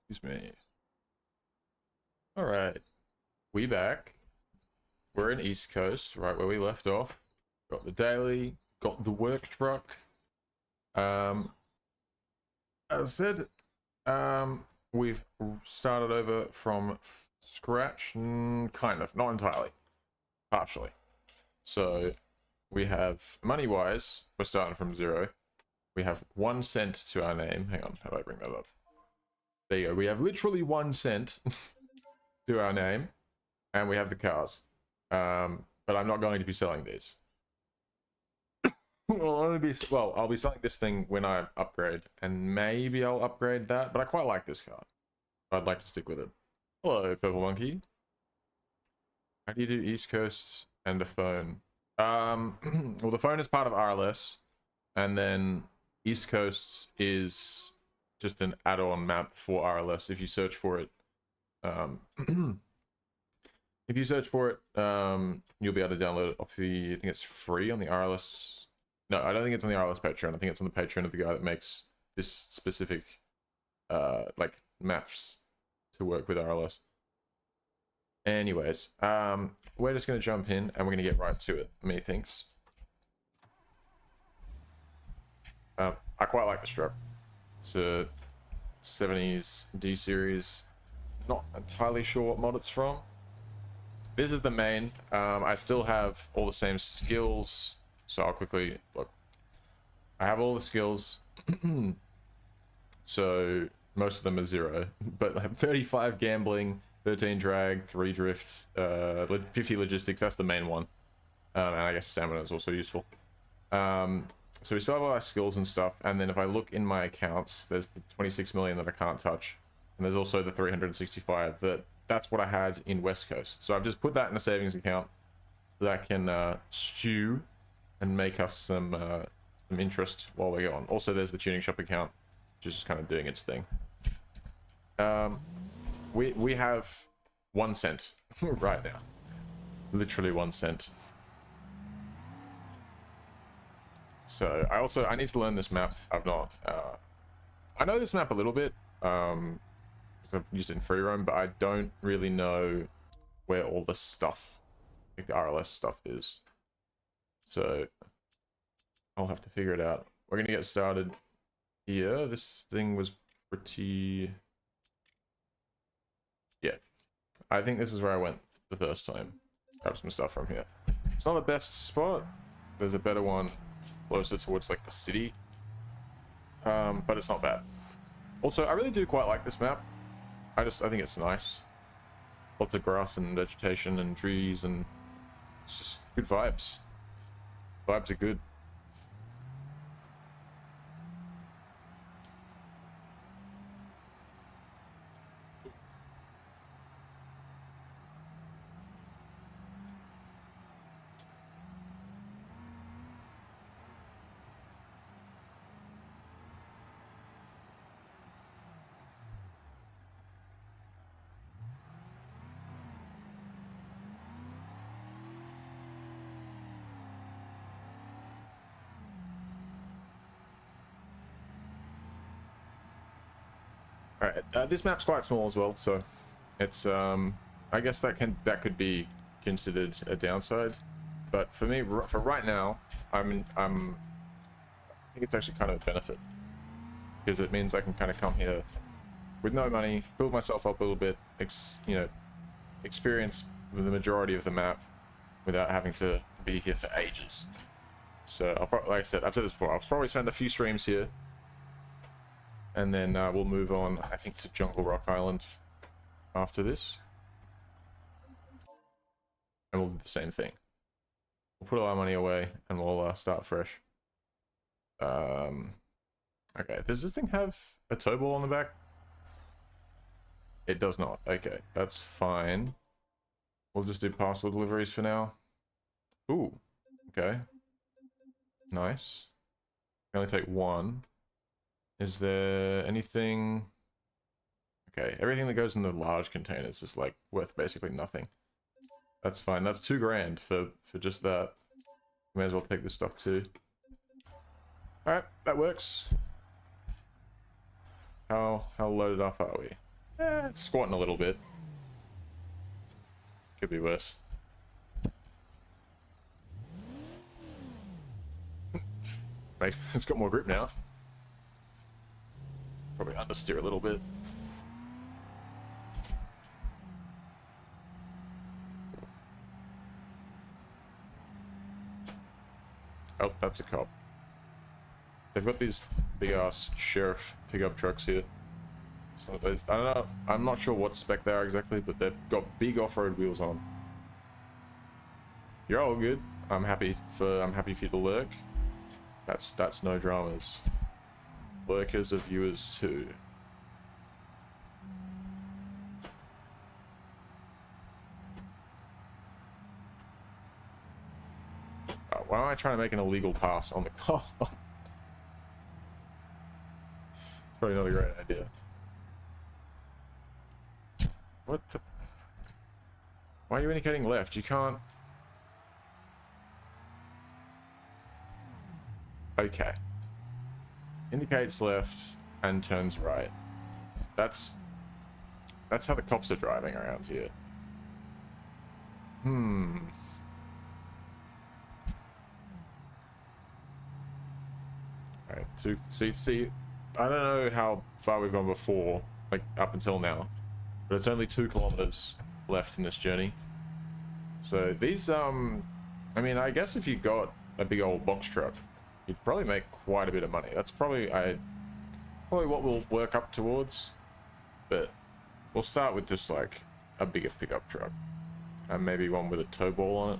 Excuse me. Alright. We back. We're in East Coast, right where we left off. Got the daily, got the work truck. As I said, we've started over from scratch, kind of, not entirely, partially. So we have, money-wise, we're starting from 0. We have 1 cent to our name. Hang on, how do I bring that up? There you go. We have literally 1 cent to our name, and we have the cars. But I'm not going to be selling these. I'll be selling this thing when I upgrade, and maybe I'll upgrade that, but I quite like this car. I'd like to stick with it. Hello, Purple Monkey. How do you do East Coast and a phone? Well, the phone is part of RLS, and then East Coast is just an add-on map for RLS. If you search for it, you'll be able to download it off the, I think it's free on the RLS. No, I don't think it's on the RLS Patreon. I think it's on the Patreon of the guy that makes this specific, like, maps to work with RLS. Anyways, we're just going to jump in and we're going to get right to it, methinks. I quite like this truck. It's a 70s D series. Not entirely sure what mod it's from. This is the main. I still have all the same skills, so I'll quickly look. I have all the skills, so most of them are 0, but I have 35 gambling, 13 drag, 3 drift, 50 logistics. That's the main one, and I guess stamina is also useful. So we still have all our skills and stuff, and then if I look in my accounts, there's the 26 million that I can't touch, and there's also the 365 that's what I had in West Coast. So I've just put that in a savings account that can stew and make us some interest while we go on. Also, there's the tuning shop account, which is just kind of doing its thing. We have 1 cent right now, literally 1 cent. So I need to learn this map. I've not. I know this map a little bit. I've used it in free roam, but I don't really know where all the stuff, like the RLS stuff, is. So I'll have to figure it out. We're gonna get started here. This thing was pretty. Yeah, I think this is where I went the first time. Grab some stuff from here. It's not the best spot. There's a better one closer towards like the city, but it's not bad. Also, I really do quite like this map. I think it's nice. Lots of grass and vegetation and trees, and it's just good vibes. Vibes are good. Alright, this map's quite small as well, so it's I guess that could be considered a downside, but for me, for right now, I think it's actually kind of a benefit, because it means I can kind of come here with no money, build myself up a little bit, experience the majority of the map without having to be here for ages. So like I said, I've said this before, I'll probably spend a few streams here. And then we'll move on, I think, to Jungle Rock Island after this. And we'll do the same thing. We'll put all our money away and we'll start fresh. Okay, does this thing have a tow ball on the back? It does not. Okay, that's fine. We'll just do parcel deliveries for now. Ooh, okay. Nice. Can only take 1. Is there anything? Okay, everything that goes in the large containers is like worth basically nothing. That's fine. That's 2 grand for just that. May as well take this stuff too. Alright, that works. How loaded up are we? It's squatting a little bit. Could be worse. Maybe it's got more grip now. Probably understeer a little bit. Oh, that's a cop. They've got these big ass sheriff pickup trucks here. So I don't know. I'm not sure what spec they are exactly, but they've got big off-road wheels on. You're all good. I'm happy for you to lurk. That's no dramas. Lurkers are viewers too. Why am I trying to make an illegal pass on the car? Probably not a great idea. What the? Why are you indicating left? You can't. Okay. Indicates left and turns right. That's how the cops are driving around here. Alright, so see, I don't know how far we've gone before, like up until now, but it's only 2 kilometers left in this journey. So these, I mean, I guess if you got a big old box truck, you'd probably make quite a bit of money. That's probably what we'll work up towards, but we'll start with just like a bigger pickup truck, and maybe one with a tow ball on it.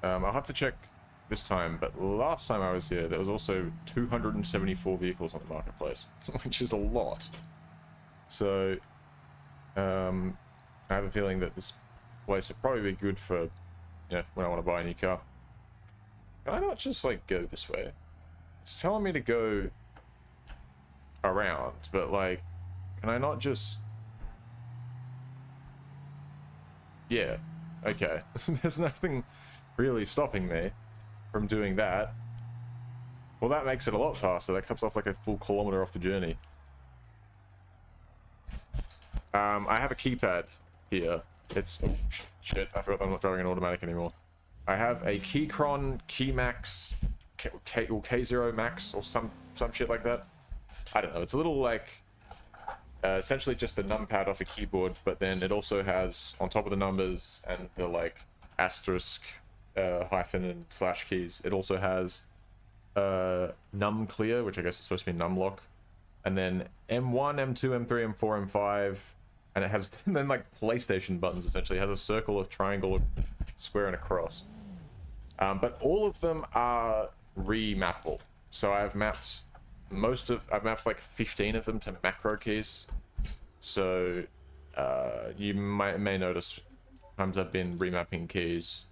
I'll have to check this time, but last time I was here, there was also 274 vehicles on the marketplace, which is a lot. So, I have a feeling that this place would probably be good for, when I want to buy a new car. Can I not just, like, go this way? It's telling me to go around, but, like, can I not just... Yeah, okay. There's nothing really stopping me from doing that. Well, that makes it a lot faster. That cuts off like a full kilometer off the journey. I have a keypad here. It's... Oh, shit, I forgot I'm not driving an automatic anymore. I have a Keychron Keymax or K0 Max or some shit like that. I don't know. It's a little like... essentially just a numpad off a keyboard, but then it also has, on top of the numbers and the like asterisk, hyphen and slash keys, it also has num clear, which I guess is supposed to be num lock, and then M1, M2, M3, M4, M5, and it has then like PlayStation buttons. Essentially, it has a circle, a triangle, a square, and a cross. But all of them are remappable. So I've mapped like 15 of them to macro keys. So you may notice times I've been remapping keys,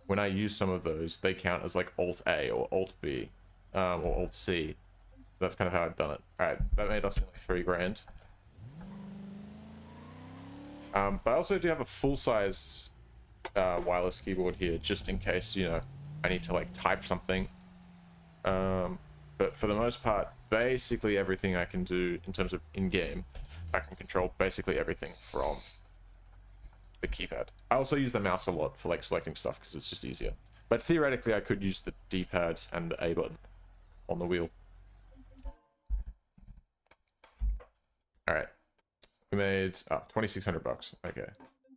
when I use some of those, they count as like Alt A or Alt B or Alt C. That's kind of how I've done it. Alright, that made us only 3 grand. But I also do have a full-size wireless keyboard here, just in case, I need to like type something. But for the most part, basically everything I can do in terms of in-game, I can control basically everything from the keypad. I also use the mouse a lot for like selecting stuff because it's just easier. But theoretically, I could use the D-pad and the A button on the wheel. All right, we made $2,600. Okay,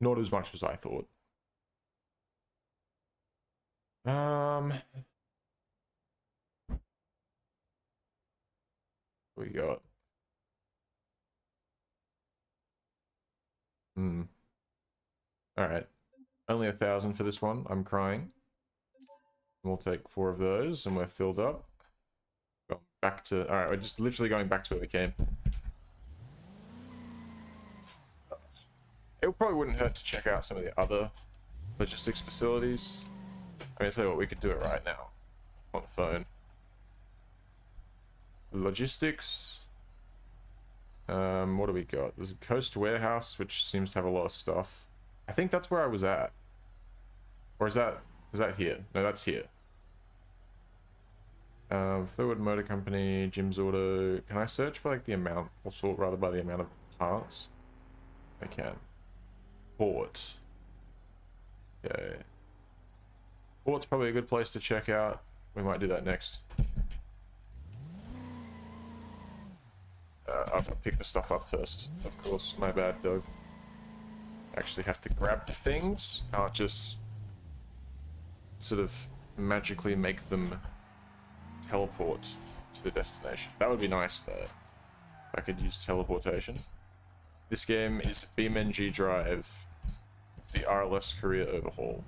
not as much as I thought. We got. All right, only 1,000 for this one. I'm crying. We'll take 4 of those, and we're filled up. Go back to. All right, we're just literally going back to where we came. It probably wouldn't hurt to check out some of the other logistics facilities. I mean, I'll tell you what, we could do it right now on the phone. Logistics. What do we got? There's a coast warehouse, which seems to have a lot of stuff. I think that's where I was at. Or is that here? No, that's here. Thurwood Motor Company, Jim's Auto. Can I search by like the amount, or sort rather by the amount of parts? I can. Port. Okay. Port's probably a good place to check out. We might do that next. I'll pick the stuff up first. Of course, my bad, dog. Actually have to grab the things. Can't just sort of magically make them teleport to the destination. That would be nice though, if I could use teleportation. This game is BeamNG.drive, the RLS career overhaul,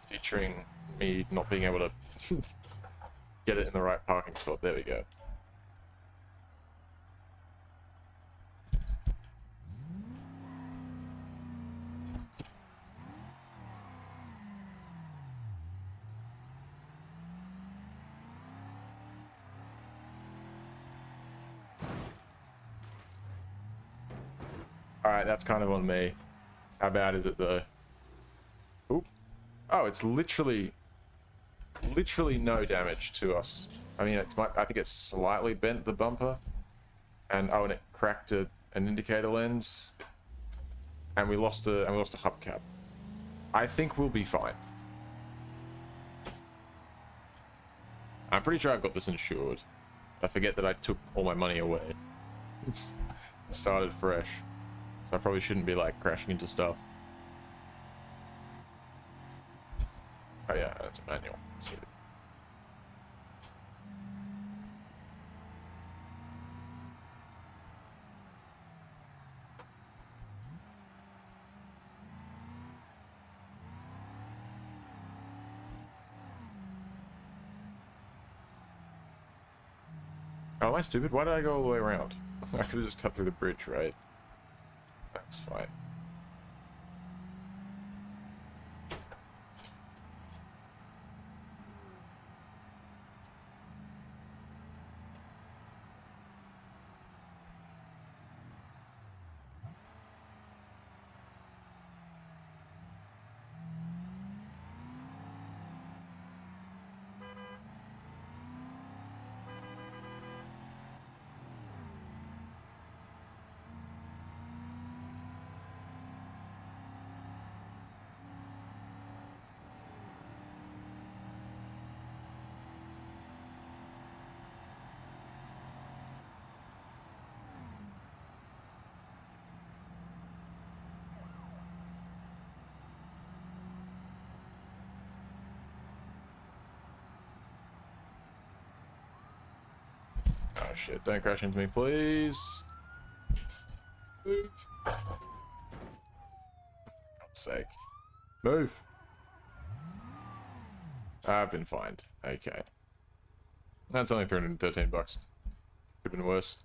featuring me not being able to get it in the right parking spot. There we go. Alright, that's kind of on me. How bad is it though? Oop. Oh, it's literally no damage to us. I mean, I think it's slightly bent the bumper, and oh, and it cracked an indicator lens, and we lost a hubcap. I think we'll be fine. I'm pretty sure I've got this insured. I forget that I took all my money away. Started fresh. So I probably shouldn't be like crashing into stuff. Oh yeah, that's a manual. Sweet. Oh, am I stupid? Why did I go all the way around? I could have just cut through the bridge, right? That's fine. Oh shit, don't crash into me, please. Move. For God's sake. Move. I've been fined. Okay. That's only 313 bucks. Could have been worse.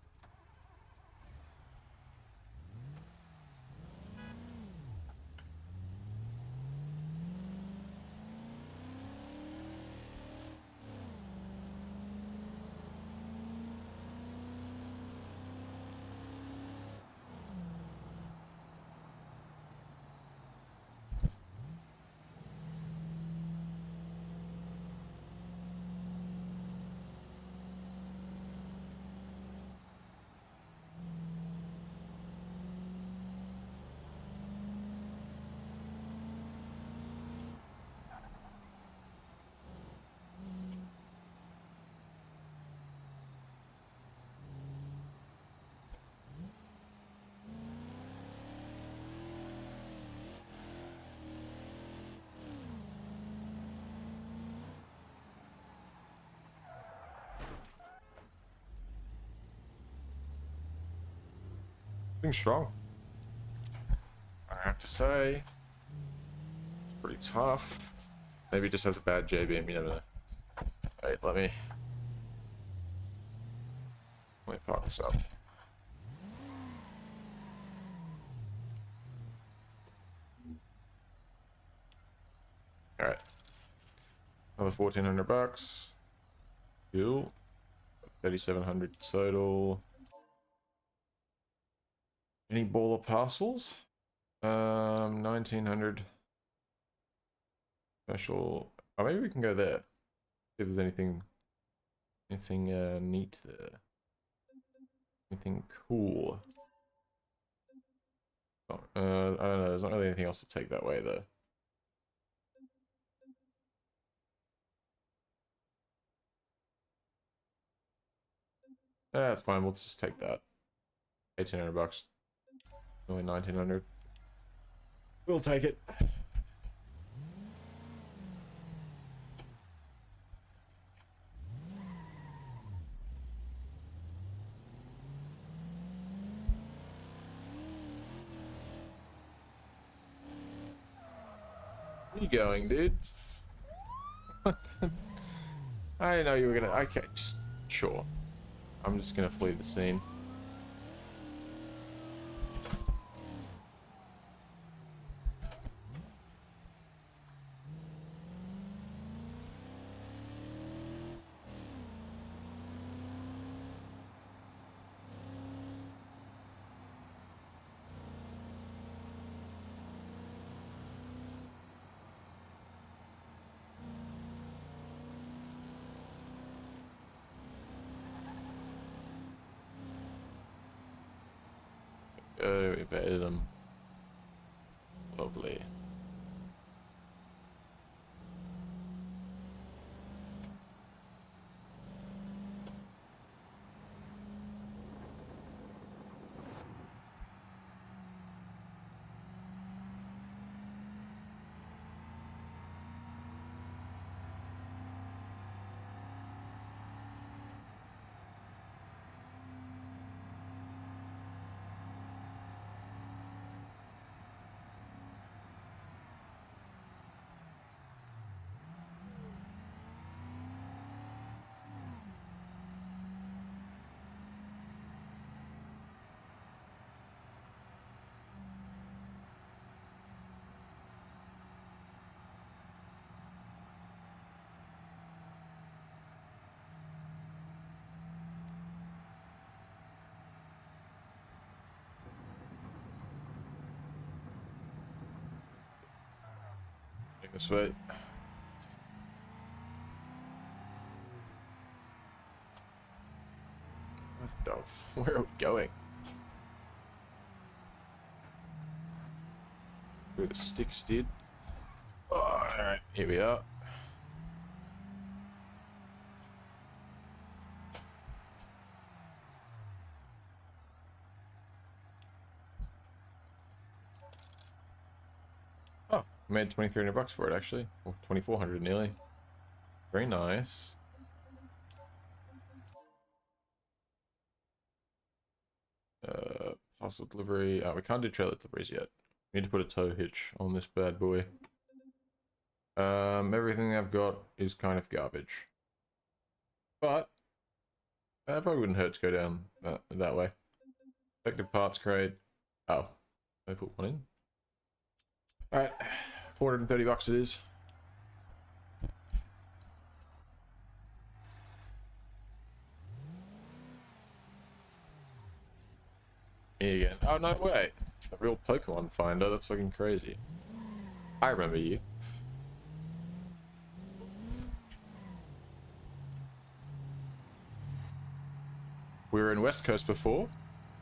Strong. I have to say, it's pretty tough. Maybe it just has a bad J-beam, you never know. Wait, let me park this up. Alright. Another 1,400 bucks. Cool. 3,700 total. Any baller parcels? 1900 special. Oh, maybe we can go there. See if there's anything neat there. Anything cool. Oh, I don't know. There's not really anything else to take that way though. That's fine. We'll just take that. 1,800 bucks. Only 1,900. We'll take it. Where you going, dude? I didn't know you were gonna. Okay, just sure. I'm just gonna flee the scene. Oh, evaded them. Lovely. This way. What the where are we going? Through the sticks, dude. Oh, alright, here we are. Oh, I made 2,300 bucks for it actually. Or 2,400 nearly. Very nice. Parcel delivery. We can't do trailer deliveries yet. We need to put a tow hitch on this bad boy. Everything I've got is kind of garbage. But it probably wouldn't hurt to go down that way. Effective parts crate. Oh, I put one in. Alright, 430 bucks it is. Me again. Oh, no way. A real Pokemon finder. That's fucking crazy. I remember you. We were in West Coast before.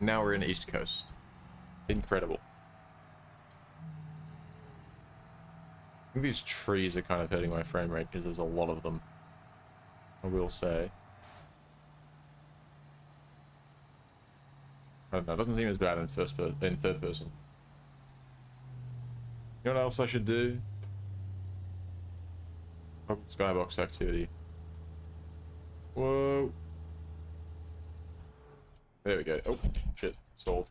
Now we're in East Coast. Incredible. I think these trees are kind of hurting my frame rate because there's a lot of them. I will say. I don't know. It doesn't seem as bad in third person. You know what else I should do? Skybox activity. Whoa. There we go. Oh, shit. Stalled.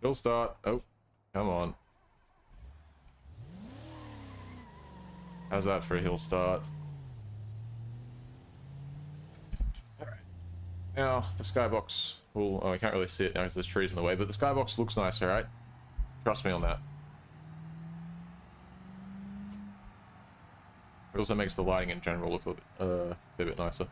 Hill start. Oh, come on. How's that for a hill start? Alright. Now, the skybox will... Oh, I can't really see it now because there's trees in the way, but the skybox looks nice, alright? Trust me on that. It also makes the lighting in general look a bit nicer.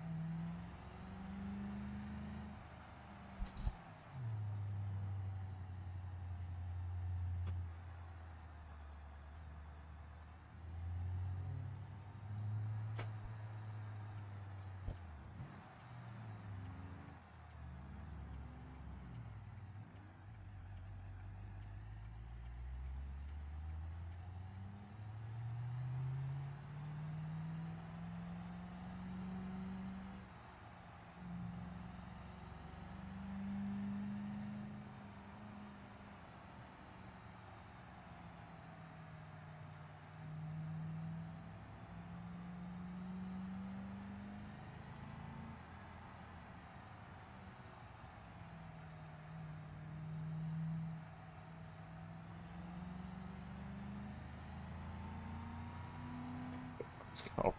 Stop.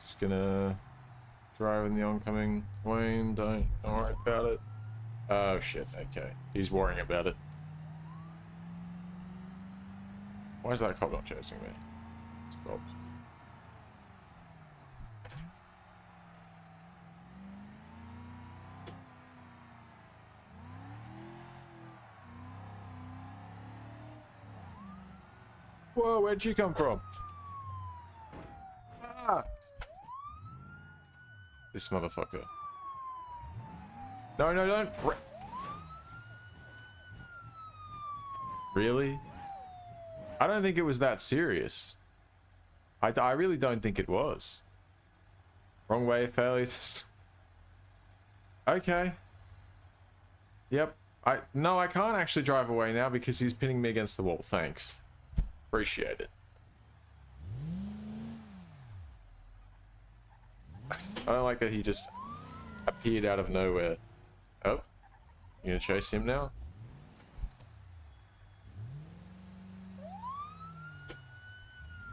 Just gonna drive in the oncoming lane. Don't worry about it. Oh shit, okay. He's worrying about it. Why is that cop not chasing me? Stopped. Whoa, where'd you come from? Ah! This motherfucker. No, no, don't. Really? I don't think it was that serious. I really don't think it was. Wrong way, failure. Okay. Yep. No, I can't actually drive away now because he's pinning me against the wall. Thanks. Appreciate it. I don't like that he just appeared out of nowhere. Oh, you gonna chase him now?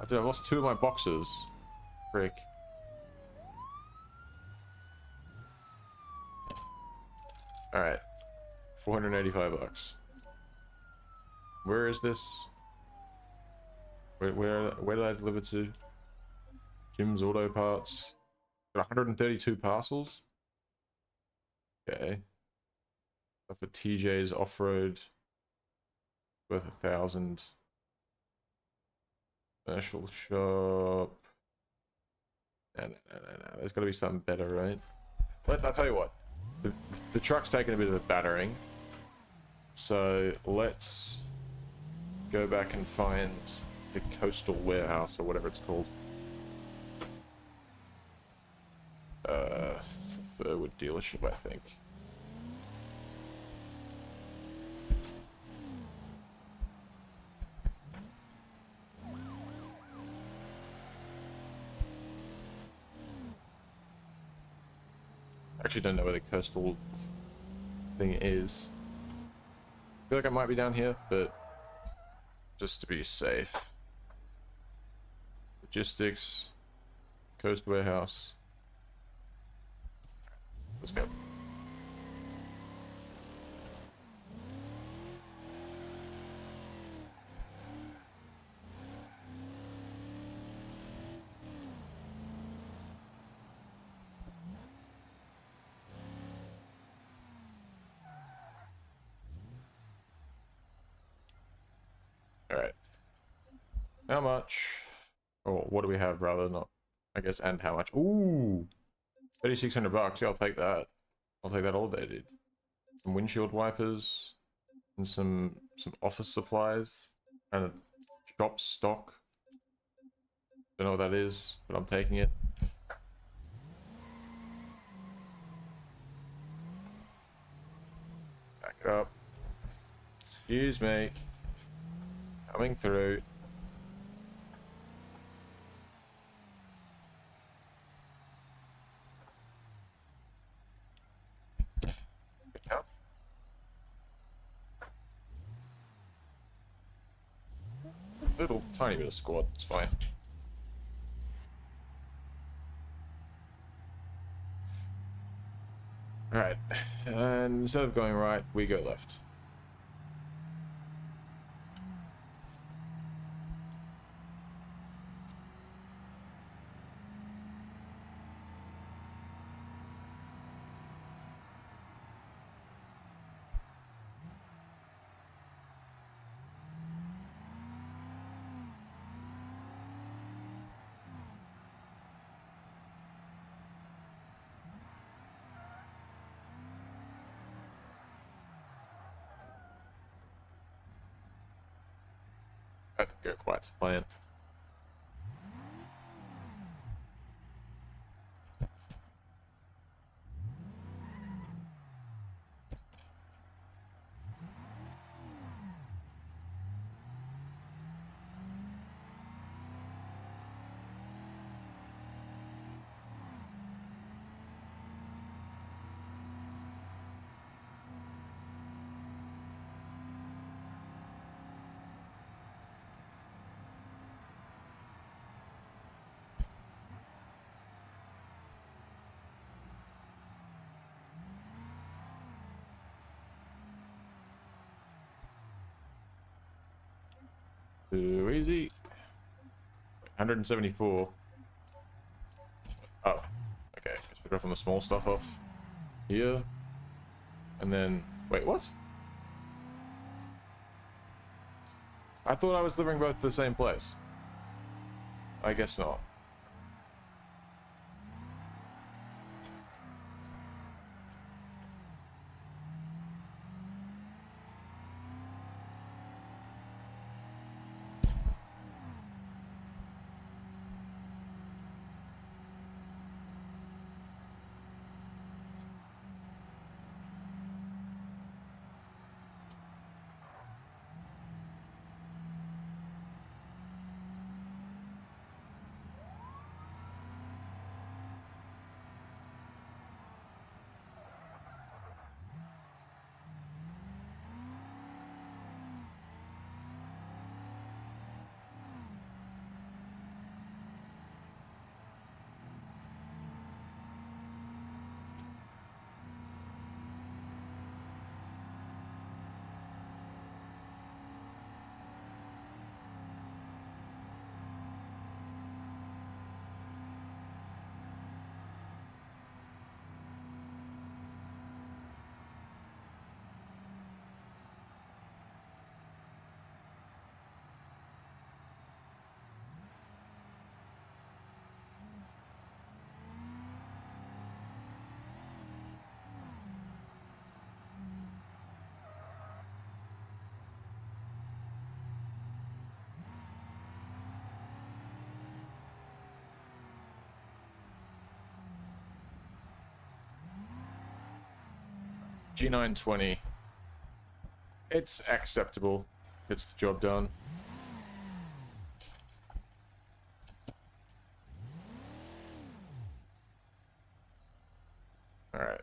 Dude, I've lost 2 of my boxes. Frick. Alright. 485 bucks. Where is this? Where did I deliver to? Jim's Auto Parts. Got 132 parcels. Okay. Stuff for TJ's Off-Road. Worth 1,000. Commercial shop. No. There's got to be something better, right? But I'll tell you what. The truck's taking a bit of a battering. So let's go back and find the coastal warehouse or whatever it's called. Furwood dealership, I think. I actually don't know where the coastal thing is. I feel like I might be down here, but just to be safe. Logistics, coast warehouse. Let's go. Alright. How much? Or what do we have rather, not I guess, and how much? Ooh! 3,600 bucks. Yeah, I'll take that. I'll take that all day, dude. Some windshield wipers and some office supplies and a shop stock. Don't know what that is, but I'm taking it. Back it up. Excuse me. Coming through. Yep. Little tiny bit of squat, it's fine. Alright, and instead of going right, we go left. That didn't go quite to plan. Too easy. 174. Oh, okay. Guess we're dropping the small stuff off here. And then, wait, what? I thought I was delivering both to the same place. I guess not. G920. It's acceptable. Gets the job done. Alright.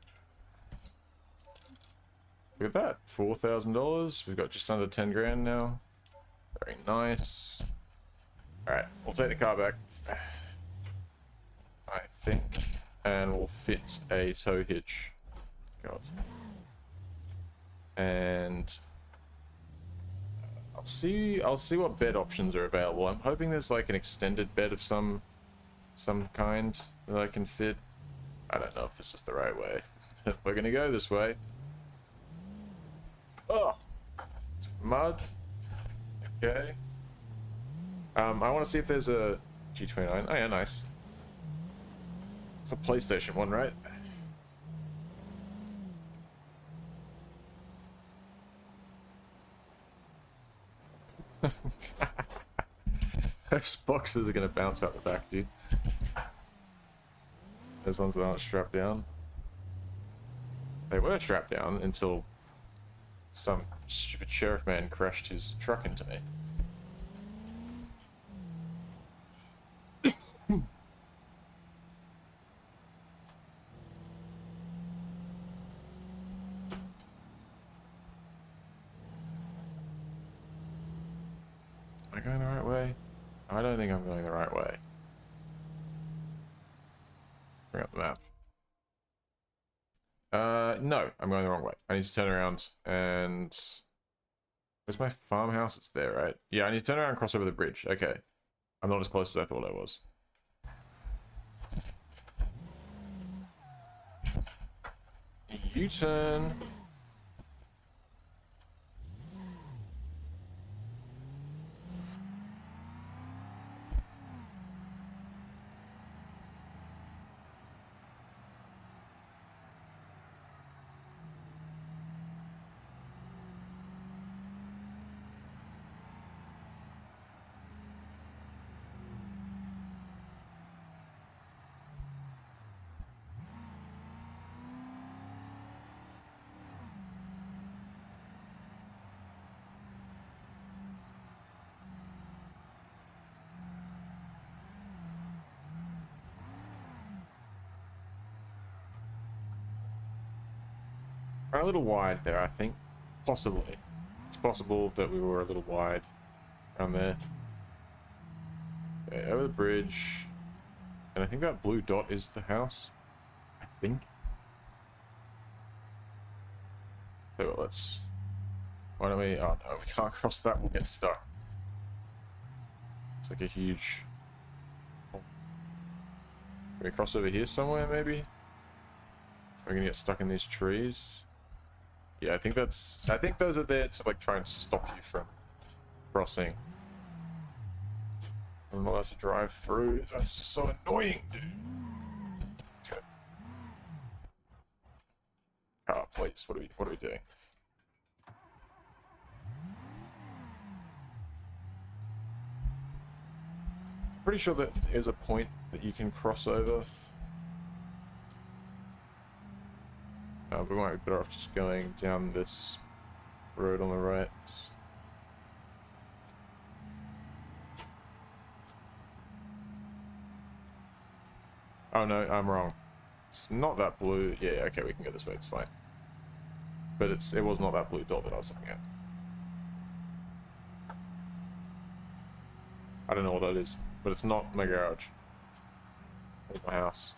Look at that. $4,000. We've got just under 10 grand now. Very nice. Alright, we'll take the car back. I think. And we'll fit a tow hitch. God. And I'll see what bed options are available. I'm hoping there's like an extended bed of some kind that I can fit. I don't know if this is the right way. We're gonna go this way. Oh, it's mud. Okay. I want to see if there's a G29. Oh yeah, nice. It's a PlayStation one, right? Those boxes are gonna bounce out the back, dude. Those ones that aren't strapped down. They were strapped down until some stupid sheriff man crashed his truck into me. Am I going the right way? I don't think I'm going the right way. Bring up the map. No, I'm going the wrong way. I need to turn around and... Where's my farmhouse? It's there, right? Yeah, I need to turn around and cross over the bridge. Okay. I'm not as close as I thought I was. U-turn. We're a little wide there, I think. Possibly. It's possible that we were a little wide around there. Okay, over the bridge. And I think that blue dot is the house. I think. So let's... Why don't we... Oh no, we can't cross that. We'll get stuck. It's like a huge... Can we cross over here somewhere, maybe? We're gonna get stuck in these trees. Yeah, I think that's... I think those are there to, like, try and stop you from crossing. I'm not allowed to drive through. That's so annoying, dude. Okay. Ah, please. What are we doing? Pretty sure that there's a point that you can cross over. We might be better off just going down this road on the right. Oh no, I'm wrong. It's not that blue. Yeah, okay, we can go this way. It's fine. But it was not that blue dot that I was looking at. I don't know what that is, but it's not my garage. It's my house.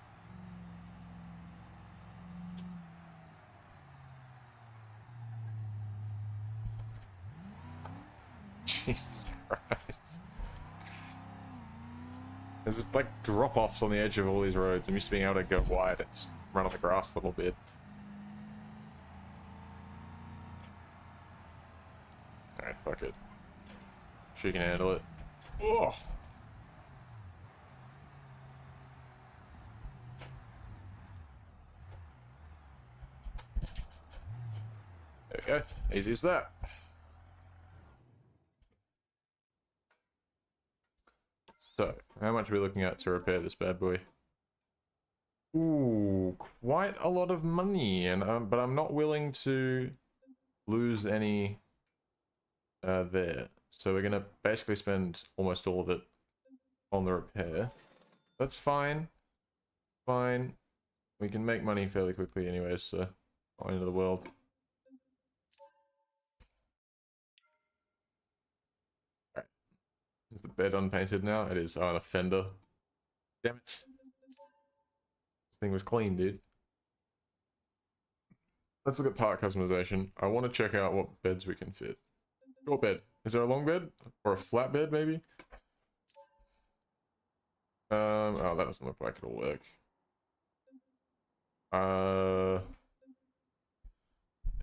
Jesus Christ. There's like drop-offs on the edge of all these roads. I'm used to being able to go wide and just run on the grass a little bit. Alright, fuck it. She can handle it. Oh! There we go. Easy as that. So, how much are we looking at to repair this bad boy? Ooh, quite a lot of money, and but I'm not willing to lose any there. So we're gonna basically spend almost all of it on the repair. That's fine. Fine. We can make money fairly quickly anyways, so not the end of the world. Alright. Is the bed unpainted now? It is. Oh, the fender. Damn it. This thing was clean, dude. Let's look at part customization. I want to check out what beds we can fit. Short bed. Is there a long bed? Or a flat bed, maybe? Oh, that doesn't look like it'll work.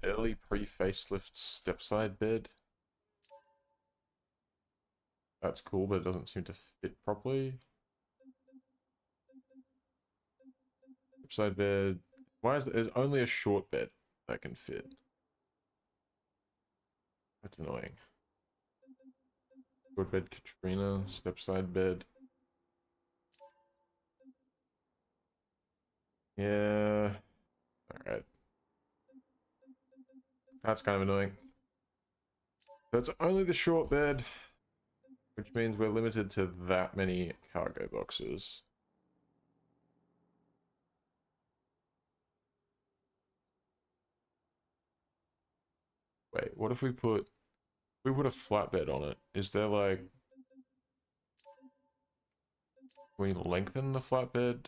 Early pre-facelift stepside bed. That's cool, but it doesn't seem to fit properly. Stepside bed. Why is there's only a short bed that can fit? That's annoying. Short bed Katrina, stepside bed. Yeah. Alright. That's kind of annoying. So it's only the short bed, which means we're limited to that many cargo boxes. Wait, what if we put a flatbed on it? Is there like... we lengthen the flatbed?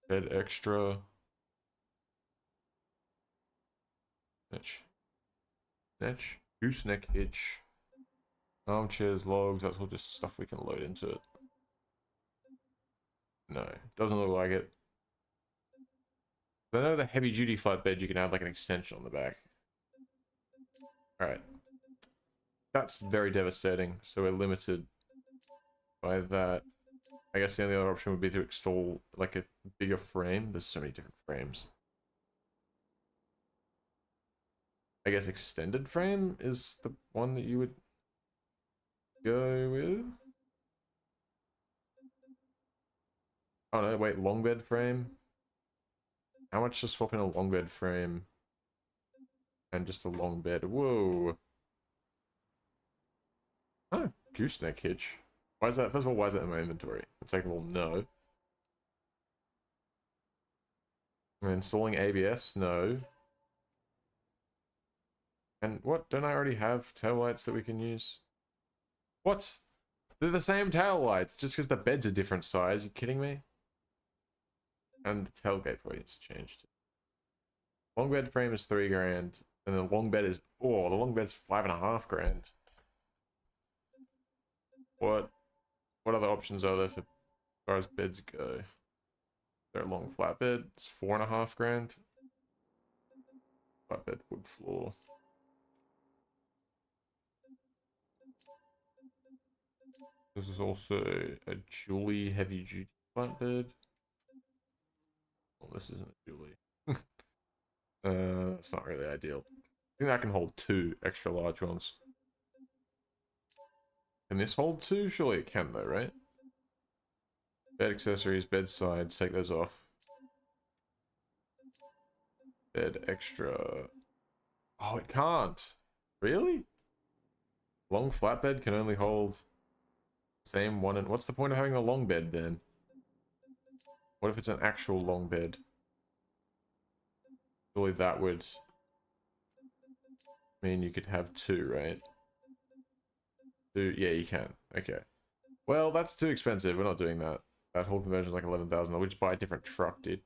Bed extra? Netch? Gooseneck hitch. Armchairs, logs, that's all just stuff we can load into it. No, doesn't look like it. I know the heavy duty flatbed you can add like an extension on the back. Alright. That's very devastating, so we're limited by that. I guess the only other option would be to install like a bigger frame. There's so many different frames. I guess extended frame is the one that you would go with. Oh no, wait, long bed frame. How much to swap in a long bed frame and just a long bed? Whoa. Oh, gooseneck hitch. Why is that? First of all, why is that in my inventory? And second of all, no. Am I installing ABS? No. And what? Don't I already have tail lights that we can use? What? They're the same tail lights, just because the bed's a different size. Are you kidding me? And the tailgate probably needs to change. Long bed frame is 3 grand, and the long bed is the long bed's 5.5 grand. What other options are there for as far as beds go? They're a long flatbed. It's 4.5 grand. Flatbed wood floor. This is also a Julie heavy duty flatbed. Well, this isn't a Julie. It's not really ideal. I think that can hold 2 extra large ones. Can this hold 2? Surely it can though, right? Bed accessories, bed sides, take those off. Bed extra. Oh, it can't. Really? Long flatbed can only hold same one. And what's the point of having a long bed then? What if it's an actual long bed? Surely that would mean you could have 2, right? 2, yeah, you can. Okay. Well, that's too expensive. We're not doing that. That whole conversion is like 11,000. We'll just buy a different truck, dude.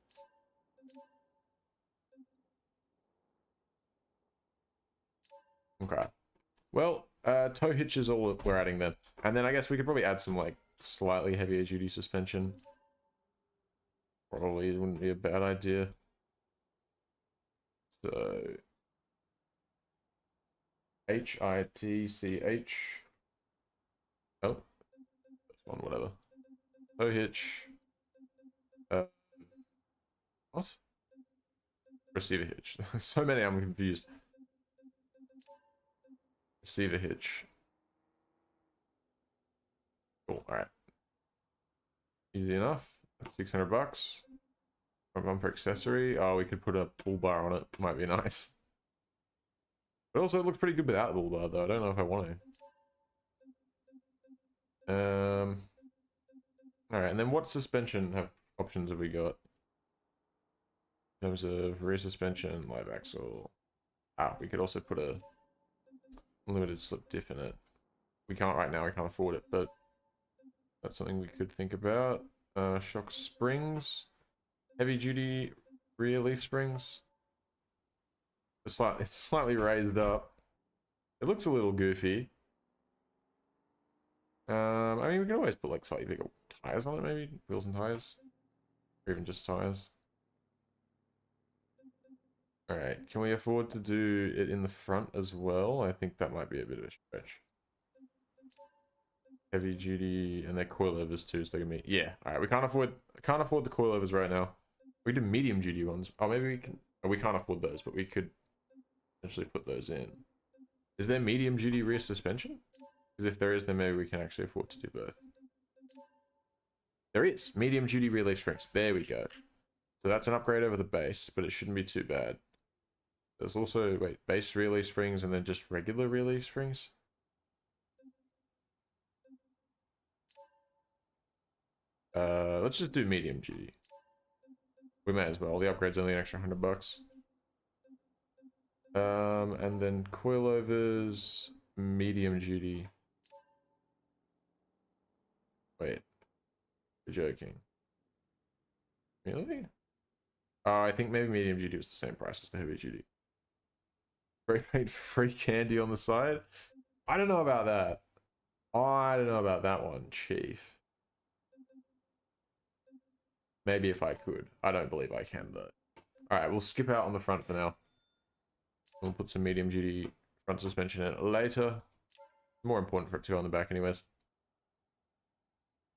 Okay. Well, tow hitch is all we're adding then. And then I guess we could probably add some, like, slightly heavier duty suspension. Probably wouldn't be a bad idea. So... HITCH. Oh. This one, whatever. Tow hitch. What? Receiver hitch. So many, I'm confused. Receiver hitch. Cool, alright. Easy enough. That's 600 bucks. Front bumper accessory. Oh, we could put a bull bar on it. Might be nice. But also, it looks pretty good without the bull bar, though. I don't know if I want to. Alright, and then what suspension options have we got? In terms of rear suspension, live axle. Ah, we could also put a limited slip diff in it. We can't right now, we can't afford it, but that's something we could think about. Shock springs. Heavy duty rear leaf springs. It's slightly raised up. It looks a little goofy. I mean, we can always put like slightly bigger tires on it, maybe wheels and tires, or even just tires. All right, can we afford to do it in the front as well? I think that might be a bit of a stretch. Heavy duty, and they're coilovers too, so they can be. Yeah, all right. We can't afford the coilovers right now. We do medium duty ones. Oh, maybe we can. Oh, we can't afford those, but we could potentially put those in. Is there medium duty rear suspension? Because if there is, then maybe we can actually afford to do both. There is medium duty rear leaf springs. There we go. So that's an upgrade over the base, but it shouldn't be too bad. There's also, wait, base rear leaf springs and then just regular rear leaf springs. Let's just do medium duty. We may as well. The upgrade's only an extra 100 bucks. And then coilovers, medium duty. Wait, you're joking. Really? I think maybe medium duty was the same price as the heavy duty. Prepaid free candy on the side? I don't know about that. I don't know about that one, Chief. Maybe if I could. I don't believe I can, though. Alright, we'll skip out on the front for now. We'll put some medium duty front suspension in it later. More important for it to go on the back anyways.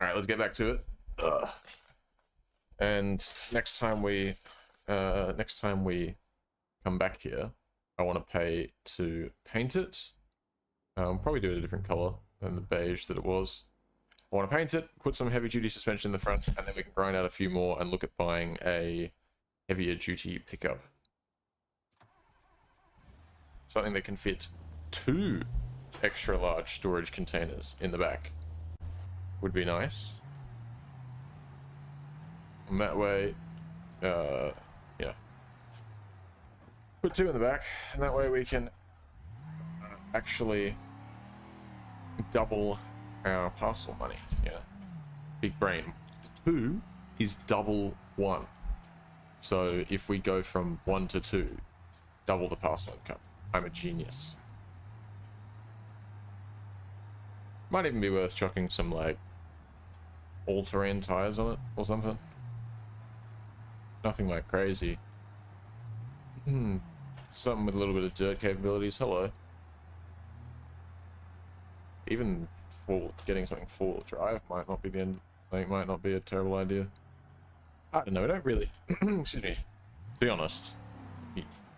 Alright, let's get back to it. Ugh. And next time we come back here, I want to pay to paint it. Probably do it a different color than the beige that it was. I want to paint it, put some heavy duty suspension in the front, and then we can grind out a few more and look at buying a heavier duty pickup. Something that can fit 2 extra large storage containers in the back would be nice. And that way, yeah. Put 2 in the back, and that way we can actually double our parcel money. Yeah, big brain. 2 is double 1. So if we go from 1 to 2, double the parcel income. I'm a genius. Might even be worth chucking some, like, all-terrain tires on it or something. Nothing like crazy. Something with a little bit of dirt capabilities. Hello. Even getting something full drive might not be the end. Like, might not be a terrible idea. I don't know. I don't really. Excuse me. To be honest,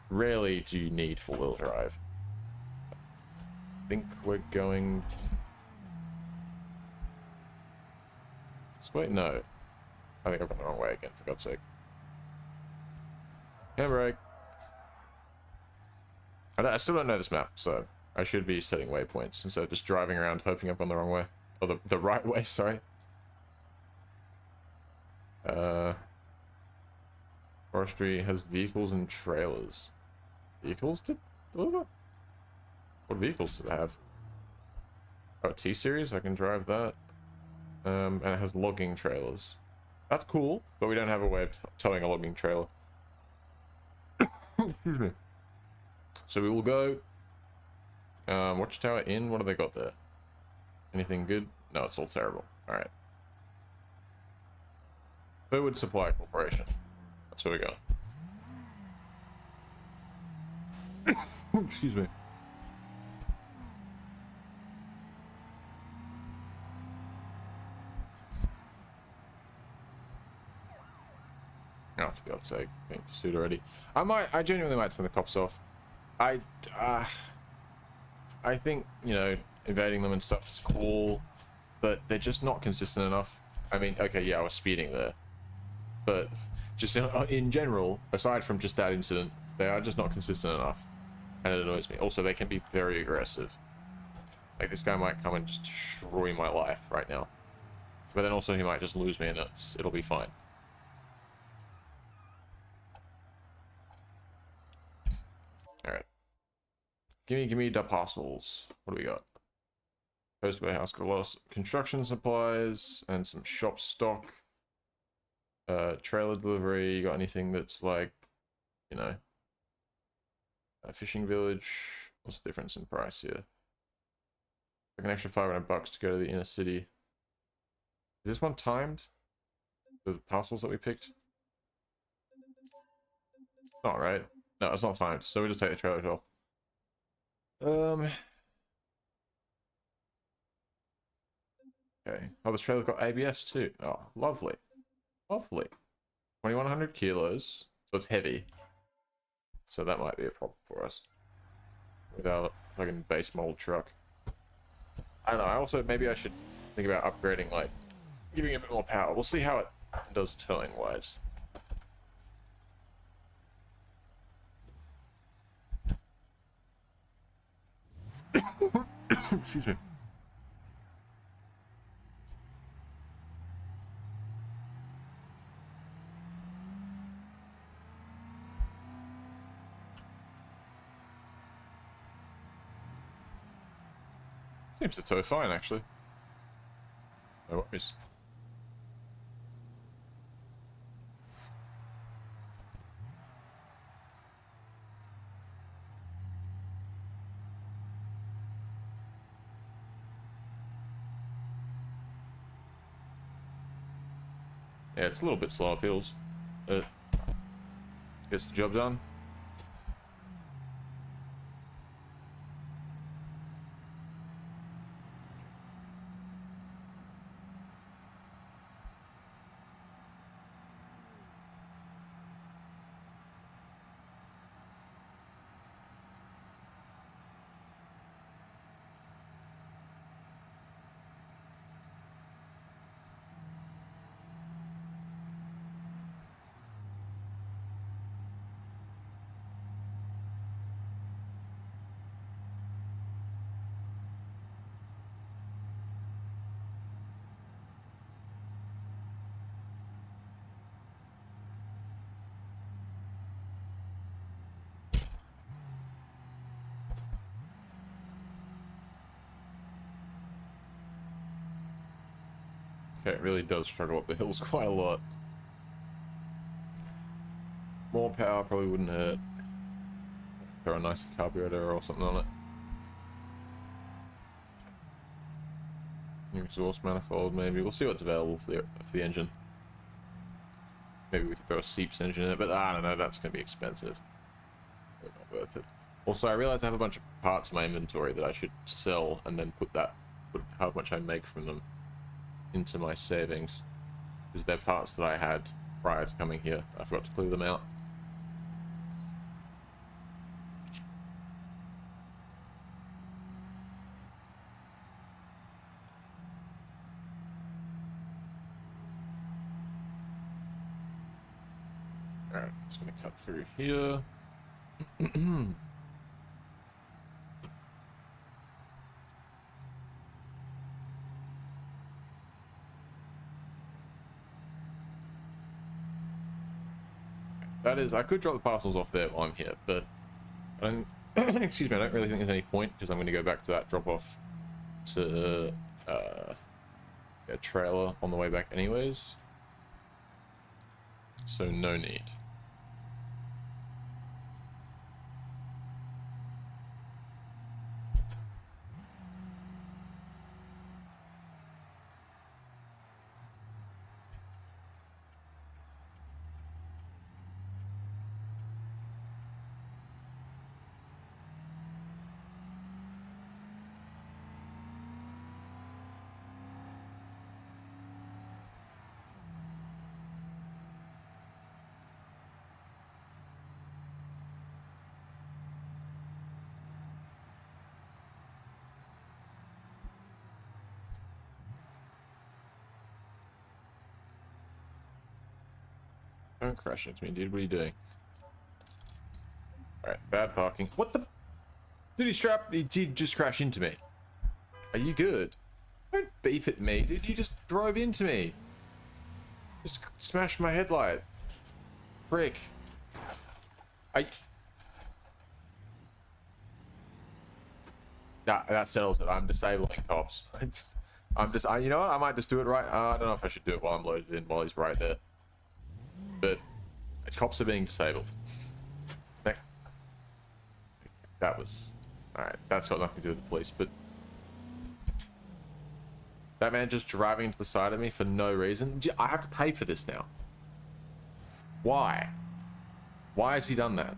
rarely do you need four-wheel drive. I think we're going. Wait, no. I think I've gone the wrong way again. For God's sake. Handbrake. I still don't know this map, so I should be setting waypoints instead of just driving around hoping I've gone the wrong way. Or the right way, sorry. Forestry has vehicles and trailers. Vehicles to deliver? What vehicles do they have? Oh, T-Series, I can drive that. And it has logging trailers. That's cool, but we don't have a way of towing a logging trailer. Excuse me. So we will go. Watchtower Inn, what have they got there? Anything good? No, it's all terrible. Alright. Burwood Supply Corporation. That's where we go. Excuse me. Oh, for God's sake, being pursued already. I genuinely might turn the cops off. I think, you know, invading them and stuff is cool, but they're just not consistent enough. I mean, okay, yeah, I was speeding there, but just in general, aside from just that incident, they are just not consistent enough, and it annoys me. Also, they can be very aggressive. Like, this guy might come and just destroy my life right now, but then also he might just lose me and it'll be fine. Alright. Give me the parcels. What do we got? Post warehouse got a lot of construction supplies and some shop stock. Trailer delivery. You got anything that's like, you know, a fishing village? What's the difference in price here? Like an extra $500 to go to the inner city. Is this one timed? The parcels that we picked? Not right. No, it's not timed. So we just take the trailer as well. Okay. Oh, this trailer's got ABS too. Oh, lovely. Lovely. 2100 kilos. So it's heavy. So that might be a problem for us. Without a fucking base mold truck. I don't know. I also, maybe I should think about upgrading, like, giving it a bit more power. We'll see how it does towing wise. Excuse me. Seems to tow fine, actually. No worries. Yeah, it's a little bit slow uphills. Gets the job done. Okay, it really does struggle up the hills quite a lot. More power probably wouldn't hurt. Throw a nicer carburetor or something on it. exhaust manifold, maybe. We'll see what's available for the engine. Maybe we could throw a Seeps engine in it, but I don't know, that's going to be expensive. Not worth it. Also, I realized I have a bunch of parts in my inventory that I should sell and then put how much I make from them into my savings. Because they're parts that I had prior to coming here. I forgot to clear them out. Alright, just going to cut through here. That is, I could drop the parcels off there while I'm here, but I don't, excuse me, I don't really think there's any point because I'm going to go back to that drop off to a trailer on the way back anyways. So no need. Don't crash into me, dude. What are you doing? Alright, bad parking. What the? Did he just crash into me? Are you good? Don't beep at me, dude. You just drove into me. Just smashed my headlight. Prick. Nah, that settles it. I'm disabling cops. You know what? I might just do it right. I don't know if I should do it while I'm loaded in, while he's right there. But cops are being disabled. That was... Alright, that's got nothing to do with the police, but... That man just driving into the side of me for no reason. I have to pay for this now. Why? Why has he done that?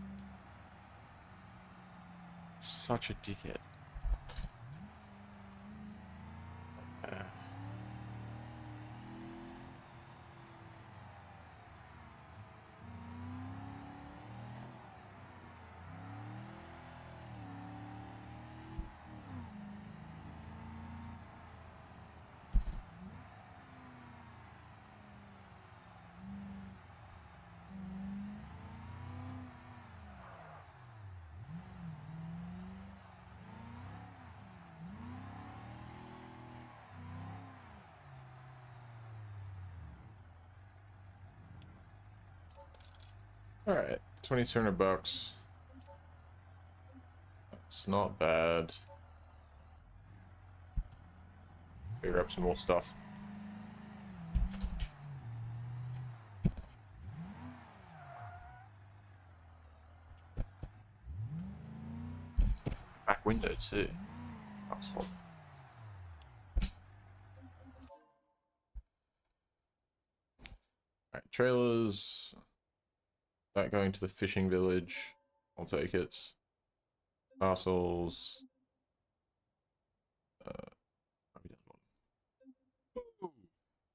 Such a dickhead. Alright, 2,200 bucks. That's not bad. Figure up some more stuff. Back window too. Asshole. Alright, trailers. That going to the fishing village. I'll take it. Parcels. Look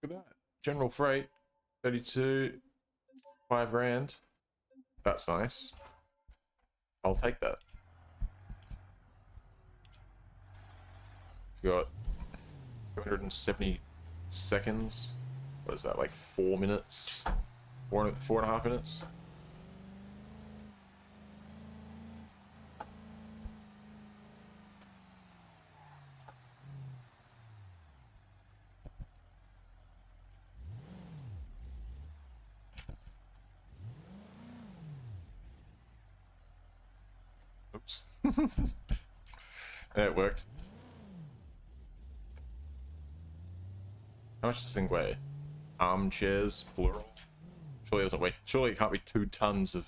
at that. General freight. 32. 5 grand. That's nice. I'll take that. We've got 270 seconds. What is that, like 4 minutes? 4.5 minutes? Oops. It worked. How much does this thing weigh? Armchairs, plural? Surely it doesn't weigh. Surely it can't be 2 tons of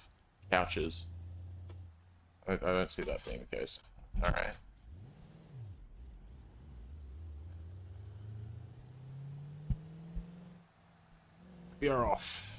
couches. I don't see that being the case. Alright. we are off.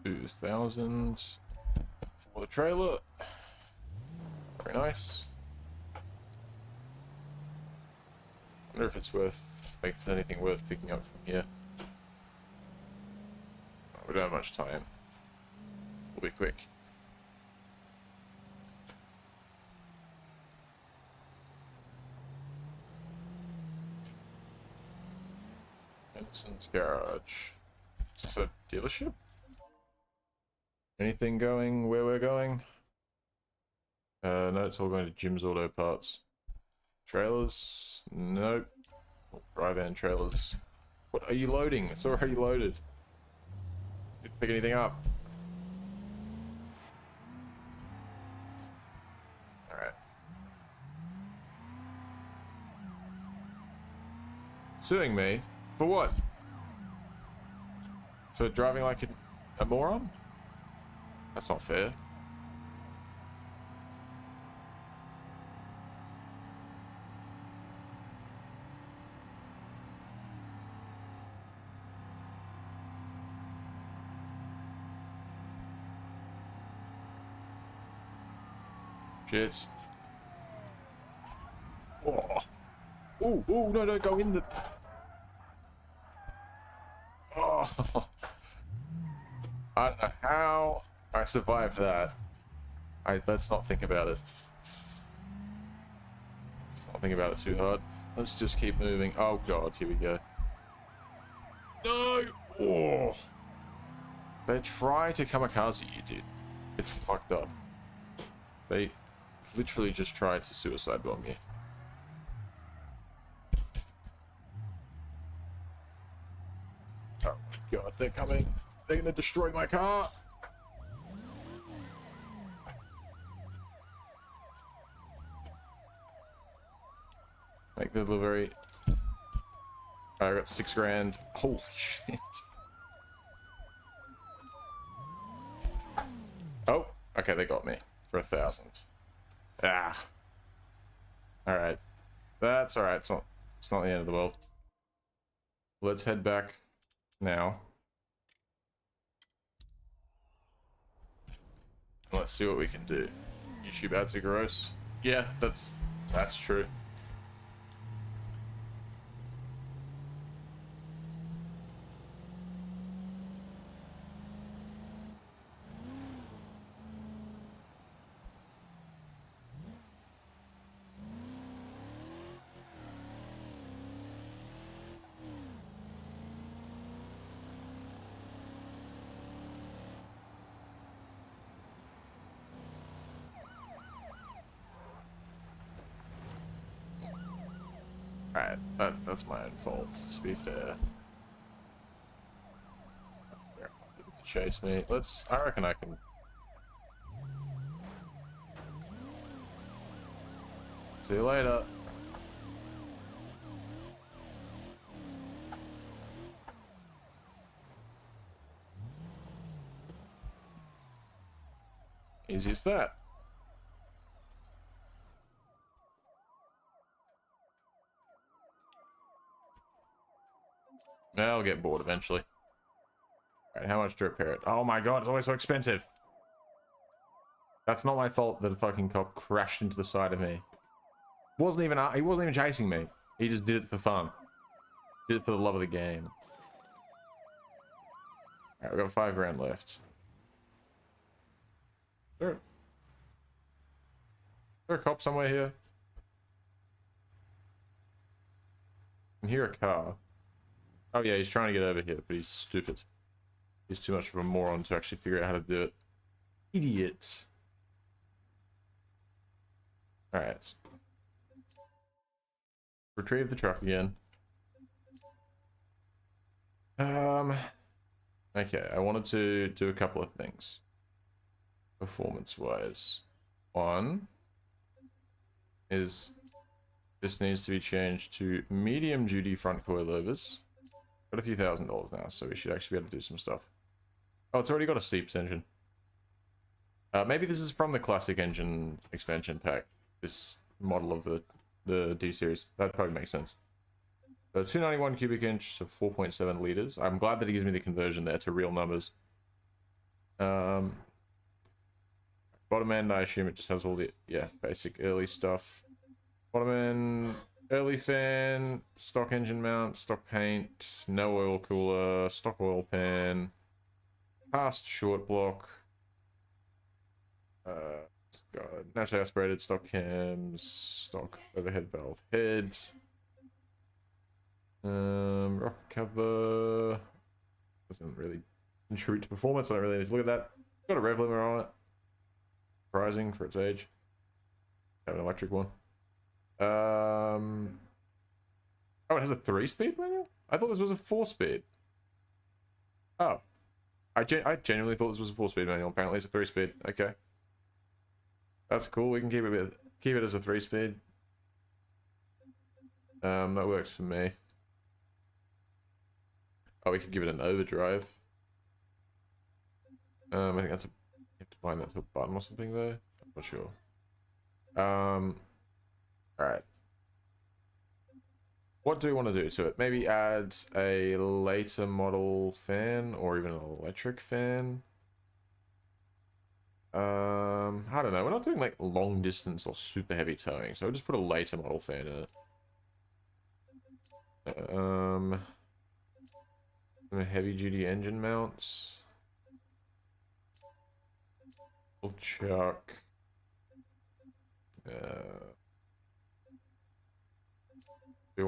$2,000 for the trailer. Very nice. Wonder if it's makes anything worth picking up from here. We don't have much time. We'll be quick. Henderson's Garage. Is this a dealership? Anything going where we're going? No, it's all going to Jim's Auto Parts. Trailers? Nope. Dry van trailers. What are you loading? It's already loaded. Didn't pick anything up. Alright. Suing me? For what? For driving like a moron? That's not fair. Shit. Oh. Oh, oh, no, don't go in the... Oh. I don't know how I survived that. Let's not think about it. Let's not think about it too hard. Let's just keep moving. Oh god, here we go. No! Oh. They try to kamikaze you, dude. It's fucked up. They literally just tried to suicide bomb you. Oh my god, they're coming. They're gonna destroy my car. Make the delivery. I got $6,000. Holy shit. Oh, okay, they got me for 1,000. Ah. Alright. That's alright. It's not the end of the world. Let's head back now. Let's see what we can do. YouTube ads are gross. Yeah, that's true. Alright, that's my own fault, to be fair. To chase me. I reckon I can... See you later. Easy as that. I'll get bored eventually. Alright, how much to repair it? Oh my god, it's always so expensive. That's not my fault that a fucking cop crashed into the side of me. He wasn't even chasing me. He just did it for fun. Did it for the love of the game. Alright, we've got 5 grand left. Is there a cop somewhere here? I can hear a car. Oh yeah, he's trying to get over here, but he's stupid. He's too much of a moron to actually figure out how to do it. Idiots. Alright. Retrieve the truck again. Okay, I wanted to do a couple of things. Performance-wise. One is this needs to be changed to medium-duty front coilovers. Got a few $1,000s now, so we should actually be able to do some stuff. Oh, it's already got a Seeps engine. Maybe this is from the classic engine expansion pack. This model of the D series. That probably makes sense. So 291 cubic inch, so 4.7 liters. I'm glad that it gives me the conversion there to real numbers. Bottom end, I assume it just has all the basic early stuff. Bottom end, early fan, stock engine mount, stock paint, no oil cooler, stock oil pan, cast short block, naturally aspirated stock cams, stock overhead valve head, rocker cover, doesn't really contribute to performance, I don't really need to look at that. Got a rev limiter on it, surprising for its age. Have an electric one. Oh, it has a 3-speed manual? I thought this was a 4-speed. Oh. I genuinely thought this was a 4-speed manual. Apparently it's a 3-speed. Okay. That's cool. We can keep it as a 3-speed. That works for me. Oh, we could give it an overdrive. I think that's you have to bind that to a button or something though. I'm not sure. Alright. What do we want to do to it? Maybe add a later model fan or even an electric fan. I don't know. We're not doing like long distance or super heavy towing, so I'll just put a later model fan in it. Some heavy duty engine mounts. We'll chuck. Do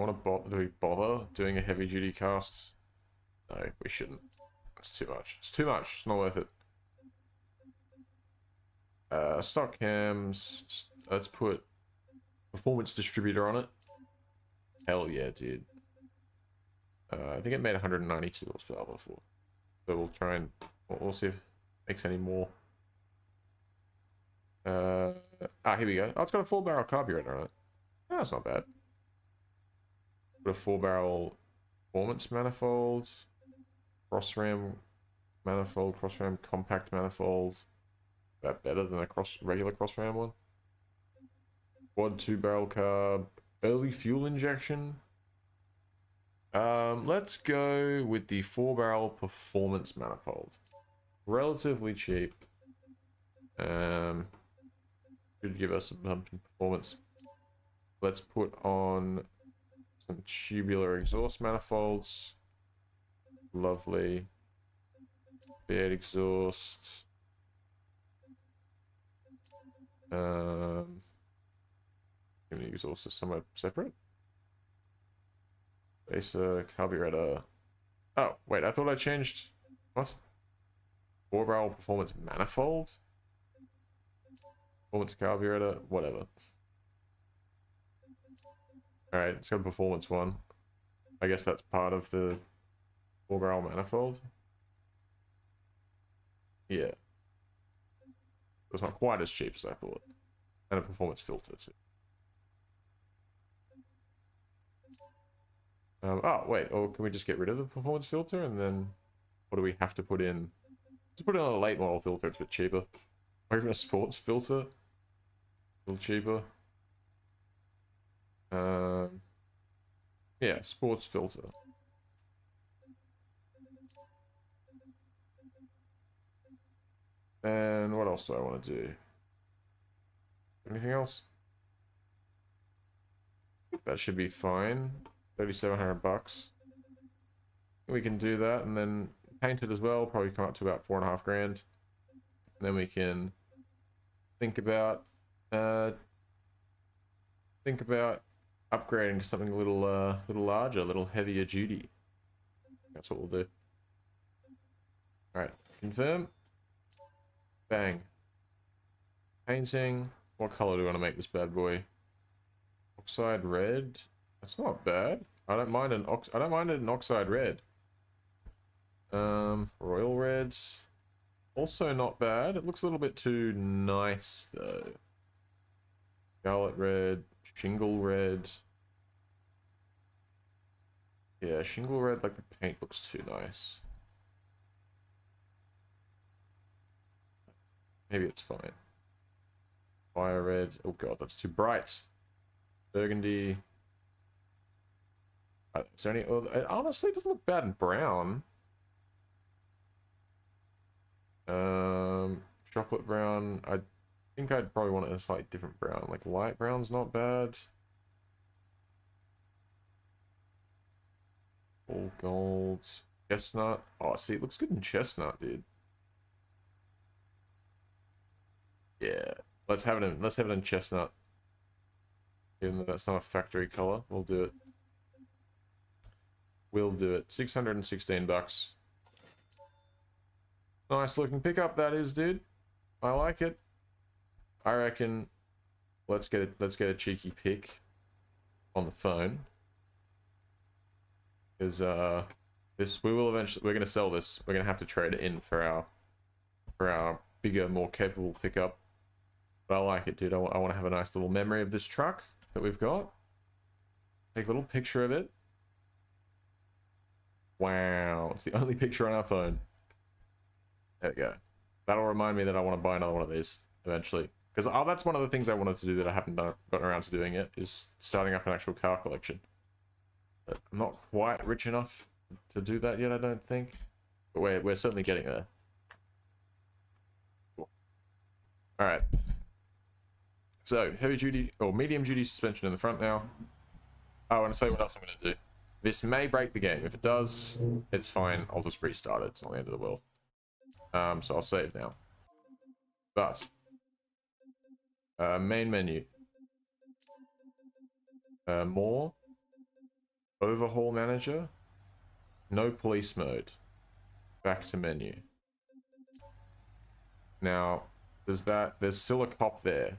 we bother doing a heavy duty cast? No, we shouldn't. It's too much. It's too much. It's not worth it. Stock cams. Let's put performance distributor on it. Hell yeah, dude. I think it made 192 horsepower before. So we'll try and we'll see if it makes any more. Here we go. Oh, it's got a 4-barrel carburetor on it. Oh, that's not bad. Got a 4-barrel performance manifold, cross ram manifold, cross ram compact manifold. Is that better than a regular cross ram one? Quad 2-barrel carb, early fuel injection. Let's go with the 4-barrel performance manifold. Relatively cheap. Should give us some performance. Let's put on some tubular exhaust manifolds. Lovely. V8 exhaust. Give the exhaust is somewhere separate. Base carburetor. Oh, wait, I thought I changed. What? 4-barrel performance manifold? Performance carburetor? Whatever. Alright, it's got a performance one. I guess that's part of the 4-barrel manifold. Yeah. It's not quite as cheap as I thought. And a performance filter too. Oh, wait, or can we just get rid of the performance filter and then what do we have to put in? Just put in a late model filter, it's a bit cheaper. Or even a sports filter. A little cheaper. Yeah, sports filter. And what else do I want to do? Anything else? That should be fine. 3,700 bucks. We can do that, and then paint it as well. Probably come up to about 4.5 grand. And then we can think about upgrading to something a little larger, a little heavier duty. That's what we'll do. All right, confirm. Bang. Painting. What color do we want to make this bad boy? Oxide red. That's not bad. I don't mind an oxide red. Royal reds. Also not bad. It looks a little bit too nice though. Scarlet red, shingle red. Yeah, shingle red, like the paint looks too nice. Maybe it's fine. Fire red. Oh god, that's too bright. Burgundy. Is there any other? It honestly doesn't look bad in brown. Chocolate brown. I think I'd probably want a slightly different brown. Like light brown's not bad. All gold. Chestnut. Oh, see, it looks good in chestnut, dude. Yeah. Let's have it in chestnut. Even though that's not a factory color, we'll do it. We'll do it. 616 bucks. Nice looking pickup that is, dude. I like it. I reckon let's get a cheeky pick on the phone. Because we're gonna sell this. We're gonna have to trade it in for our bigger, more capable pickup. But I like it, dude. I want to have a nice little memory of this truck that we've got. Take a little picture of it. Wow, it's the only picture on our phone. There we go. That'll remind me that I want to buy another one of these eventually. Because that's one of the things I wanted to do that I haven't gotten around to doing yet, is starting up an actual car collection. But I'm not quite rich enough to do that yet, I don't think. But we're certainly getting there. Cool. Alright. So, heavy duty, or medium duty suspension in the front now. Oh, I want to say what else I'm going to do. This may break the game. If it does, it's fine. I'll just restart it. It's not the end of the world. So I'll save now. But main menu. More. Overhaul manager. No police mode. Back to menu. Now, there's still a cop there.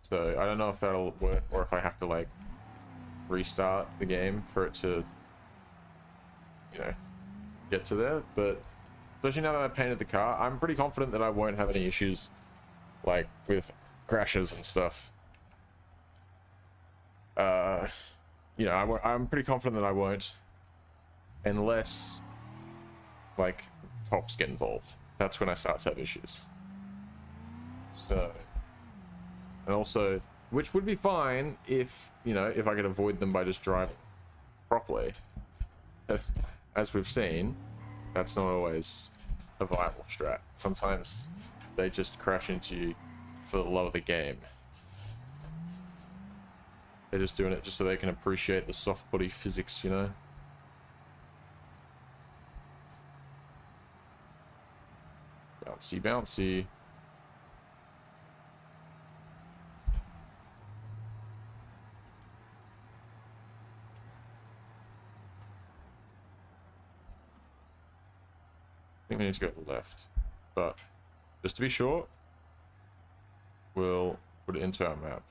So I don't know if that'll work or if I have to like restart the game for it to, you know, get to there. But especially now that I painted the car, I'm pretty confident that I won't have any issues like with crashes and stuff. You know, I'm pretty confident that I won't, unless like cops get involved. That's when I start to have issues. So, and also, which would be fine if, you know, if I could avoid them by just driving properly. As we've seen, that's not always a viable strat. Sometimes they just crash into you for the love of the game. They're just doing it just so they can appreciate the soft body physics, you know? Bouncy, bouncy. I think we need to go to the left. But, just to be sure, we'll put it into our map.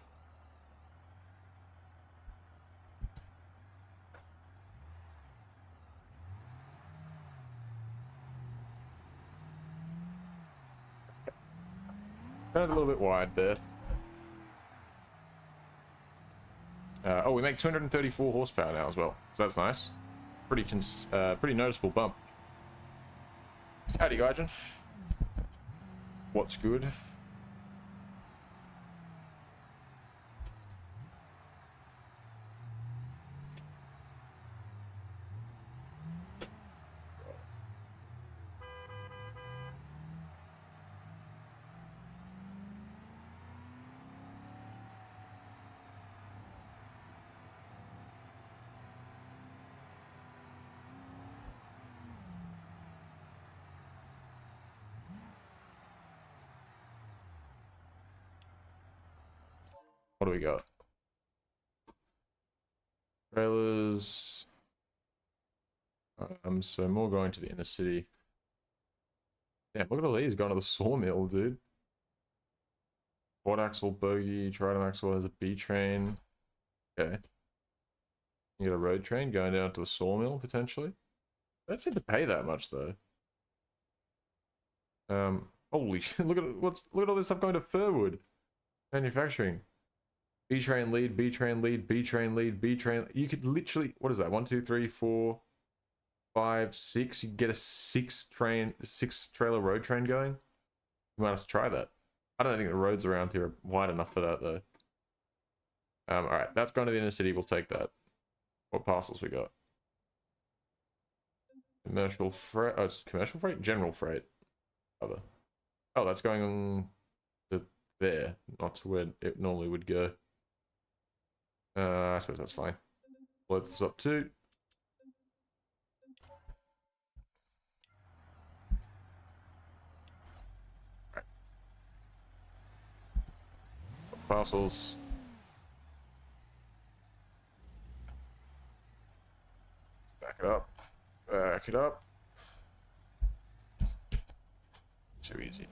Turned a little bit wide there. Oh, we make 234 horsepower now as well, so that's nice. Pretty noticeable bump. Howdy, Gaijin. What's good? What do we got? Trailers. So more going to the inner city. Damn, look at all these going to the sawmill, dude. Quad axle, bogey, trident axle, there's a B train. Okay. You get a road train going down to the sawmill, potentially. Don't seem to pay that much, though. Holy shit, look at all this stuff going to Furwood. Manufacturing. B train lead, B train lead, B train lead, B train. You could literally, what is that? 1, 2, 3, 4, 5, 6. You could get a 6 trailer road train going. You might have to try that. I don't think the roads around here are wide enough for that, though. Alright, that's going to the inner city. We'll take that. What parcels we got? Commercial freight. Oh, it's commercial freight? General freight. Other. Oh, that's going on to there, not to where it normally would go. I suppose that's fine. Load this up too. Right. Parcels. Back it up. Back it up. Too easy.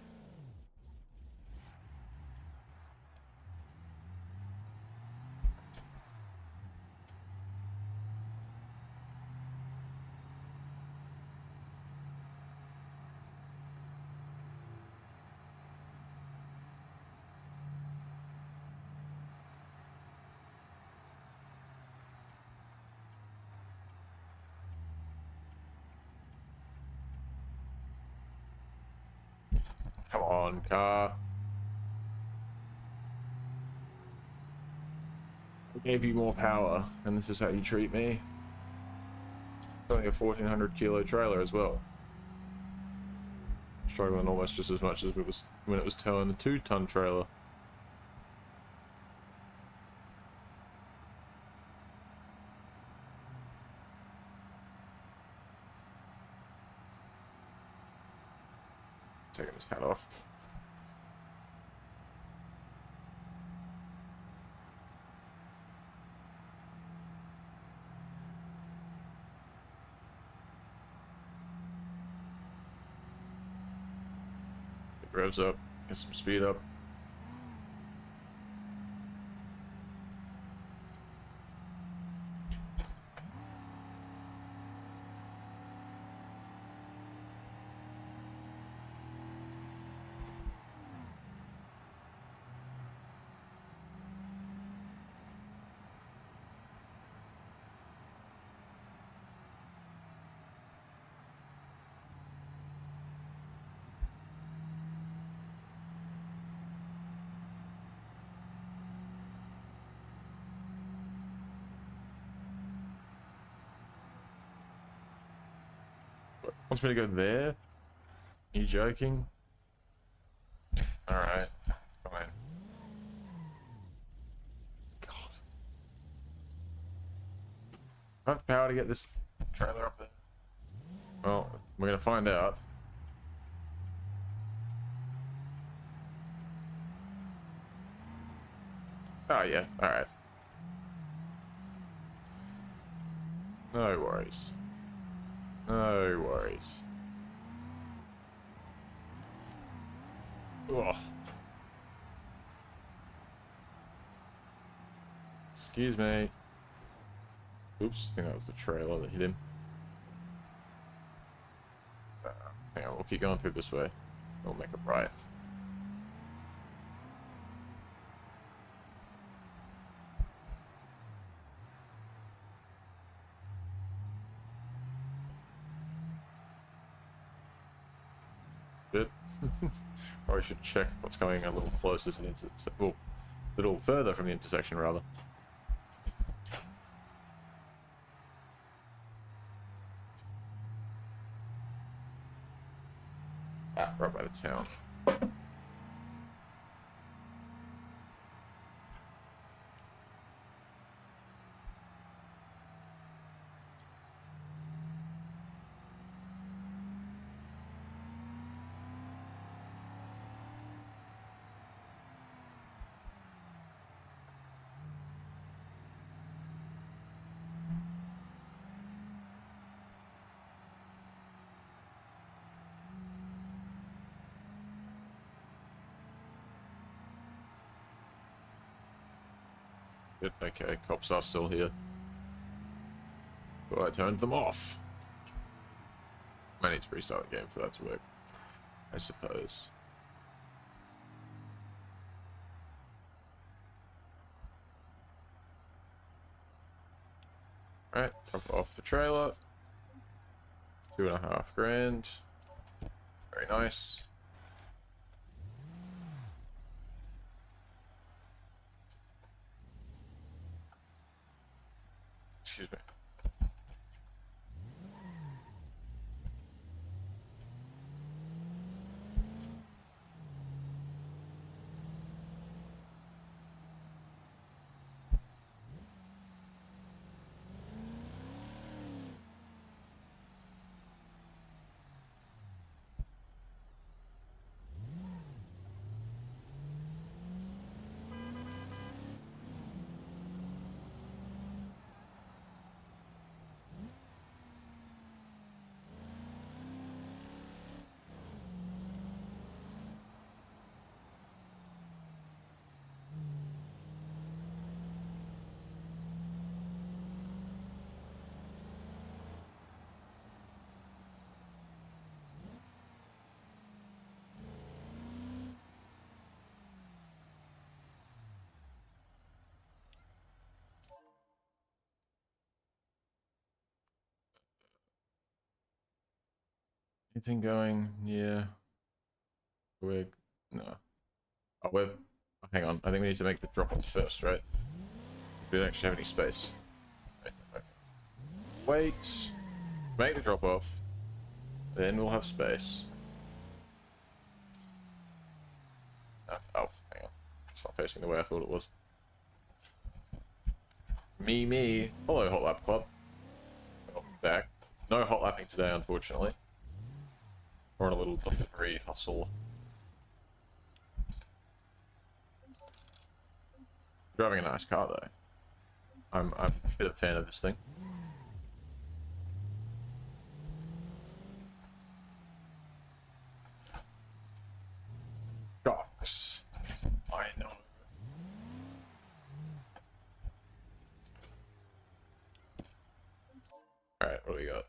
Come on, car. I gave you more power, and this is how you treat me. It's only a 1400 kilo trailer as well. Struggling almost just as much as it was when it was towing the 2-ton trailer. Taking this hat off. Get revs up, get some speed up. Wants me to go there? Are you joking? Alright, fine. God. I have power to get this trailer up there. Well, we're gonna find out. Oh yeah, alright. No worries. No worries. Ugh. Excuse me. Oops, I think that was the trailer that hit him. Hang on, we'll keep going through this way. We'll make a right. Bit. Probably should check what's coming a little closer to the intersection. Well, a little further from the intersection, rather. Ah, right by the town. Good. Okay, cops are still here. Well, I turned them off. I need to restart the game for that to work, I suppose. Alright, drop off the trailer. $2.5 grand. Very nice. Excuse me. Anything going? Yeah. We're... No. Oh, we're... Hang on. I think we need to make the drop-off first, right? We don't actually have any space. Wait. Make the drop-off. Then we'll have space. Oh, hang on. It's not facing the way I thought it was. Me. Hello, Hot Lap Club. Welcome back. No hot lapping today, unfortunately. We're on a little delivery hustle. Driving a nice car, though. I'm a bit of a fan of this thing. Docks. I know. Alright, what do we got?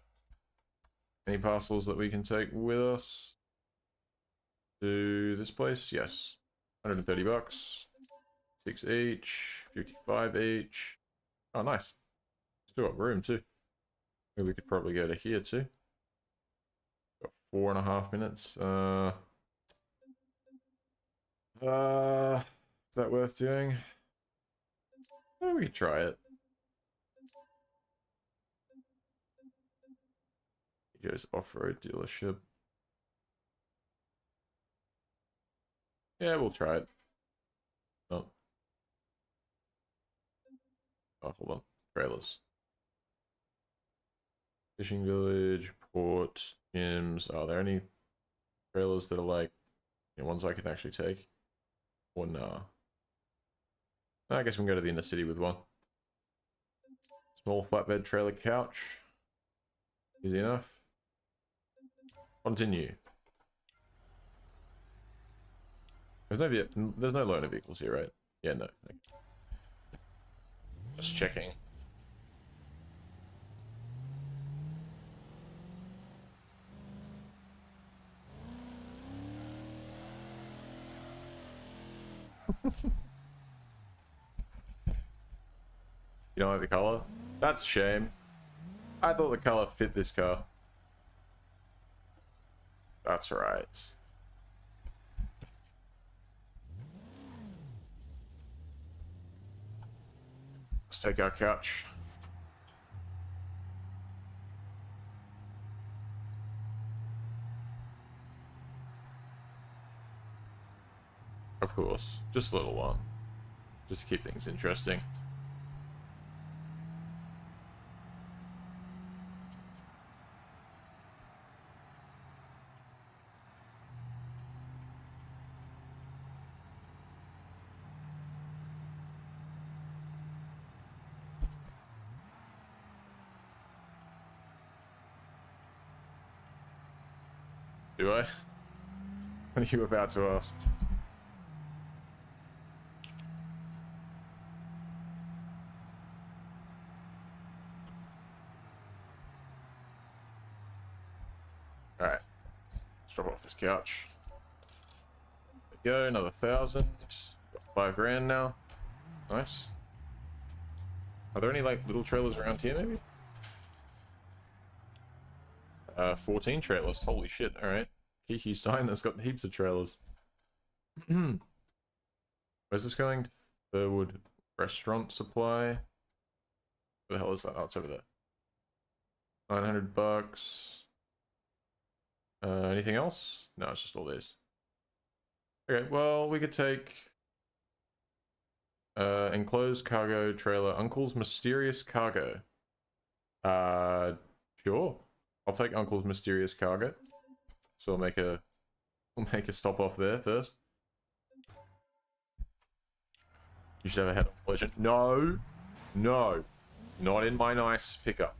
Any parcels that we can take with us to this place? Yes. 130 bucks. 6 each. 55 each. Oh, nice. Still got room too. Maybe we could probably go to here too. Got 4.5 minutes. Is that worth doing? Oh, we could try it. He goes off-road dealership. Yeah, we'll try it. Oh, hold on. Trailers. Fishing village, port, gyms. Are there any trailers that are like, you know, ones I can actually take? Or nah? I guess we can go to the inner city with one. Small flatbed trailer couch. Easy enough. Continue. There's no loaner vehicles here, right? Yeah, no. Just checking. You don't like the color? That's a shame. I thought the color fit this car. That's right. Let's take our couch. Of course. Just a little one. Just to keep things interesting. Do I? What are you about to ask? Let's drop off this couch. There we go, another 1,000. Got 5 grand now. Nice. Are there any, like, little trailers around here, maybe? 14 trailers. Holy shit, alright. Kiki's Diner's got heaps of trailers. Where's this going? Furwood Restaurant Supply. Where the hell is that? Oh, it's over there. 900 bucks. Anything else? No, it's just all these. Okay, well, we could take... enclosed cargo trailer. Uncle's Mysterious Cargo. Sure. I'll take Uncle's Mysterious Cargo. So we'll make a stop off there first. You should have a head-on collision. No! No! Not in my nice pickup.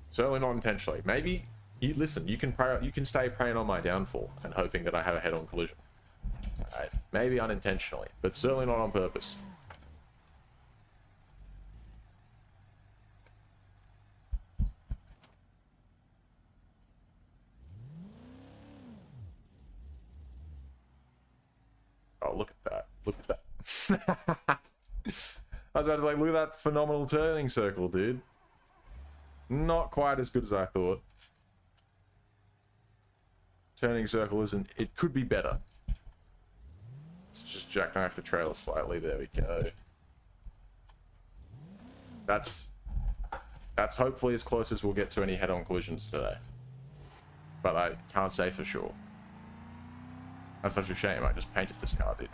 Certainly not intentionally. Maybe, listen, you can stay preying on my downfall and hoping that I have a head-on collision. Alright, maybe unintentionally, but certainly not on purpose. Oh, look at that. Look at that. I was about to be like, look at that phenomenal turning circle, dude. Not quite as good as I thought. Turning circle isn't... It could be better. Let's just jackknife the trailer slightly. There we go. That's hopefully as close as we'll get to any head-on collisions today. But I can't say for sure. That's such a shame. I just painted this car, dude.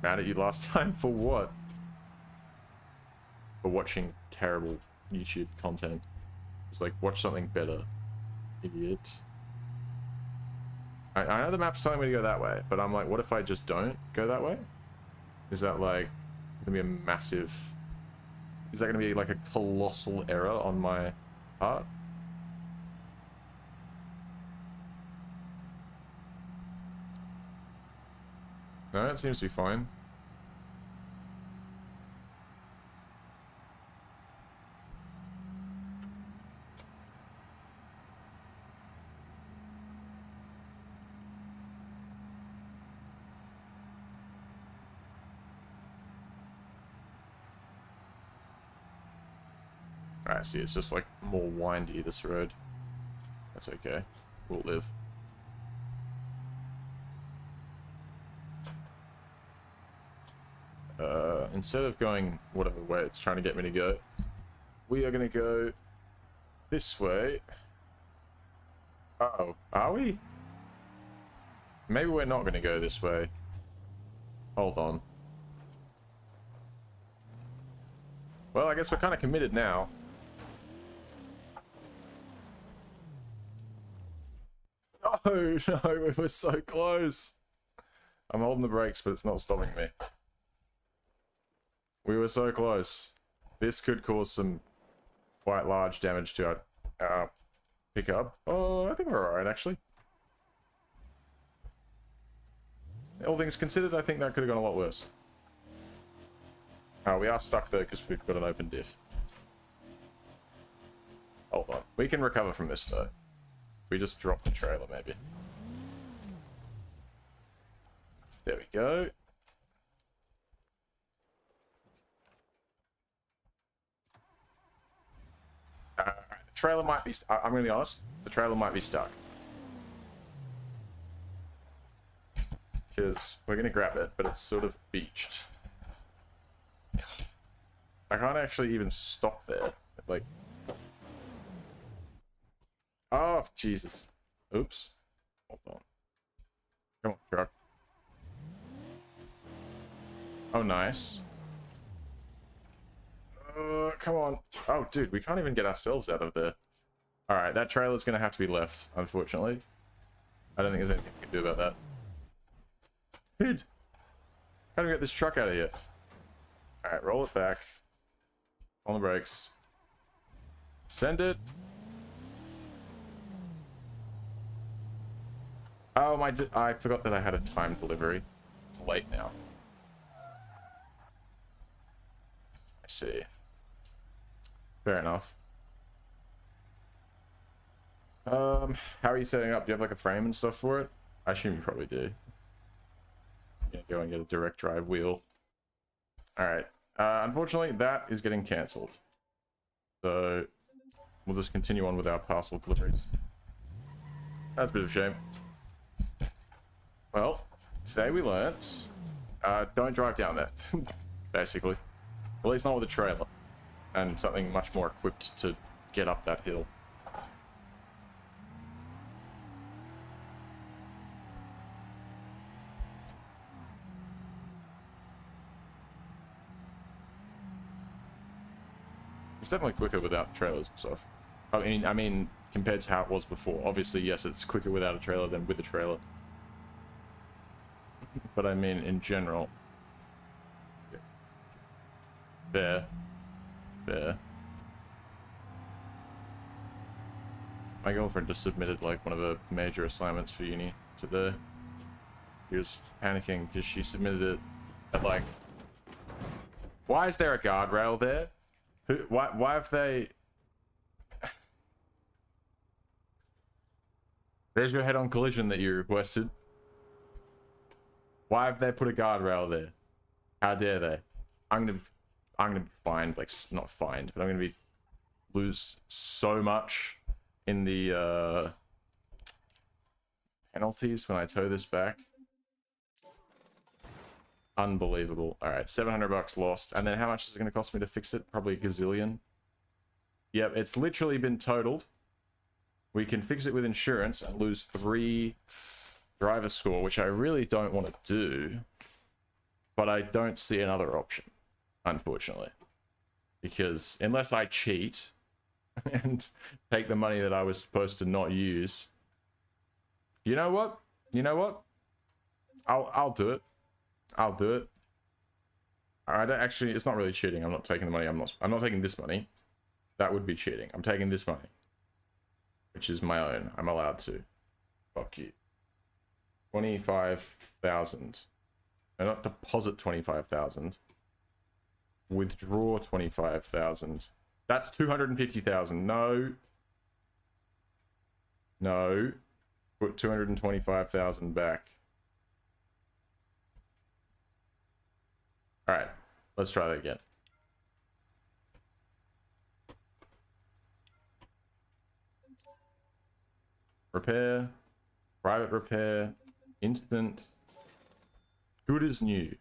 Mad at you last time for what? For watching terrible YouTube content. Just like, watch something better. Idiot. I know the map's telling me to go that way, but I'm like, what if I just don't go that way? Is that like gonna be a massive... Is that gonna be like a colossal error on my part? No, it seems to be fine. Alright, see, it's just like more windy, this road. That's okay. We'll live. Instead of going whatever way it's trying to get me to go, we are going to go this way. Uh-oh. Are we? Maybe we're not going to go this way. Hold on. Well, I guess we're kind of committed now. No, no, we were so close. I'm holding the brakes, but it's not stopping me. We were so close. This could cause some quite large damage to our pickup. Oh, I think we're alright, actually. All things considered, I think that could have gone a lot worse. We are stuck though because we've got an open diff. Hold on. We can recover from this though. If we just drop the trailer maybe. There we go. The trailer might be... I'm going to be honest. The trailer might be stuck. Because we're going to grab it, but it's sort of beached. I can't actually even stop there. Like... Oh, Jesus. Oops. Hold on. Come on, truck. Oh, nice. Come on. Oh, dude, we can't even get ourselves out of there. Alright, that trailer's gonna have to be left, unfortunately. I don't think there's anything we can do about that. Dude! How do we get this truck out of here? Alright, roll it back. On the brakes. Send it. Oh, I forgot that I had a timed delivery. It's late now. I see. Fair enough. How are you setting up? Do you have like a frame and stuff for it? I assume you probably do. Yeah, go and get a direct drive wheel. Alright. Unfortunately, that is getting cancelled. So, we'll just continue on with our parcel deliveries. That's a bit of a shame. Well, today we learnt, don't drive down there, basically. At least not with a trailer. And something much more equipped to get up that hill. It's definitely quicker without trailers and stuff. I mean, compared to how it was before. Obviously, yes, it's quicker without a trailer than with a trailer. But I mean, in general. Fair. Fair. My girlfriend just submitted, like, one of the major assignments for uni today. She was panicking because she submitted it at, like... Why is there a guardrail there? Why have they... There's your head-on collision that you requested. Why have they put a guardrail there? How dare they? I'm gonna be fined, like, not fined, but I'm gonna lose so much in the penalties when I tow this back. Unbelievable. All right, 700 bucks lost, and then how much is it gonna cost me to fix it? Probably a gazillion. Yep, it's literally been totaled. We can fix it with insurance and lose 3 driver score, which I really don't want to do, but I don't see another option, unfortunately, because unless I cheat and take the money that I was supposed to not use, you know what? I'll do it. I'll do it. I don't actually. It's not really cheating. I'm not taking the money. I'm not taking this money. That would be cheating. I'm taking this money, which is my own. I'm allowed to. Fuck you. 25,000. No, not deposit 25,000. Withdraw 25,000. That's 250,000. No. No. Put 225,000 back. Alright. Let's try that again. Repair. Private repair. Instant. Good as new.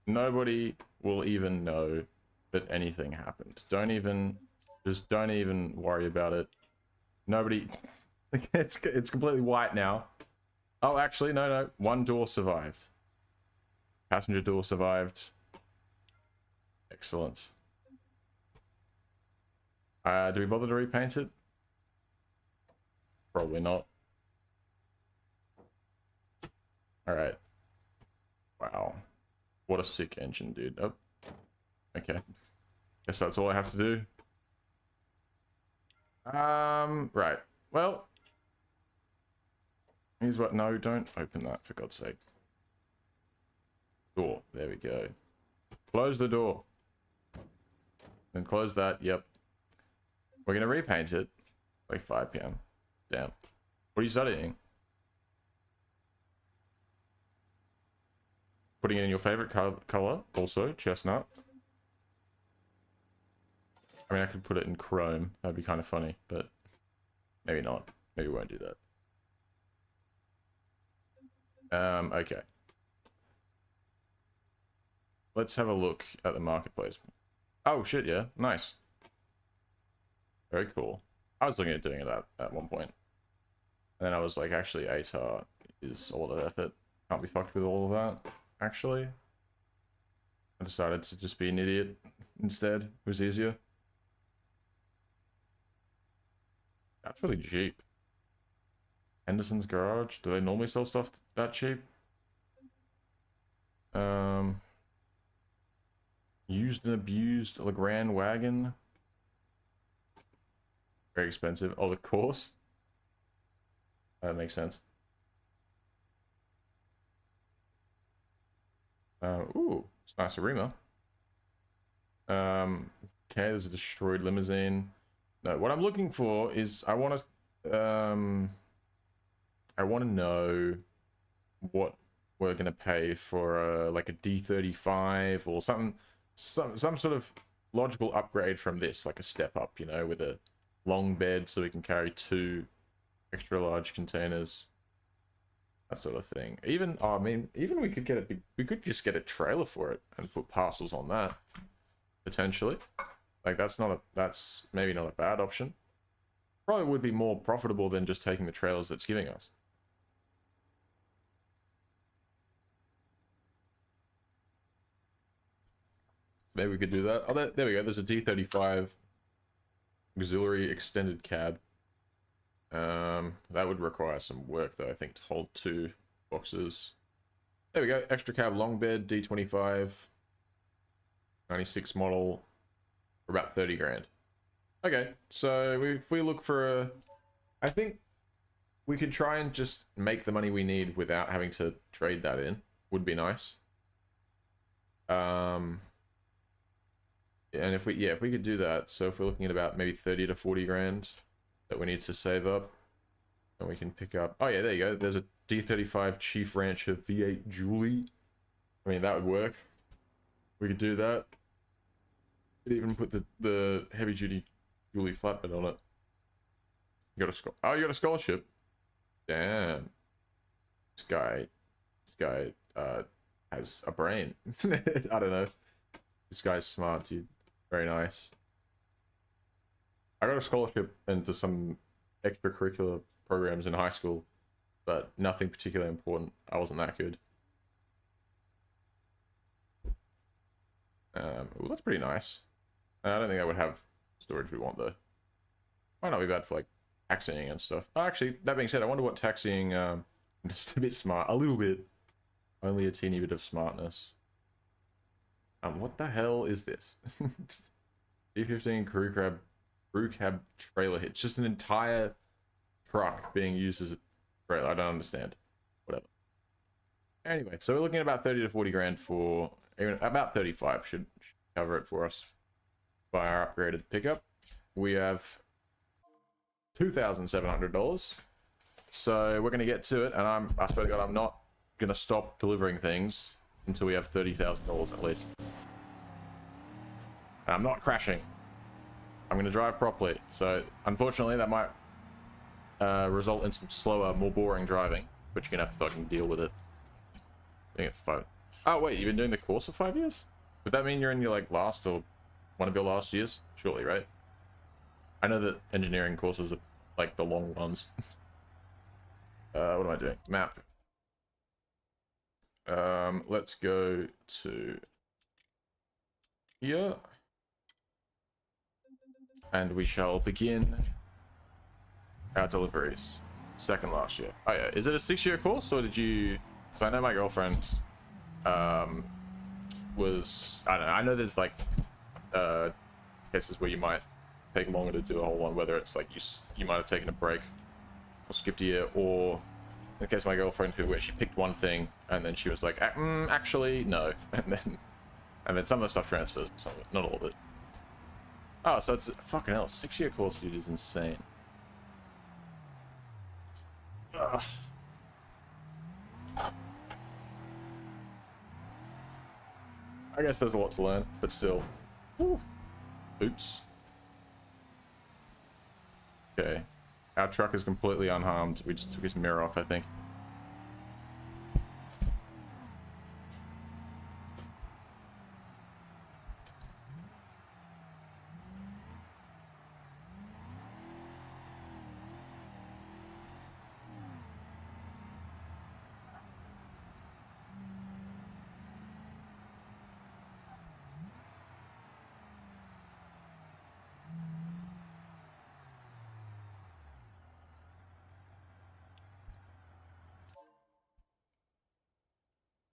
Nobody will even know that anything happened. Just don't even worry about it. Nobody, it's completely white now. Oh, actually, no. One door survived. Passenger door survived. Excellent. Do we bother to repaint it? Probably not. Alright. Wow. What a sick engine, dude. Oh. Okay. Guess that's all I have to do. Right. Well. Here's what. No, don't open that, for God's sake. Door. There we go. Close the door. Then close that. Yep. We're going to repaint it. Like 5 p.m. Damn. What are you studying? Putting it in your favorite color, also, chestnut. I mean, I could put it in chrome. That'd be kind of funny, but maybe not. Maybe we won't do that. Okay. Let's have a look at the marketplace. Oh, shit, yeah. Nice. Very cool. I was looking at doing it at one point. And then I was like, actually, ATAR is all that effort. Can't be fucked with all of that, actually. I decided to just be an idiot instead. It was easier. That's really cheap. Henderson's Garage. Do they normally sell stuff that cheap? Used and abused Legrand wagon. Very expensive. Oh, the course. That makes sense. Ooh, it's a nice arena. Okay, there's a destroyed limousine. No, what I'm looking for is I want I want to know what we're gonna pay for like a D35 or something, some sort of logical upgrade from this, like a step up, you know, with a long bed so we can carry 2 extra large containers, that sort of thing. Even, oh, I mean, even we could get we could just get a trailer for it and put parcels on that potentially. Like that's maybe not a bad option. Probably would be more profitable than just taking the trailers that's giving us. Maybe we could do that. Oh, there we go. There's a D35 auxiliary extended cab. That would require some work though, I think, to hold 2 boxes. There we go. Extra cab long bed, D25, 96 model, for about 30 grand. Okay, so if we look for a, I think we could try and just make the money we need without having to trade that in. Would be nice. And if we could do that, so if we're looking at about maybe 30 to 40 grand that we need to save up, and we can pick up, oh yeah, there you go, there's a D35 Chief Rancher V8 Julie. I mean, that would work. We could do that. Could even put the heavy duty Julie flatbed on it. You got a you got a scholarship. Damn. This guy has a brain. I don't know. This guy's smart, dude. Very nice. I got a scholarship into some extracurricular programs in high school, but nothing particularly important. I wasn't that good. Ooh, that's pretty nice. I don't think I would have storage we want though. Might not be bad for like taxiing and stuff. Oh, actually, that being said, I wonder what taxiing, just a bit smart, a little bit, only a teeny bit of smartness. What the hell is this? D15 crew cab trailer hitch. Just an entire truck being used as a trailer. I don't understand. Whatever. Anyway, so we're looking at about 30 to 40 grand for, even about 35 should cover it for us by our upgraded pickup. We have $2,700. So we're going to get to it, and I swear to God, I'm not going to stop delivering things until we have $30,000 at least. And I'm not crashing. I'm going to drive properly. So unfortunately, that might result in some slower, more boring driving, but you're going to have to fucking deal with it. Doing it for 5. Oh wait, you've been doing the course for 5 years? Would that mean you're in your like last or one of your last years? Surely, right? I know that engineering courses are like the long ones. What am I doing? Map. Let's go to here. And we shall begin our deliveries. Second last year. Oh yeah, is it a 6-year course or did you... Because I know my girlfriend was... I don't know, I know there's like cases where you might take longer to do a whole one, whether it's like you might have taken a break or skipped a year, or in the case of my girlfriend where she picked one thing and then she was like, actually no, and then some of the stuff transfers, but some of it, not all of it. Oh, so it's fucking hell, 6-year course, dude, is insane. Ugh. I guess there's a lot to learn, but still. Woo. Oops. Okay. Our truck is completely unharmed. We just took his mirror off, I think.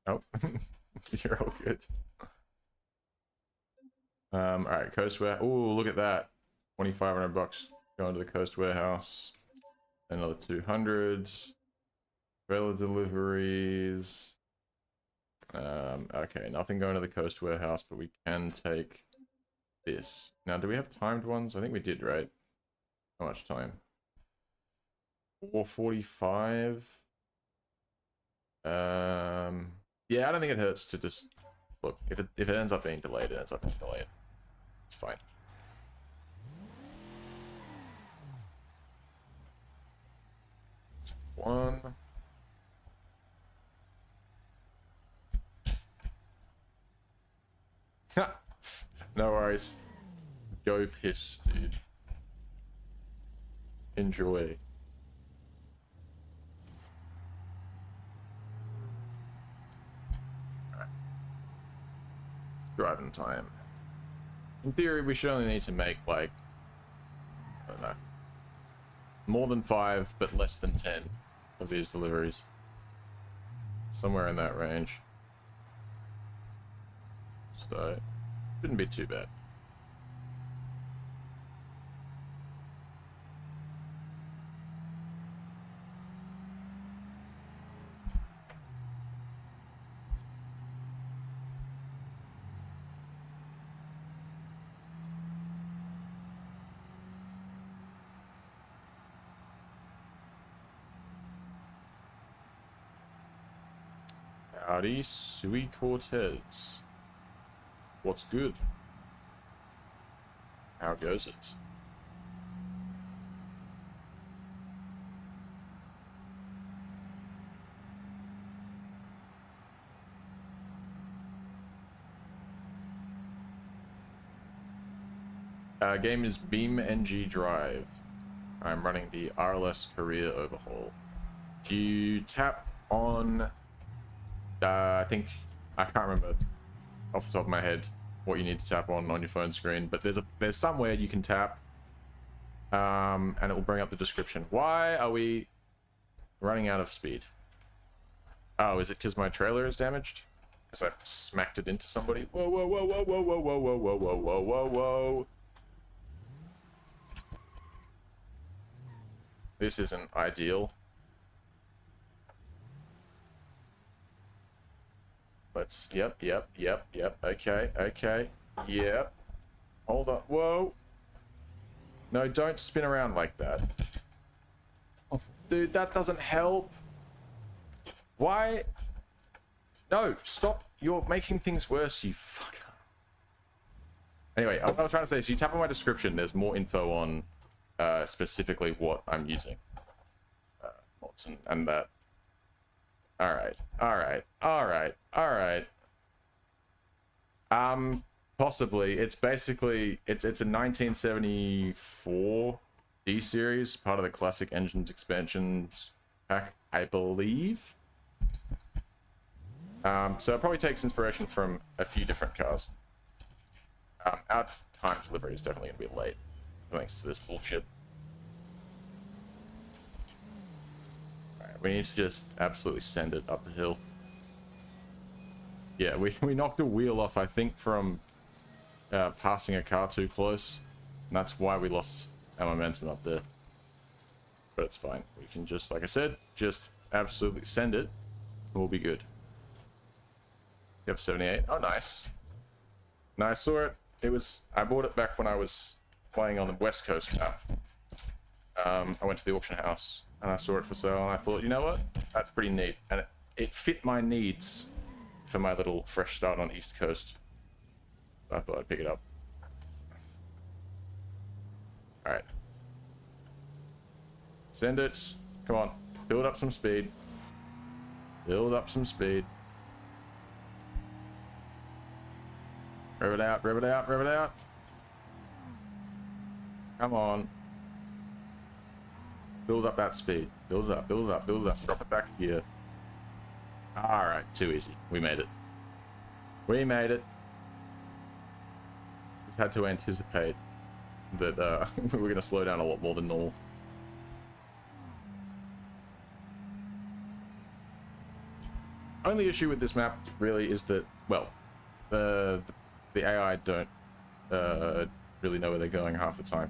Oh, you're all good. All right, coast warehouse. Oh, look at that, $2,500 going to the coast warehouse. Another 200. Trailer deliveries. Okay, nothing going to the coast warehouse, but we can take this. Now, do we have timed ones? I think we did, right? How much time? 4:45. Yeah, I don't think it hurts to just look. If it ends up being delayed, it ends up being delayed. It's fine. It's one. No worries. Go piss, dude. Enjoy. Alright. Driving time. In theory, we should only need to make, like, I don't know, more than 5, but less than 10 of these deliveries. Somewhere in that range. So, shouldn't be too bad. Howdy, Sui Cortez. What's good? How goes it? Game is BeamNG.drive. I'm running the RLS career overhaul. If you tap on, I think, I can't remember off the top of my head what you need to tap on your phone screen, but there's somewhere you can tap, and it will bring up the description. Why are we running out of speed? Oh, is it because my trailer is damaged? Because I smacked it into somebody? Whoa, whoa, whoa, whoa, whoa, whoa, whoa, whoa, whoa, whoa, whoa, whoa, whoa. This isn't ideal. Let's, yep, okay, yep. Hold on, whoa. No, don't spin around like that. Oh, dude, that doesn't help. Why? No, stop. You're making things worse, you fucker. Anyway, what I was trying to say is you tap on my description, there's more info on specifically what I'm using. Mods and that. Alright. Possibly. It's basically, it's a 1974 D series, part of the classic engines expansions pack, I believe. So it probably takes inspiration from a few different cars. Our time delivery is definitely going to be late, thanks to this bullshit. Alright, we need to just absolutely send it up the hill. Yeah, we knocked a wheel off, I think, from passing a car too close. And that's why we lost our momentum up there. But it's fine. We can just, like I said, just absolutely send it. We'll be good. You have 78. Oh, nice. No, I saw it. I bought it back when I was playing on the West Coast map. I went to the auction house and I saw it for sale and I thought, you know what? That's pretty neat. And it fit my needs for my little fresh start on East Coast. I thought I'd pick it up. Alright. Send it. Come on. Build up some speed. Build up some speed. Rev it out, rev it out, rev it out. Come on. Build up that speed. Build it up, build it up, build it up. Drop it back a gear. Alright, too easy. We made it. We made it. Just had to anticipate that we were going to slow down a lot more than normal. Only issue with this map, really, is that, well, the AI don't really know where they're going half the time.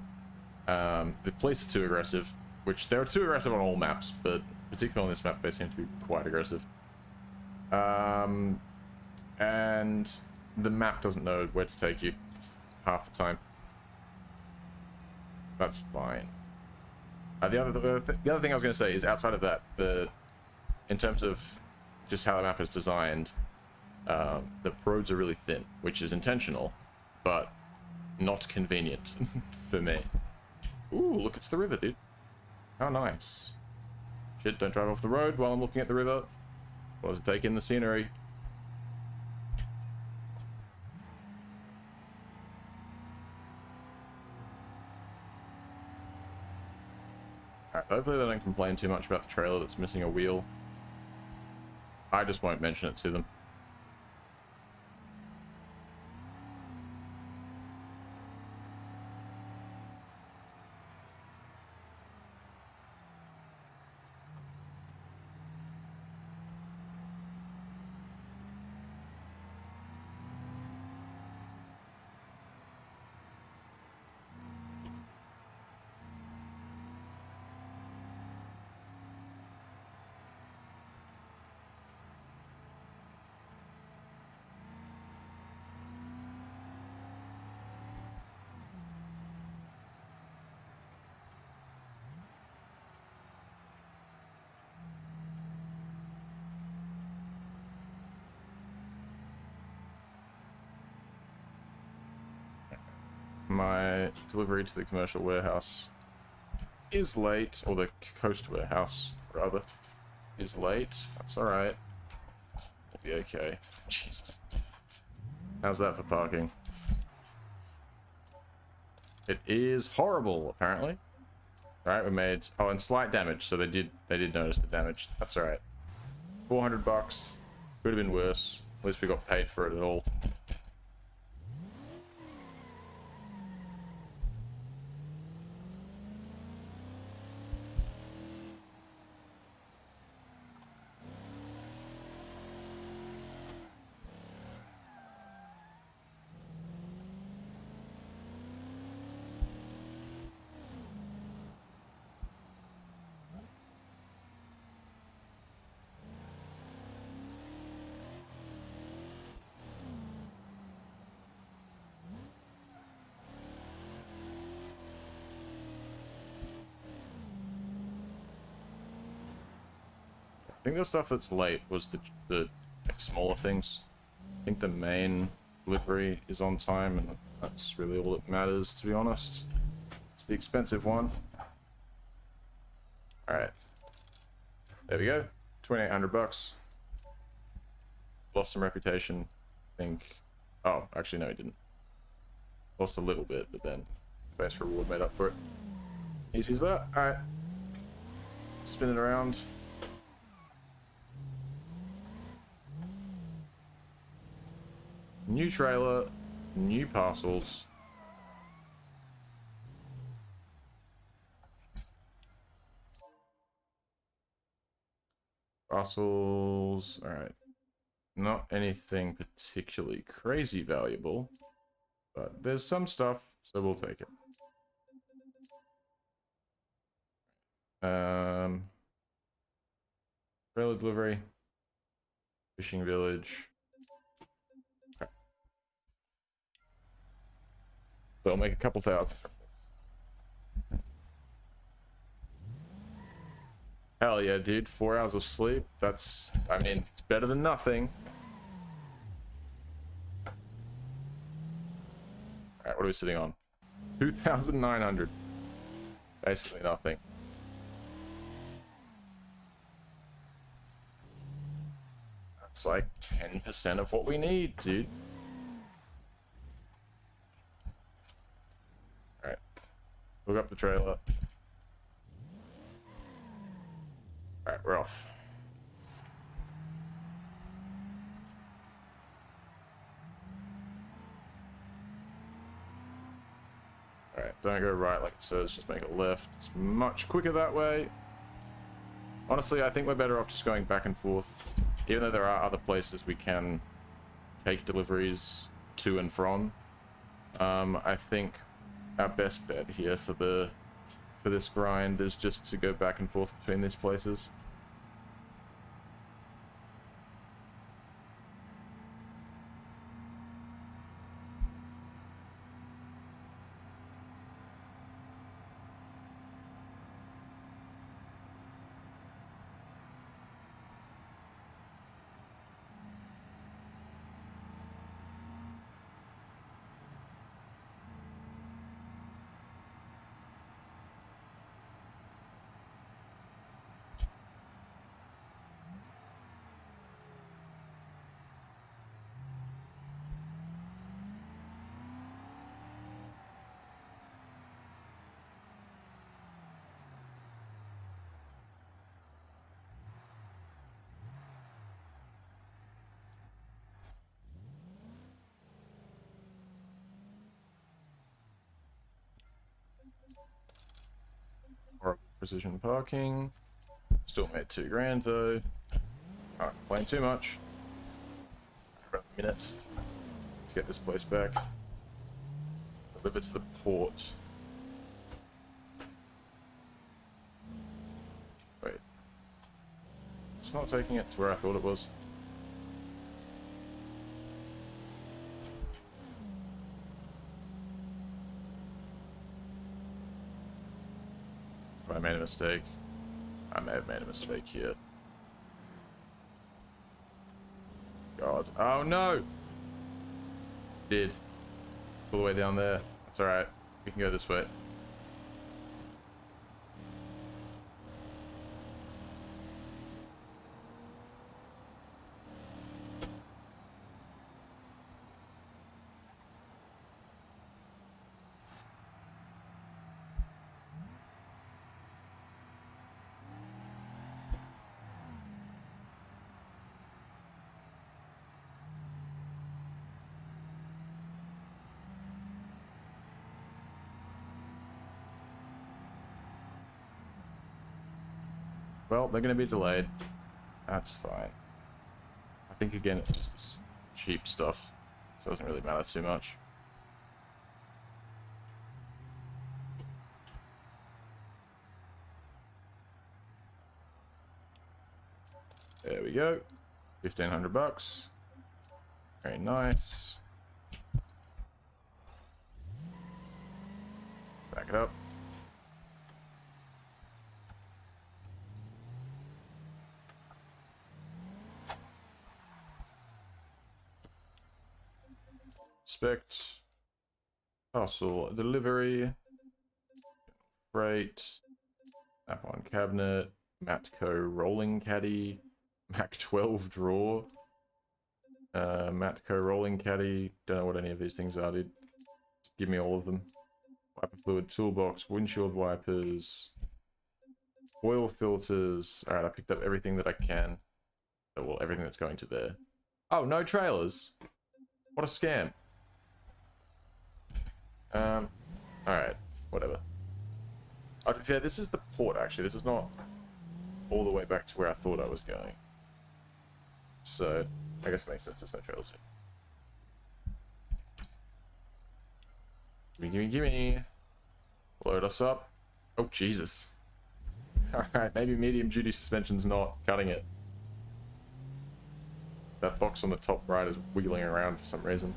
The police are too aggressive, which they're too aggressive on all maps, but particularly on this map, they seem to be quite aggressive. And the map doesn't know where to take you half the time. That's fine. The other thing I was going to say is outside of that, in terms of just how the map is designed, the roads are really thin, which is intentional, but not convenient for me. Ooh, look, it's the river, dude. How nice. Shit, don't drive off the road while I'm looking at the river. Or to take in the scenery. Alright, hopefully they don't complain too much about the trailer that's missing a wheel. I just won't mention it to them. My delivery to the commercial warehouse is late, or the coast warehouse, rather, is late. That's alright. We'll be okay. Jesus. How's that for parking? It is horrible, apparently. Alright, we made... Oh, and slight damage, so they did notice the damage. That's alright. 400 bucks. Could have been worse. At least we got paid for it at all. I think the stuff that's late was the like, smaller things. I think the main delivery is on time, and that's really all that matters, to be honest. It's the expensive one. Alright. There we go. 2,800 bucks. Lost some reputation, I think. Oh, actually, no, he didn't. Lost a little bit, but then base reward made up for it. Easy as that. Alright. Spin it around. New trailer, new parcels. Parcels, alright. Not anything particularly crazy valuable, but there's some stuff, so we'll take it. Trailer delivery. Fishing village. Okay. So I'll make a couple thousand. Hell yeah, dude. 4 hours of sleep. That's, I mean, it's better than nothing. Alright, what are we sitting on? 2,900. Basically nothing. That's like 10% of what we need, dude. Alright. Hook up the trailer. Alright, we're off. Alright, don't go right like it says, just make a left. It's much quicker that way. Honestly, I think we're better off just going back and forth. Even though there are other places we can take deliveries to and from. I think our best bet here for this grind is just to go back and forth between these places. precision parking. Still made 2 grand though. Can't complain too much. About minutes to get this place back. Deliver to the port. Wait. It's not taking it to where I thought it was. I made a mistake. I may have made a mistake here. God. Oh no! Did. It's all the way down there. That's alright. We can go this way. Well, they're going to be delayed. That's fine. I think, again, it's just this cheap stuff. So it doesn't really matter too much. There we go. 1,500 bucks. Very nice. Back it up. Inspect. Parcel delivery. Freight. App on cabinet. Matco rolling caddy. Mac 12 drawer. Matco rolling caddy. Don't know what any of these things are, dude. Just give me all of them. Wiper fluid toolbox. Windshield wipers. Oil filters. Alright, I picked up everything that I can. Well, everything that's going to there. Oh, no trailers. What a scam. Alright, whatever. Oh, to be fair, this is the port, actually. This is not all the way back to where I thought I was going. So, I guess it makes sense. There's no trailers here. Gimme, gimme, gimme. Load us up. Oh, Jesus. Alright, maybe medium duty suspension's not cutting it. That box on the top right is wiggling around for some reason.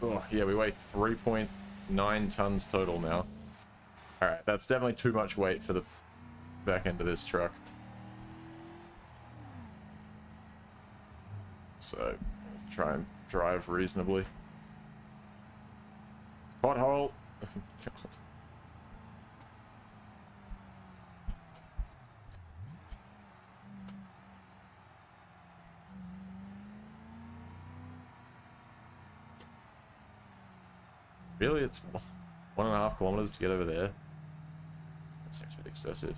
Oh, yeah, we weigh 3.9 tons total now. Alright, that's definitely too much weight for the back end of this truck. So, try and drive reasonably. Pothole! God. Really? It's 1.5 kilometers to get over there? That seems a bit excessive.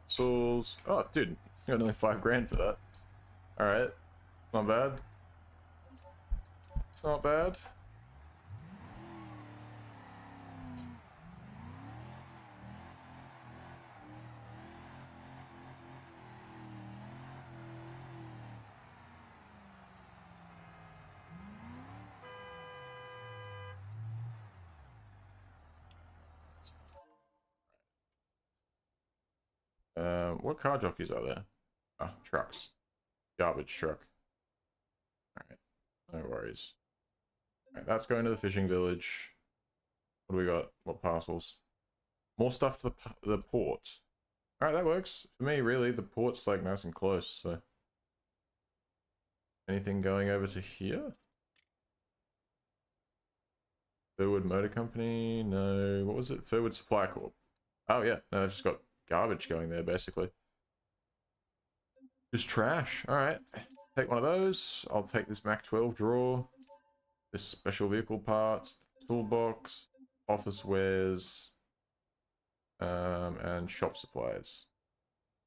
Souls. Oh, dude, you got only 5 grand for that. Alright. Not bad. It's not bad. What car jockeys are there? Ah, trucks. Garbage truck. Alright. No worries. Right, that's going to the fishing village. What do we got? What parcels? More stuff to the port. Alright, that works. For me, really, the port's like nice and close, so... Anything going over to here? Furwood Motor Company? No. What was it? Furwood Supply Corp. Oh, yeah. No, they've just got garbage going there, basically. Just trash. Alright. Take one of those. I'll take this Mac 12 drawer. This special vehicle parts. Toolbox. Office wares. And shop supplies.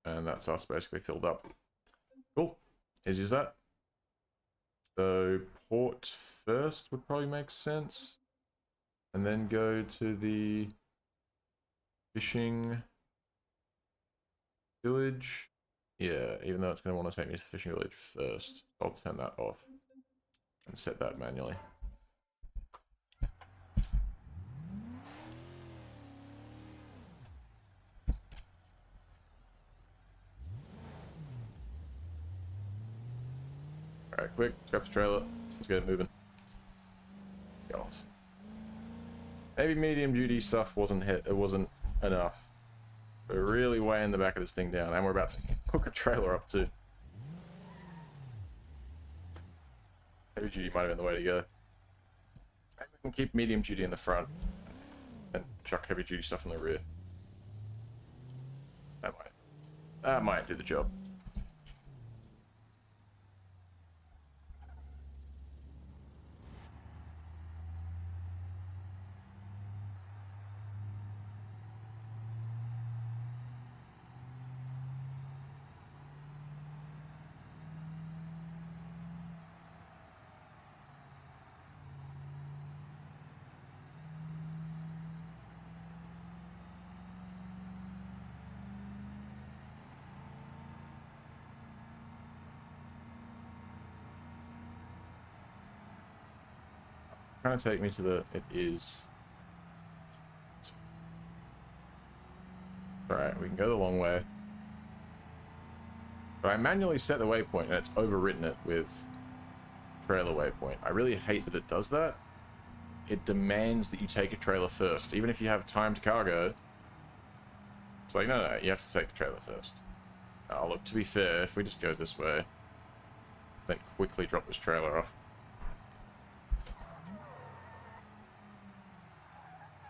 And that's us basically filled up. Cool. Here's use that. So port first would probably make sense. And then go to the fishing village. Yeah, even though it's going to want to take me to the fishing village first. I'll turn that off and set that manually. Alright, quick, grab the trailer. Let's get it moving. God. Maybe medium duty stuff wasn't enough. We're really weighing the back of this thing down, and we're about to hook a trailer up too. Heavy duty might have been the way to go. Maybe we can keep medium duty in the front and chuck heavy duty stuff in the rear. That might do the job. Trying to take me to the... It is... Alright, we can go the long way. But I manually set the waypoint and it's overwritten it with trailer waypoint. I really hate that it does that. It demands that you take a trailer first. Even if you have timed cargo, it's like, no, you have to take the trailer first. Oh, look, to be fair, if we just go this way, then quickly drop this trailer off.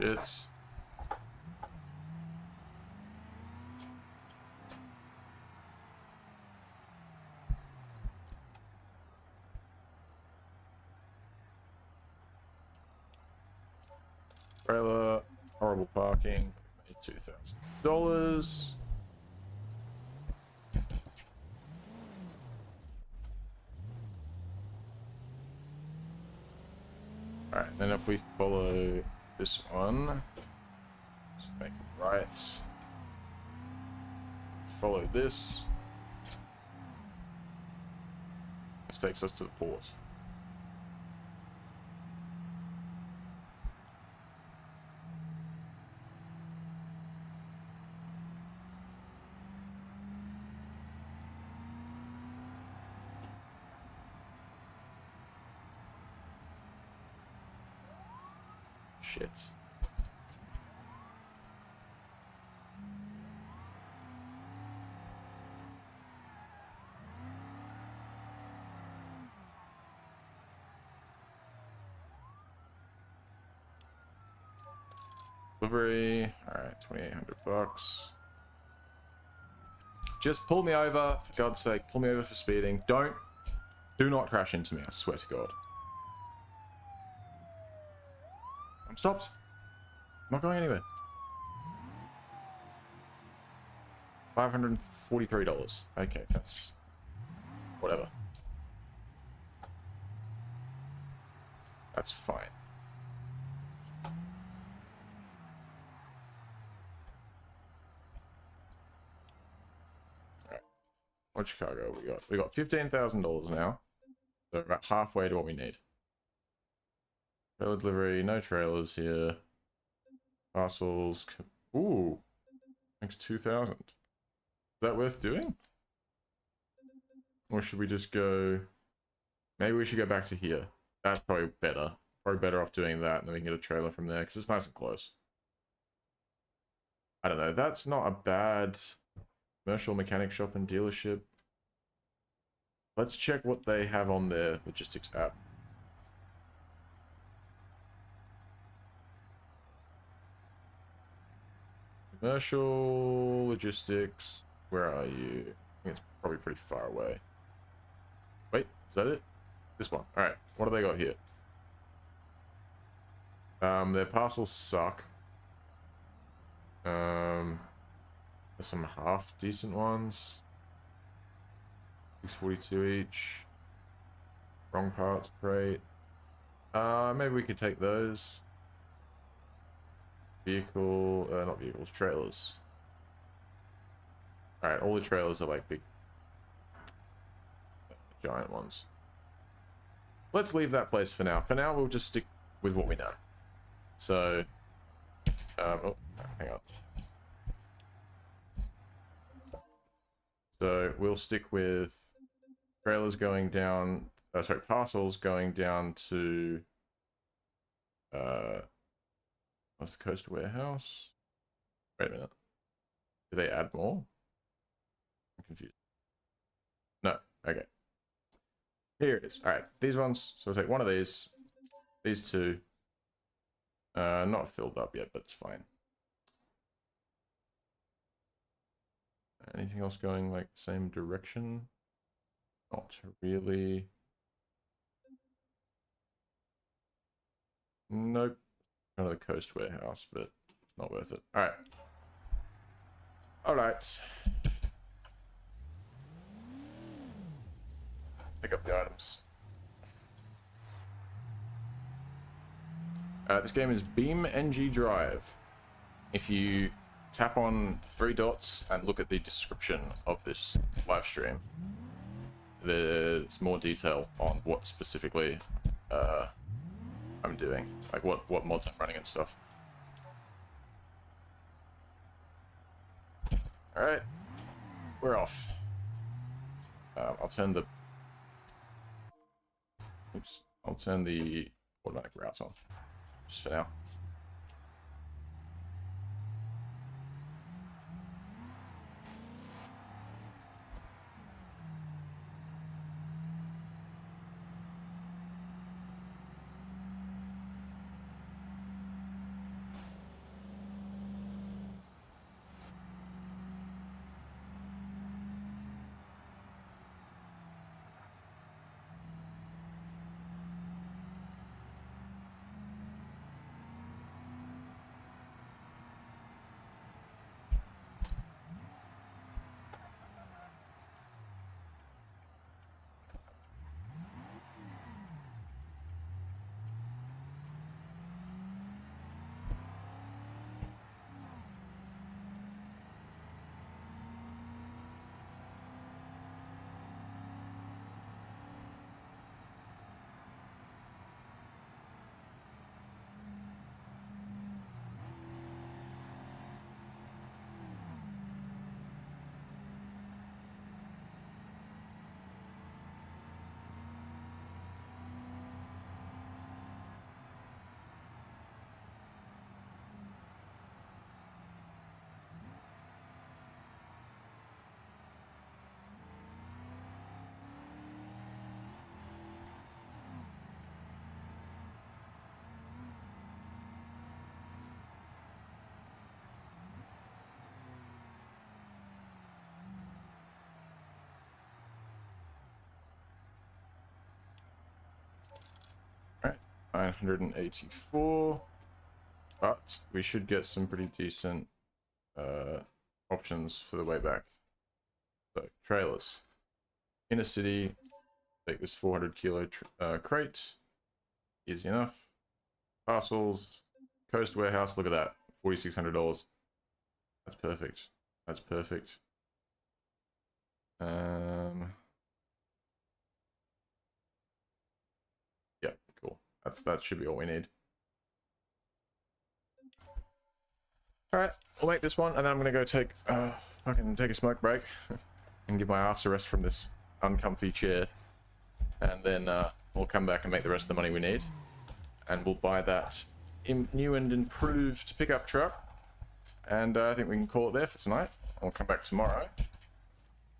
Shit. Trailer, horrible parking, $2,000. Alright, then if we follow this one, just make it right, follow this, this takes us to the port. Shit. Delivery. Alright, 2,800 bucks. Just pull me over, for God's sake. Pull me over for speeding. Do not crash into me, I swear to God. I'm stopped. I'm not going anywhere. $543. Okay, that's... whatever. That's fine. Alright. What Chicago we got? We got $15,000 now. So about halfway to what we need. Trailer delivery, no trailers here. Parcels. Ooh. Thanks, 2,000. Is that worth doing? Or should we just go... Maybe we should go back to here. That's probably better. Probably better off doing that, and then we can get a trailer from there, because it's nice and close. I don't know, that's not a bad commercial mechanic shop and dealership. Let's check what they have on their logistics app. Commercial logistics, where are you? I think it's probably pretty far away. Wait, is that it? This one. Alright, what do they got here? Their parcels suck. There's some half decent ones. 642 each. Wrong parts, great. Maybe we could take those. Vehicle, not vehicles, trailers. Alright, all the trailers are like big, giant ones. Let's leave that place for now. For now, we'll just stick with what we know. So, oh, hang on. So, we'll stick with trailers going down, sorry, parcels going down to, what's the Coast Warehouse? Wait a minute. Did they add more? I'm confused. No, okay. Here it is. Alright, these ones. So we'll take one of these two. Not filled up yet, but it's fine. Anything else going like the same direction? Not really. Nope. Kind of the Coast Warehouse, but not worth it. Alright. Alright. Pick up the items. This game is BeamNG.drive. If you tap on 3 dots and look at the description of this live stream, there's more detail on what specifically I'm doing, like what mods I'm running and stuff. All right, we're off. I'll turn the automatic routes on, just for now. All right, 984. But we should get some pretty decent options for the way back. So, trailers. Inner city, take this 400 kilo crate. Easy enough. Parcels, Coast Warehouse, look at that. $4,600. That's perfect. That's perfect. Yeah, cool. That should be all we need. Alright, we'll make this one, and then I'm gonna go take a smoke break and give my ass a rest from this uncomfy chair. And then we'll come back and make the rest of the money we need. and we'll buy that new and improved pickup truck. And I think we can call it there for tonight. I'll come back tomorrow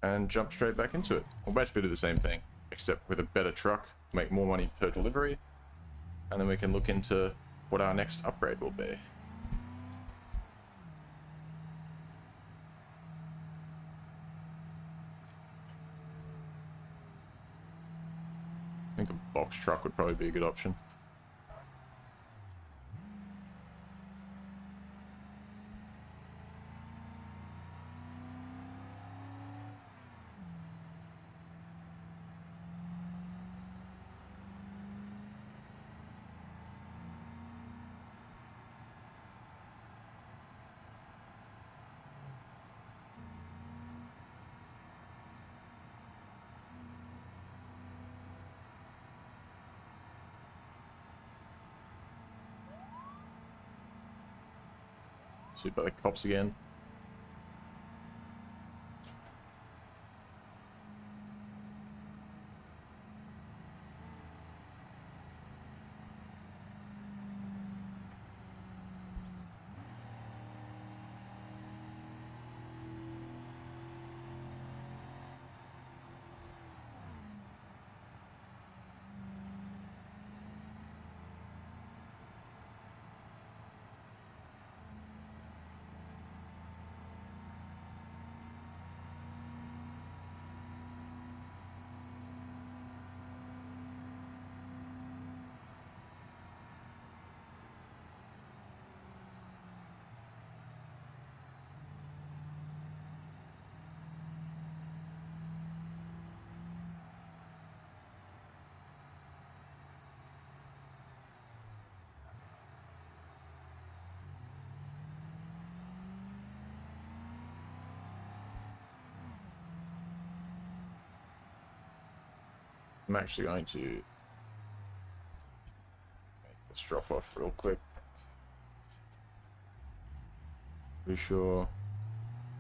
and jump straight back into it. We'll basically do the same thing, except with a better truck, make more money per delivery, and then we can look into what our next upgrade will be. I think a box truck would probably be a good option. Sued by the cops again. I'm actually going to make this drop off real quick. Pretty sure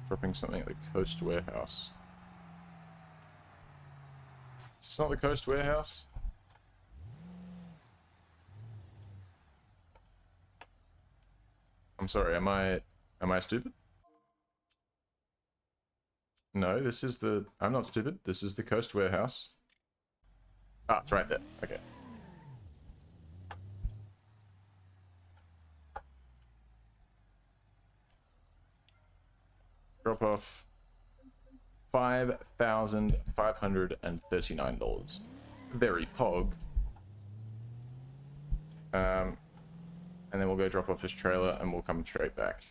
dropping something at the Coast Warehouse. It's not the Coast Warehouse. I'm sorry, am I stupid? No, this is the... I'm not stupid. This is the Coast Warehouse. Ah, it's right there. Okay. Drop off $5,539. Very pog. And then we'll go drop off this trailer and we'll come straight back.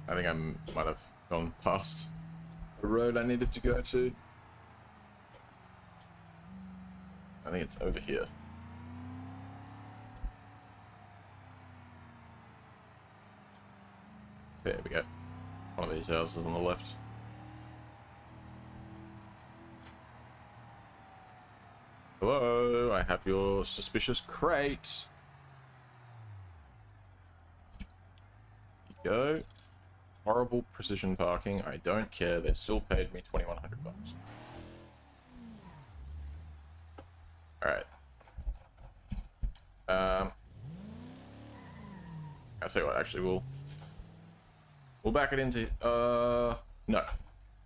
I think I might have gone past the road I needed to go to. I think it's over here. There we go. One of these houses on the left. Hello, I have your suspicious crate. Here you go. Horrible precision parking. I don't care. They still paid me $2,100. All right. I'll tell you what. Actually, we'll back it into. No,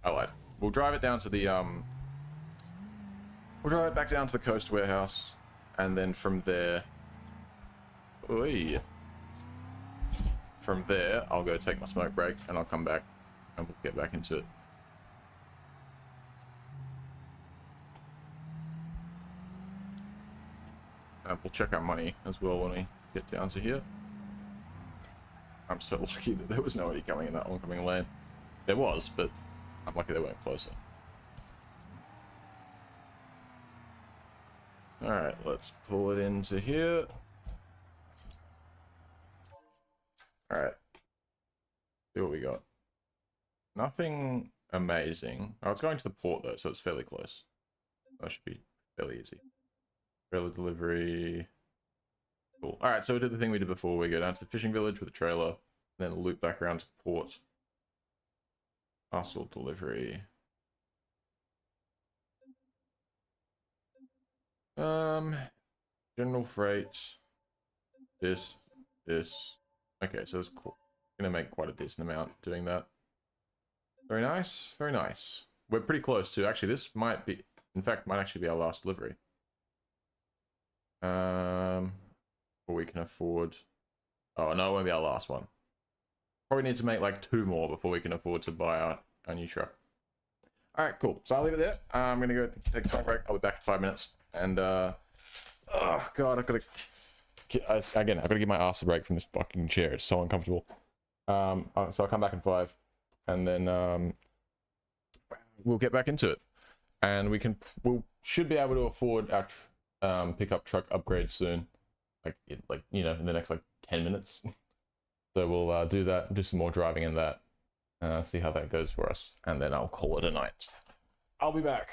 I lied. We'll drive it down to the We'll drive it back down to the Coast Warehouse, and then from there. Oi. From there, I'll go take my smoke break, and I'll come back, and we'll get back into it. We'll check our money as well when we get down to here. I'm so lucky that there was nobody coming in that oncoming lane. There was, but I'm lucky they weren't closer. Alright, let's pull it into here. Alright. See what we got. Nothing amazing. Oh, it's going to the port though, so it's fairly close. That should be fairly easy. Trailer delivery. Cool. Alright, so we did the thing we did before. We go down to the fishing village with a trailer, and then loop back around to the port. Parcel delivery. General freight. This. Okay, so that's cool. Gonna make quite a decent amount doing that. Very nice, very nice. We're pretty close to, actually, this might be, in fact, might actually be our last delivery. Or we can afford, oh no, it won't be our last one. Probably need to make like 2 more before we can afford to buy our new truck. All right, cool. So I'll leave it there. I'm gonna go take a smoke break. I'll be back in 5 minutes. And oh god, I've got to give my ass a break from this fucking chair. It's so uncomfortable. So I'll come back in 5, and then we'll get back into it, and we should be able to afford our pickup truck upgrade soon, like you know, in the next like 10 minutes. So we'll do that, do some more driving in that, see how that goes for us, and then I'll call it a night. I'll be back.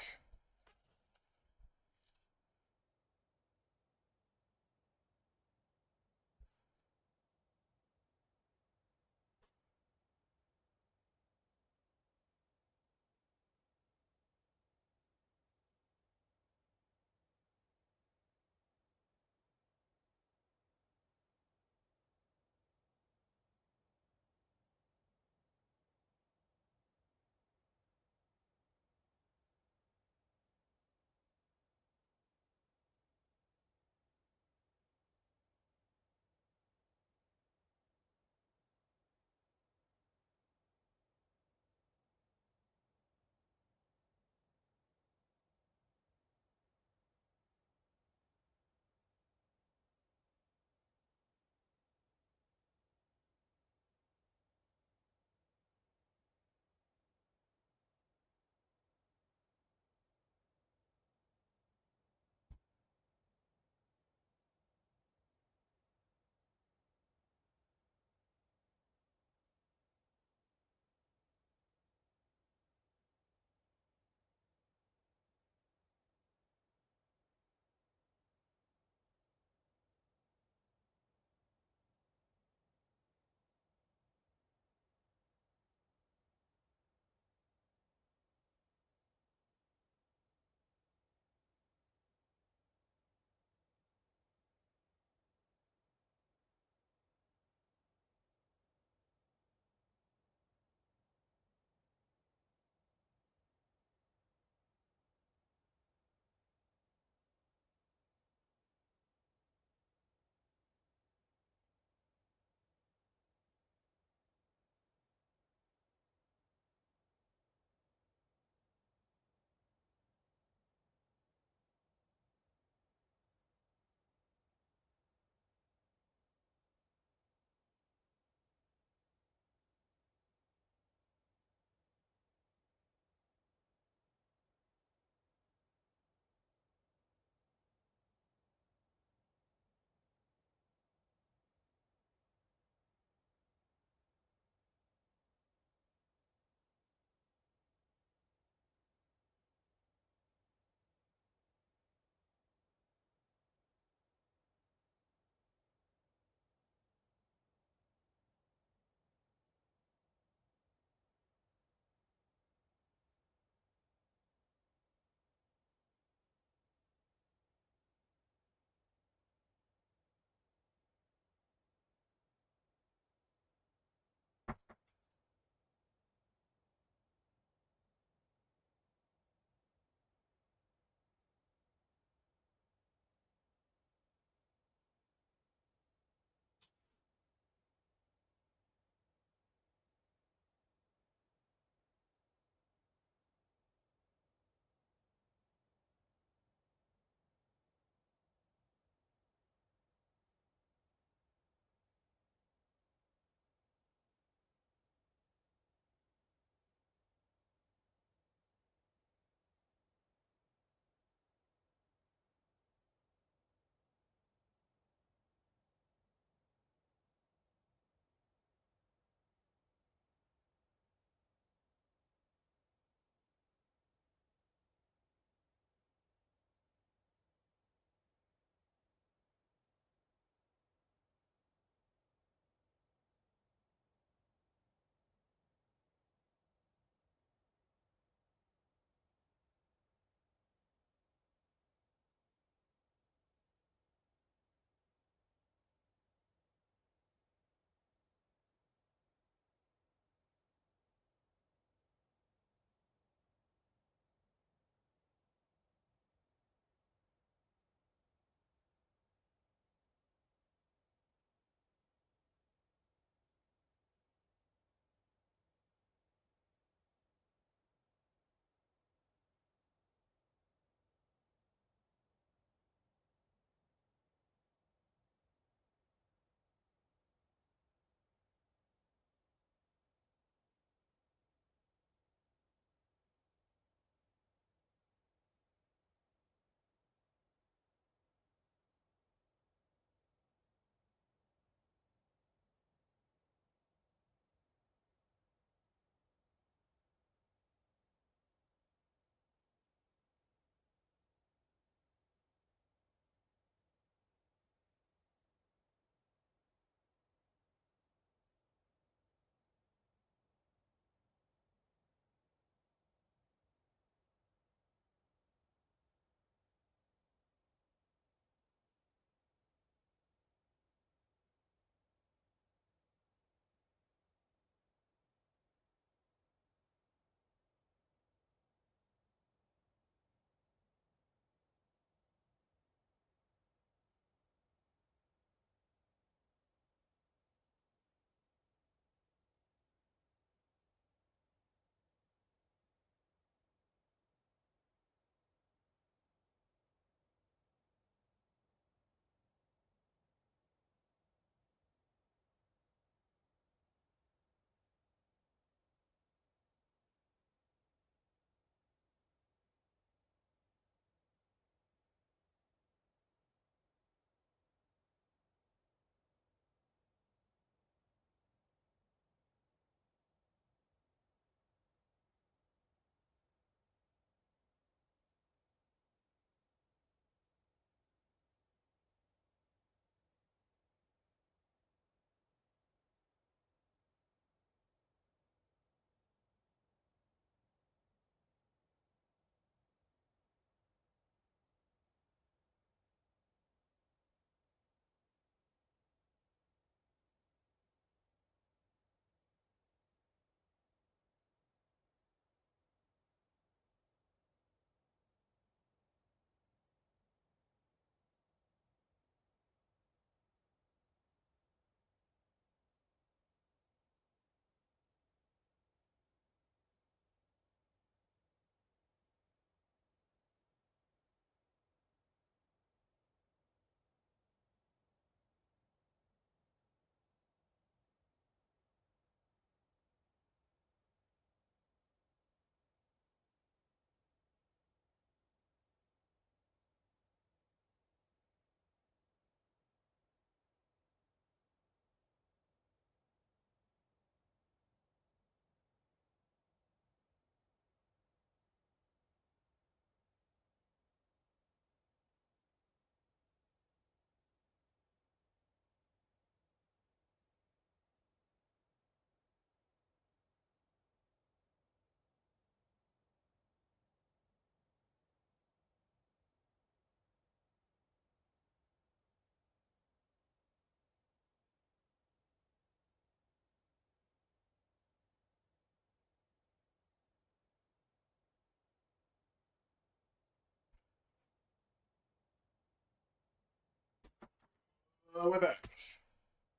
We're back.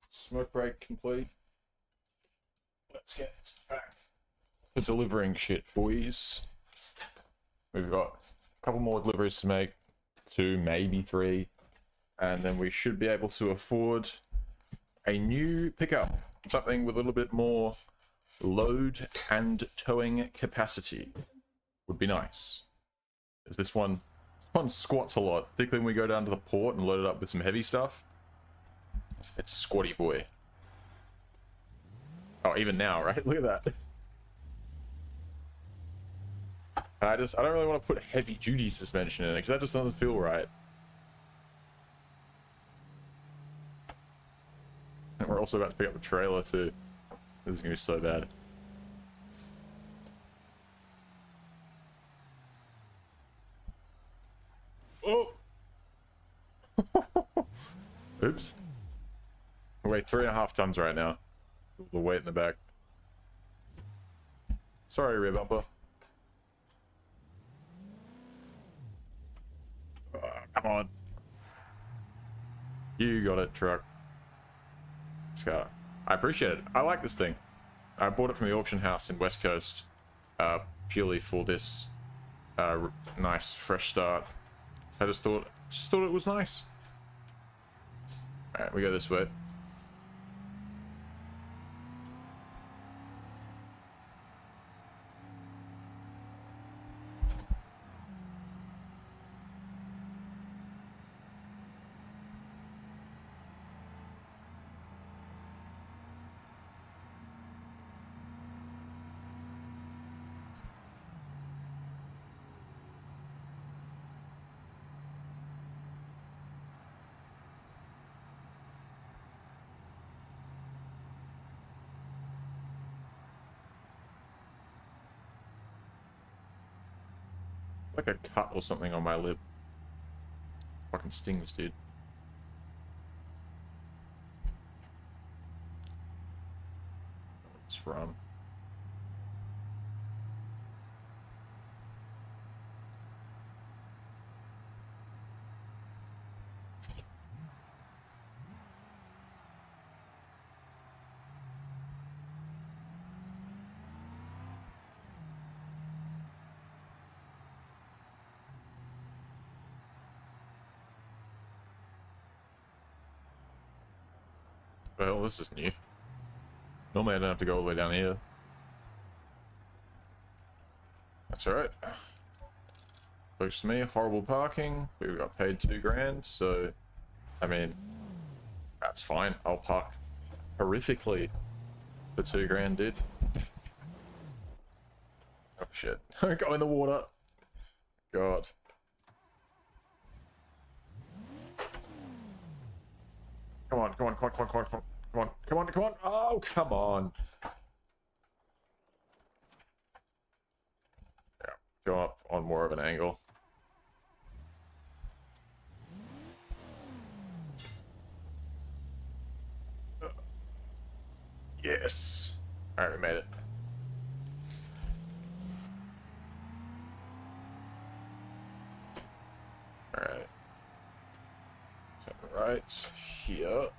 Smoke break complete. Let's get back to delivering shit, boys. We've got a couple more deliveries to make, 2, maybe 3, and then we should be able to afford a new pickup, something with a little bit more load and towing capacity. Would be nice. Because this one squats a lot, particularly when we go down to the port and load it up with some heavy stuff. It's a squatty boy. Oh, even now, right? Look at that. And I don't really want to put heavy duty suspension in it because that just doesn't feel right. And we're also about to pick up a trailer too. This is gonna be so bad. Oh! Oops. We weigh 3.5 tons right now. The weight in the back. Sorry, rear bumper. Come on. You got it, truck. Scar. I appreciate it. I like this thing. I bought it from the auction house in West Coast, purely for this nice fresh start. So I just thought it was nice. All right, we go this way. Like a cut or something on my lip. Fucking stings, dude. It's from. Well, this is new. Normally I don't have to go all the way down here. That's alright. Looks to me, horrible parking. We got paid $2,000, so I mean, that's fine. I'll park horrifically for $2,000, dude. Oh shit. Don't go in the water. God. Come on, come on, come on, come on, come on, come on, come on, come on, come on. Oh, come on. Yeah, go up on more of an angle. Yes. Alright, we made it. Alright. Turn right here.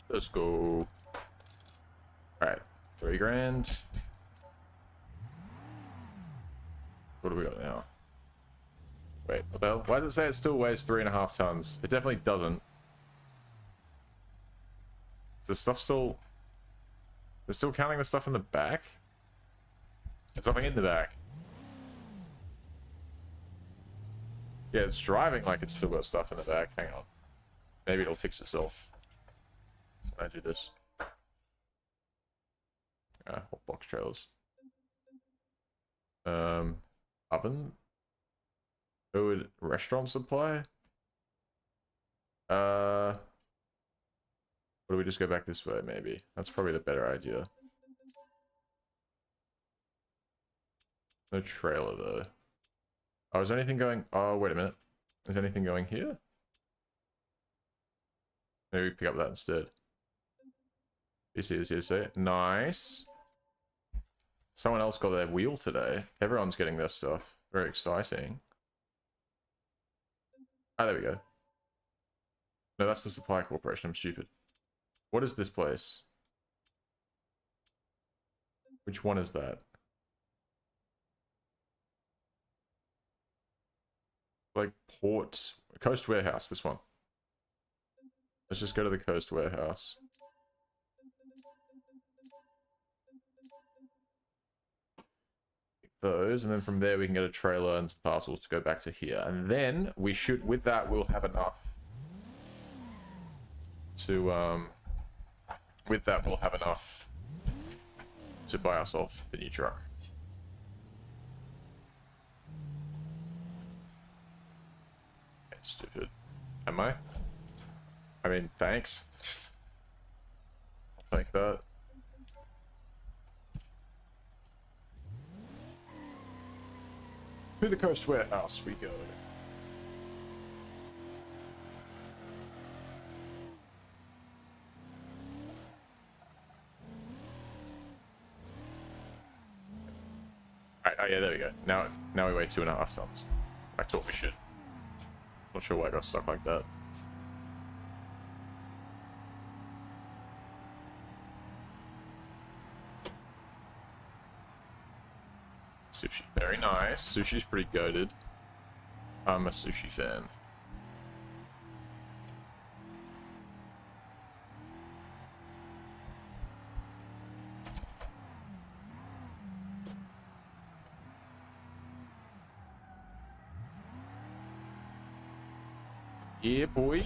Let's go. Alright, $3,000. What do we got now? Wait, what the hell? Why does it say it still weighs 3.5 tons? It definitely doesn't. Is the stuff still... They're still counting the stuff in the back? There's something in the back. Yeah, it's driving like it's still got stuff in the back. Hang on. Maybe it'll fix itself when I do this. What box trailers? Oven? Food restaurant supply? What do we just go back this way, maybe? That's probably the better idea. No trailer, though. Oh, is there anything going... Oh, wait a minute. Is anything going here? Maybe pick up that instead. You see this here, say? Nice. Someone else got their wheel today. Everyone's getting their stuff. Very exciting. Ah, there we go. No, that's the Supply Corporation. I'm stupid. What is this place? Which one is that? Like Port... Coast Warehouse, this one. Let's just go to the Coast Warehouse. Those, and then from there we can get a trailer and some parcels to go back to here. And then we should, with that, we'll have enough to, with that, we'll have enough to buy ourselves the new truck. Okay, stupid. Am I? I mean, thanks. I'll take that. To the Coast Warehouse we go. Alright, oh yeah, there we go. Now we weigh 2.5 tons. Back to what we should. Not sure why I got stuck like that. Sushi, very nice. Sushi's pretty goated. I'm a sushi fan. Yeah, boy.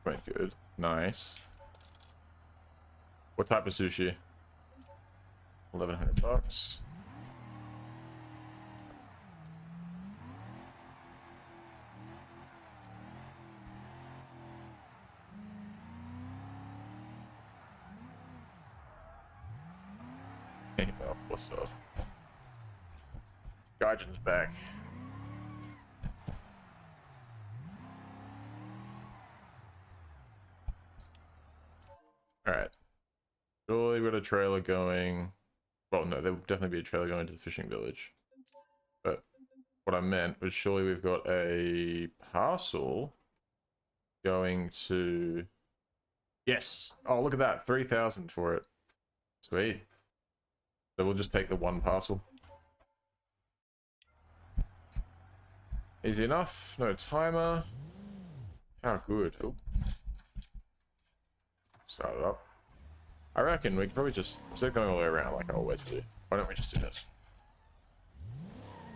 Quite good. Nice. What type of sushi? 1,100 bucks. Hey, Mel, what's up? Gaijin's back. Alright. Surely we've got a trailer going... Well, no, there will definitely be a trailer going to the fishing village. But what I meant was surely we've got a parcel going to... Yes! Oh, look at that. 3,000 for it. Sweet. So we'll just take the one parcel. Easy enough. No timer. How good. Oh. Start it up. I reckon we could probably just, instead of going all the way around like I always do, why don't we just do this?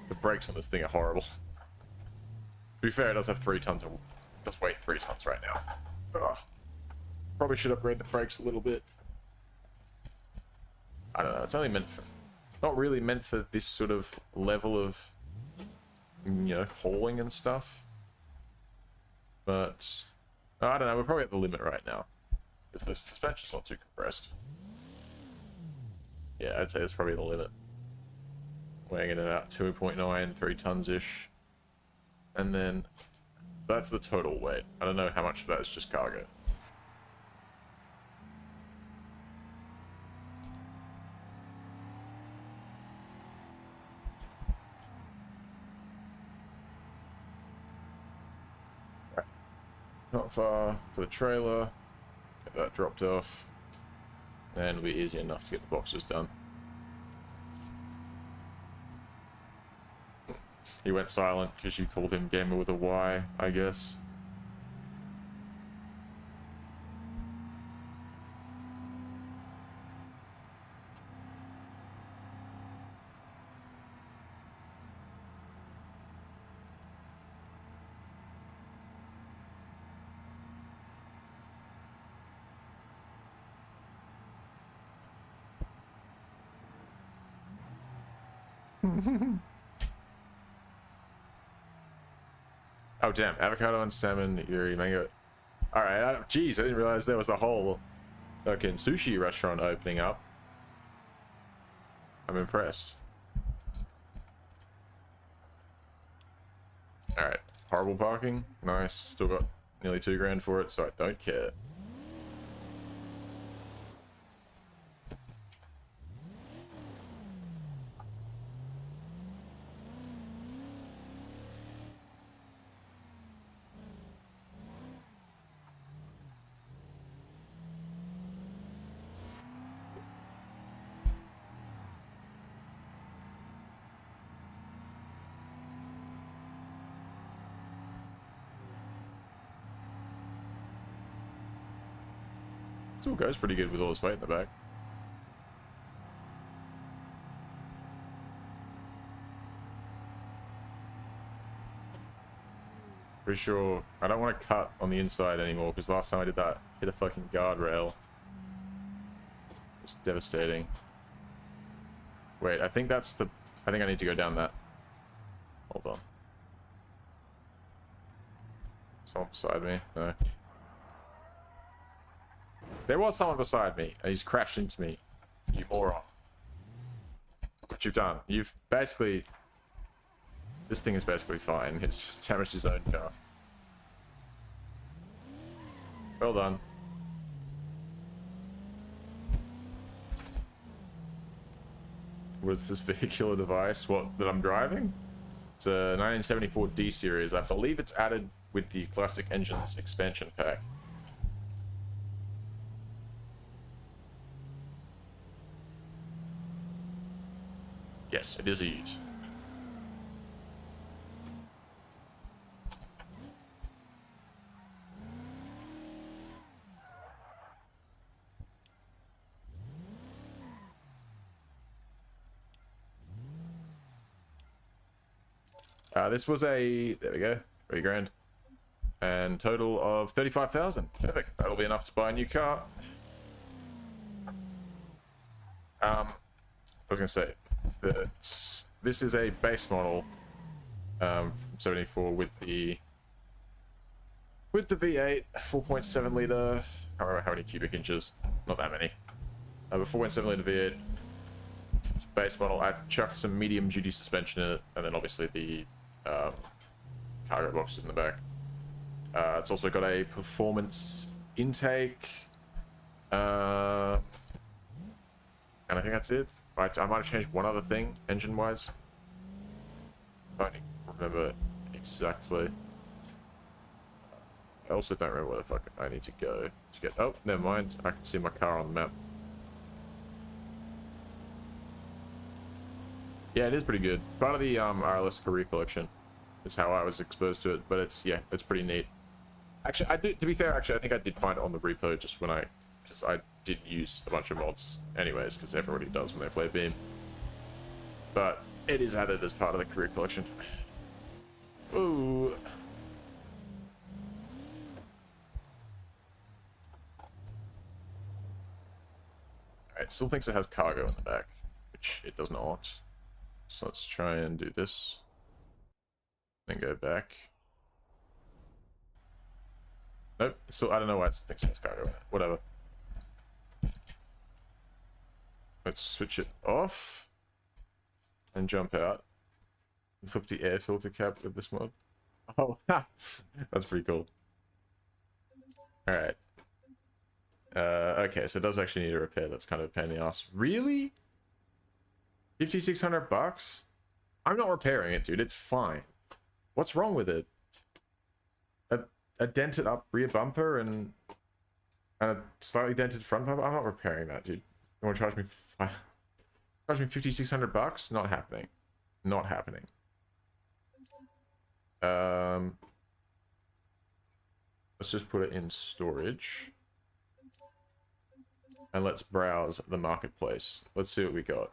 The brakes on this thing are horrible. To be fair, it does have 3 tons of... It does weigh 3 tons right now. Ugh. Probably should upgrade the brakes a little bit. I don't know, it's only meant for... Not really meant for this sort of level of, you know, hauling and stuff. But... I don't know, we're probably at the limit right now. Because the suspension's not too compressed. Yeah, I'd say it's probably the limit. Weighing in at about 2.9, 3 tons-ish. And then, that's the total weight. I don't know how much of that is just cargo. Right. Not far for the trailer. Get that dropped off. And it'll be easy enough to get the boxes done. He went silent because you called him Gamer with a Y, I guess. Oh damn, avocado and salmon, yuri, mango. Alright, geez, I didn't realize there was a whole fucking sushi restaurant opening up. I'm impressed. Alright, horrible parking. Nice, still got nearly $2,000 for it, so I don't care. Still goes pretty good with all this weight in the back. Pretty sure I don't want to cut on the inside anymore because last time I did that, hit a fucking guardrail. It's devastating. Wait, I think that's the... I think I need to go down that. Hold on. Someone beside me? No. There was someone beside me, and he's crashed into me. You moron. What you've done. You've basically... This thing is basically fine. It's just damaged his own car. Well done. What is this vehicular device? What, that I'm driving? It's a 1974 D series. I believe it's added with the classic engines expansion pack. Yes, it is a ute. This was a... There we go. $3,000. And total of 35,000. Perfect. That'll be enough to buy a new car. I was going to say that this is a base model from 74 with the V8, 4.7 liter. I can't remember how many cubic inches. Not that many. But 4.7 liter V8. It's a base model. I chucked some medium duty suspension in it, and then obviously the cargo boxes in the back. It's also got a performance intake, and I think that's it. I might have changed one other thing engine wise. I don't remember exactly. I also don't remember where the fuck I need to go to get... Oh, never mind. I can see my car on the map. Yeah, it is pretty good. Part of the RLS career collection is how I was exposed to it, but it's, yeah, it's pretty neat. Actually, to be fair, actually, I think I did find it on the repo just when because I did use a bunch of mods anyways, because everybody does when they play Beam. But it is added as part of the career collection. Ooh. Alright, still thinks it has cargo in the back, which it does not. So let's try and do this. Then go back. Nope, still, I don't know why it thinks it has cargo in it. Whatever. Let's switch it off. And jump out. And flip the air filter cap with this mod. Oh, that's pretty cool. Alright. Okay, so it does actually need a repair. That's kind of a pain in the ass. Really? 5,600 bucks? I'm not repairing it, dude. It's fine. What's wrong with it? A dented up rear bumper and a slightly dented front bumper? I'm not repairing that, dude. You want to charge me 5,600 bucks? Not happening. Not happening. Let's just put it in storage. And let's browse the marketplace. Let's see what we got.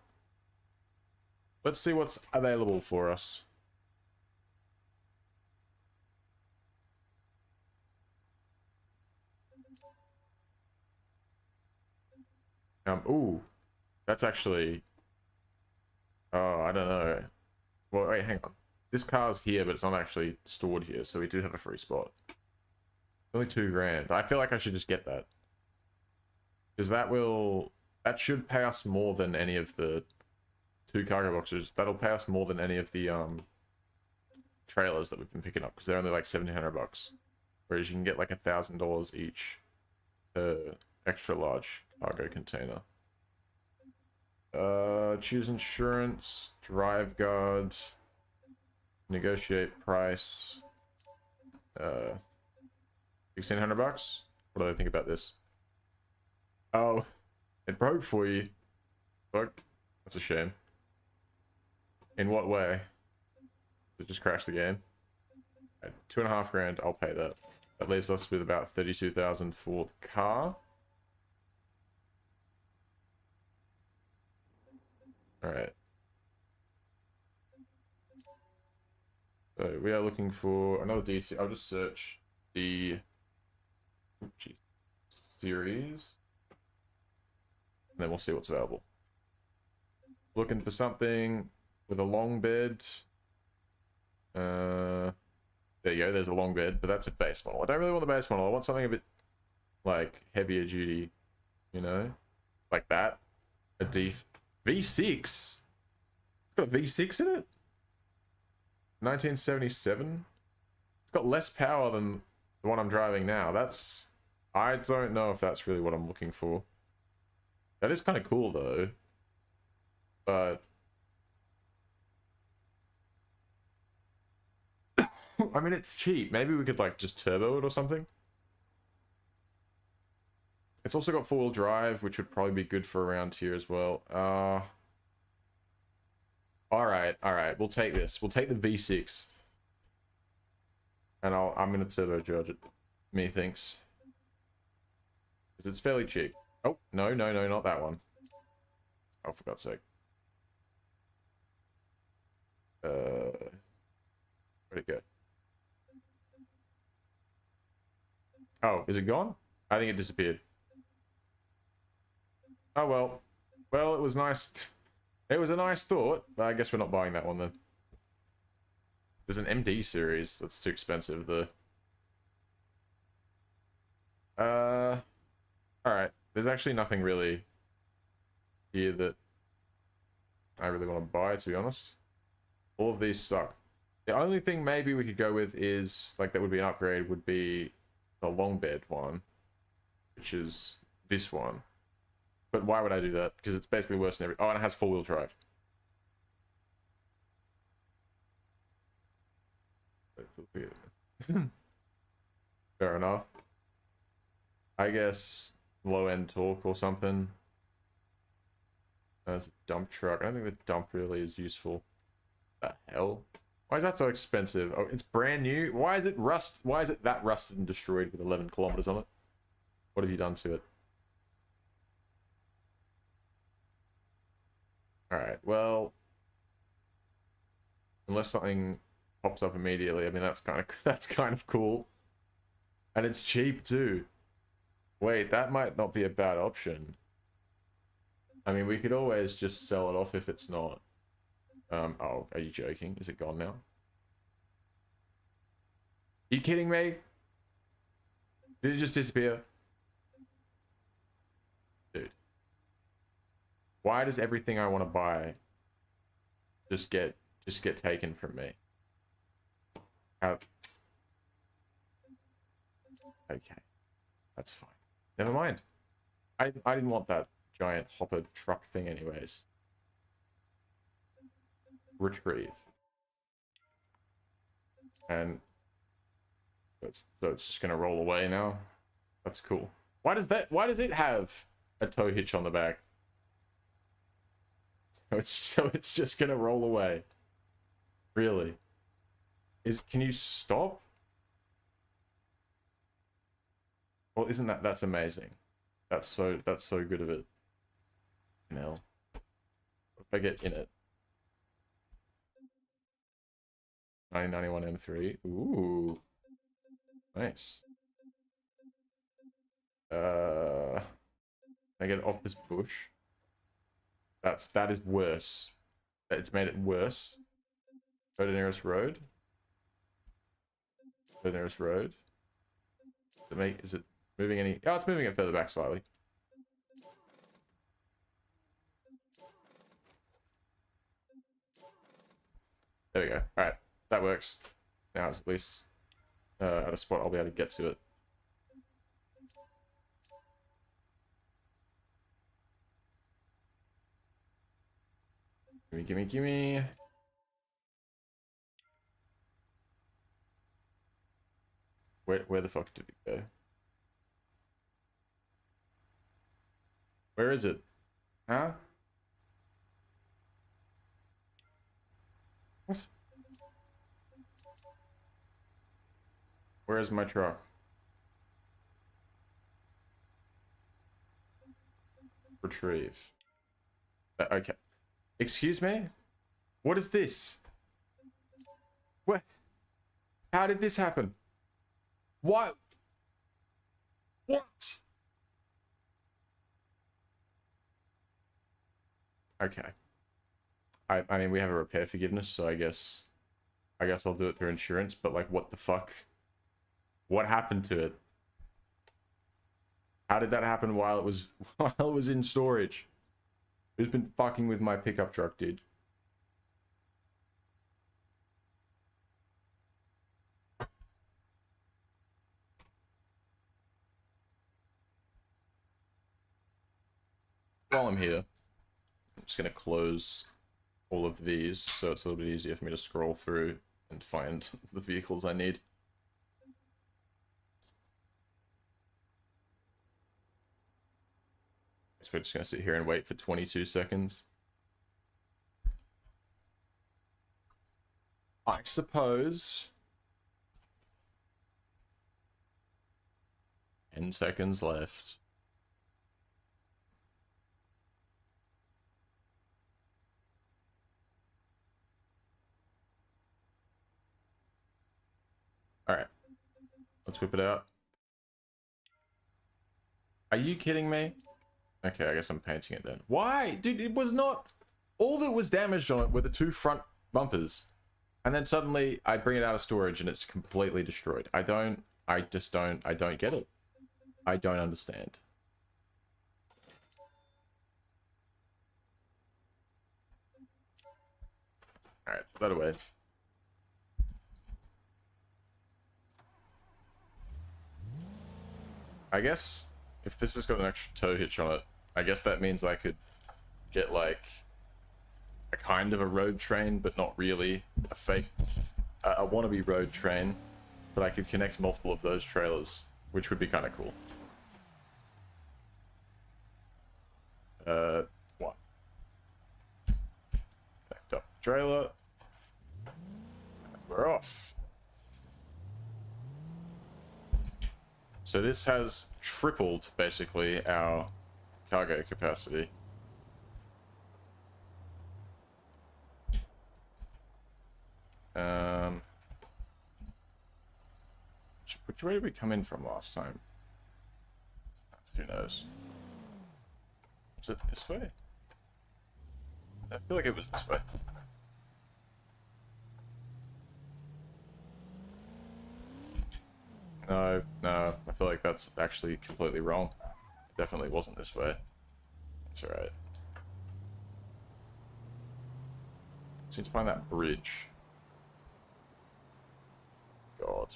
Let's see what's available for us. Ooh, that's actually Oh, I don't know. Well, wait, hang on. This car's here, but it's not actually stored here, so we do have a free spot. Only 2 grand. I feel like I should just get that. Because that should pay us more than any of the 2 cargo boxes. That'll pay us more than any of the trailers that we've been picking up, because they're only like 1,700 bucks. Whereas you can get like $1,000 each per extra large cargo container. Choose insurance, drive guard, negotiate price. 1,600 bucks. What do I think about this? Oh, it broke for you. Fuck, that's a shame. In what way? Did it just crash the game? At 2.5 grand, I'll pay that. That leaves us with about 32,000 for the car. All right. So we are looking for another DC. I'll just search the series, and then we'll see what's available. Looking for something with a long bed. There you go, there's a long bed, but that's a base model. I don't really want the base model. I want something a bit, like, heavier duty, you know? Like that. A V6? It's got a V6 in it? 1977? It's got less power than the one I'm driving now. That's... I don't know if that's really what I'm looking for. That is kind of cool, though. But... I mean, it's cheap. Maybe we could, like, just turbo it or something. It's also got 4-wheel drive, which would probably be good for around here as well. Alright. We'll take this. We'll take the V6. And I'm gonna turbocharge it. Methinks. Because it's fairly cheap. Oh, no, not that one. Oh, for God's sake. Where'd it go? Oh, is it gone? I think it disappeared. Oh, well. Well, it was nice. It was a nice thought, but I guess we're not buying that one then. There's an MD series that's too expensive, though. Alright. There's actually nothing really here that I really want to buy, to be honest. All of these suck. The only thing maybe we could go with is, like, that would be an upgrade, would be the long bed one, which is this one. But why would I do that? Because it's basically worse than every... Oh, and it has 4-wheel drive. Fair enough. I guess low-end torque or something. There's a dump truck. I don't think the dump really is useful. The hell? Why is that so expensive? Oh, it's brand new. Why is it Why is it that rusted and destroyed with 11 kilometers on it? What have you done to it? Alright, well... Unless something pops up immediately, I mean, that's kind of cool. And it's cheap, too. Wait, that might not be a bad option. I mean, we could always just sell it off if it's not. Oh, are you joking? Is it gone now? Are you kidding me? Did it just disappear? Dude. Why does everything I want to buy just get taken from me? How... Okay. That's fine. Never mind. I didn't want that giant hopper truck thing anyways. Retrieve. And so it's just gonna roll away now. That's cool. Why does it have a tow hitch on the back? So it's just gonna roll away. Really? Can you stop? Well, isn't that's amazing? That's so good of it. No. If I get in it. 1991 M3. Ooh. Nice. Can I get off this bush? That is worse. It's made it worse. Go to the nearest road. Go to the nearest road. Is it moving any? Oh, it's moving it further back slightly. There we go. Alright, that works. Now it's at least at a spot I'll be able to get to it. Gimme, gimme, gimme. Where the fuck did it go? Where is it? Huh? What? Where is my truck? Retrieve. Okay. Excuse me? What is this? What? How did this happen? What? What? Okay. I mean, we have a repair forgiveness, so I guess I'll do it through insurance, but like, what the fuck? What happened to it? How did that happen while it was in storage? Who's been fucking with my pickup truck, dude? While I'm here, I'm just gonna close all of these so it's a little bit easier for me to scroll through and find the vehicles I need. So we're just gonna sit here and wait for 22 seconds. I suppose 10 seconds left. Alright. Let's whip it out. Are you kidding me? Okay, I guess I'm painting it then. Why? Dude, it was not... All that was damaged on it were the two front bumpers. And then suddenly, I bring it out of storage and it's completely destroyed. I don't get it. I don't understand. Alright, put that away. I guess if this has got an extra tow hitch on it, I guess that means I could get like a kind of a road train, but not really a fake, a wannabe road train, but I could connect multiple of those trailers, which would be kind of cool. One. Connect up the trailer. And we're off. So this has tripled, basically, our cargo capacity. Which way did we come in from last time? Who knows? Was it this way? I feel like it was this way. No, I feel like that's actually completely wrong. It definitely wasn't this way. That's alright. Just need to find that bridge. God.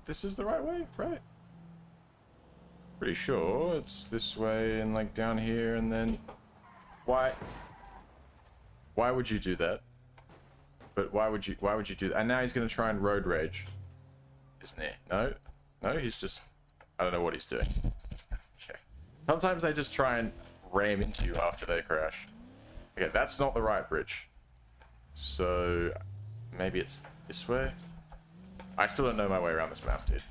This is the right way, right? Pretty sure it's this way and like down here and then... Why would you do that? But why would you do that? And now he's gonna try and road rage. Isn't he? No, he's just... I don't know what he's doing. Okay. Sometimes they just try and ram into you after they crash. Okay, that's not the right bridge. So maybe it's this way? I still don't know my way around this map, dude.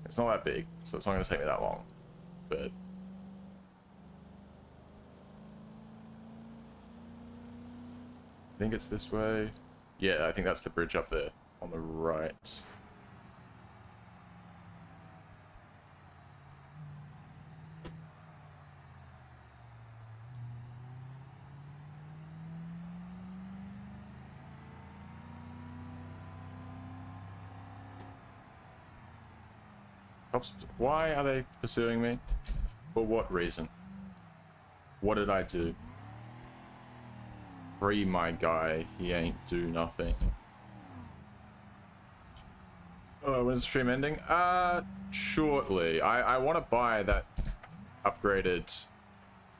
It's not that big, so it's not gonna take me that long. But I think it's this way. Yeah, I think that's the bridge up there on the right. Cops, why are they pursuing me? For what reason? What did I do? Free my guy. He ain't do nothing. Oh, when's the stream ending? Shortly. I want to buy that upgraded,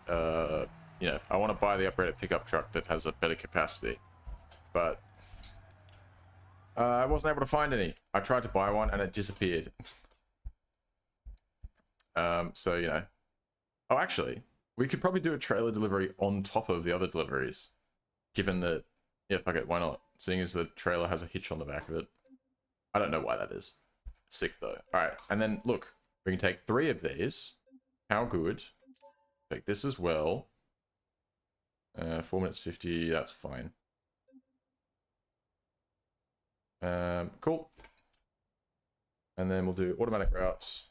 you know, I want to buy the upgraded pickup truck that has a better capacity. But I wasn't able to find any. I tried to buy one and it disappeared. So, you know. Oh, actually, we could probably do a trailer delivery on top of the other deliveries. Given that, yeah, fuck it, why not? Seeing as the trailer has a hitch on the back of it. I don't know why that is. Sick, though. Alright, and then, look. We can take 3 of these. How good. Take this as well. 4 minutes 50, that's fine. Cool. And then we'll do automatic routes.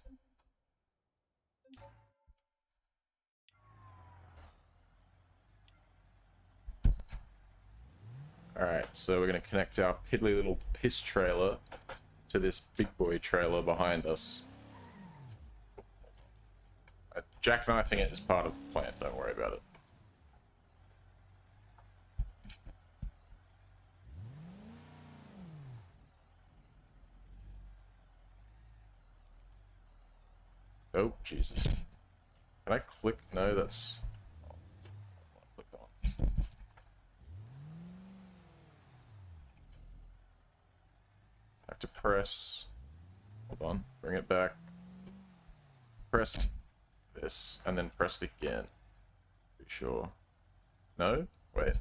Alright, so we're going to connect our piddly little piss trailer to this big boy trailer behind us. Jackknifing it is part of the plan, don't worry about it. Oh, Jesus. Can I click? No, that's... click on. I have to press... Hold on, bring it back. Press this, and then press it again. Be sure. No? Wait.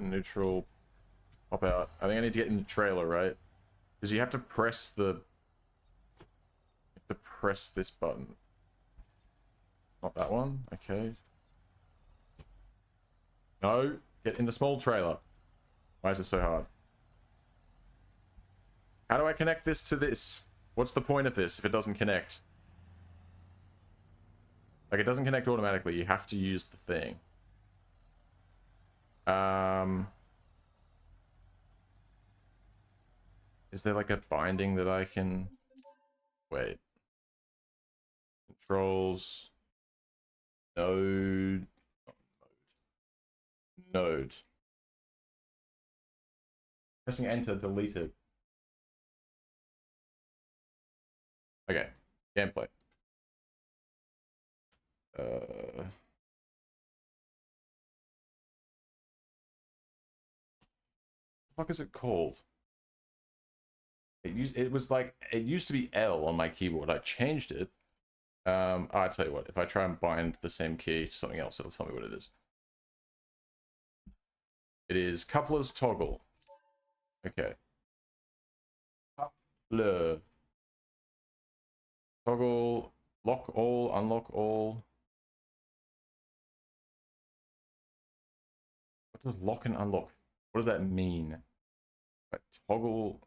Neutral. Pop out. I think I need to get in the trailer, right? Because you have to press the... You have to press this button. Not that one? Okay. No! Get in the small trailer. Why is it so hard? How do I connect this to this? What's the point of this if it doesn't connect? Like, it doesn't connect automatically. You have to use the thing. Is there like a binding that I can... Wait. Controls. Node. Node. Pressing enter, delete it. Okay. Gameplay. What the fuck is it called? It was like, it used to be L on my keyboard. I changed it. I tell you what, if I try and bind the same key to something else, it'll tell me what it is. It is coupler's toggle. Okay. Coupler. Toggle, lock all, unlock all. What does lock and unlock? What does that mean? Like, toggle.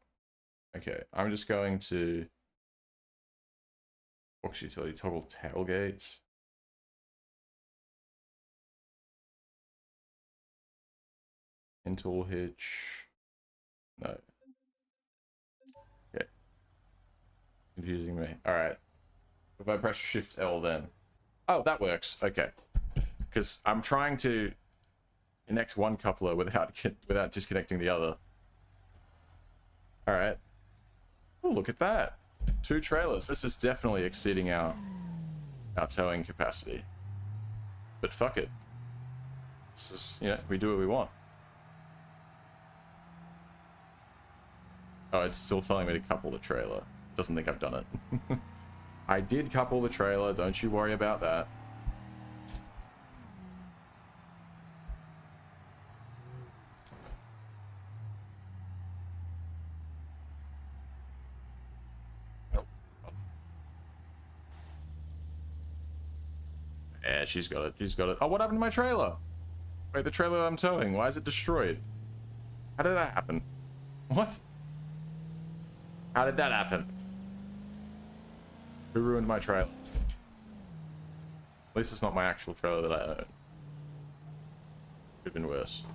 Okay, I'm just going to box utility, toggle tailgate. Intel hitch. No. Okay. Confusing me. Alright. If I press Shift L then. Oh, that works. Okay. Because I'm trying to connect one coupler without disconnecting the other. Alright. Oh, look at that. 2 trailers. This is definitely exceeding our towing capacity. But fuck it. This is, you know, we do what we want. Oh, it's still telling me to couple the trailer. It doesn't think I've done it. I did couple the trailer, don't you worry about that. Yeah, she's got it. She's got it. Oh, what happened to my trailer? Wait, the trailer I'm towing, why is it destroyed? How did that happen? What? How did that happen? Who ruined my trailer? At least it's not my actual trailer that I own. Could have been worse.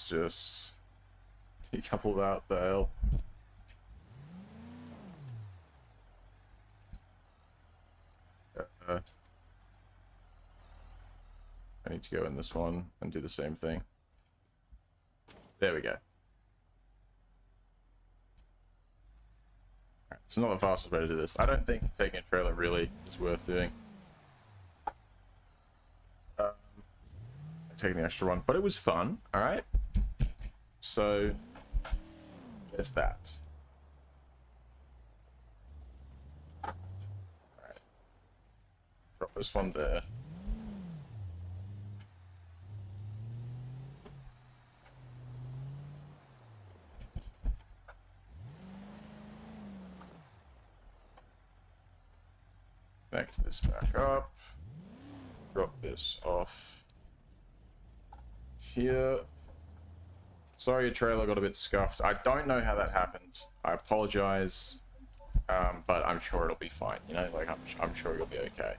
just decouple that. The hell. I need to go in this one and do the same thing. There we go. Right, it's not the fastest way to do this. I don't think taking a trailer really is worth doing. Taking the extra one, but it was fun. All right. So there's that. All right. Drop this one there. Connect this back up. Drop this off here. Sorry your trailer got a bit scuffed. I don't know how that happened. I apologize, but I'm sure it'll be fine. You know, like I'm sure you'll be okay.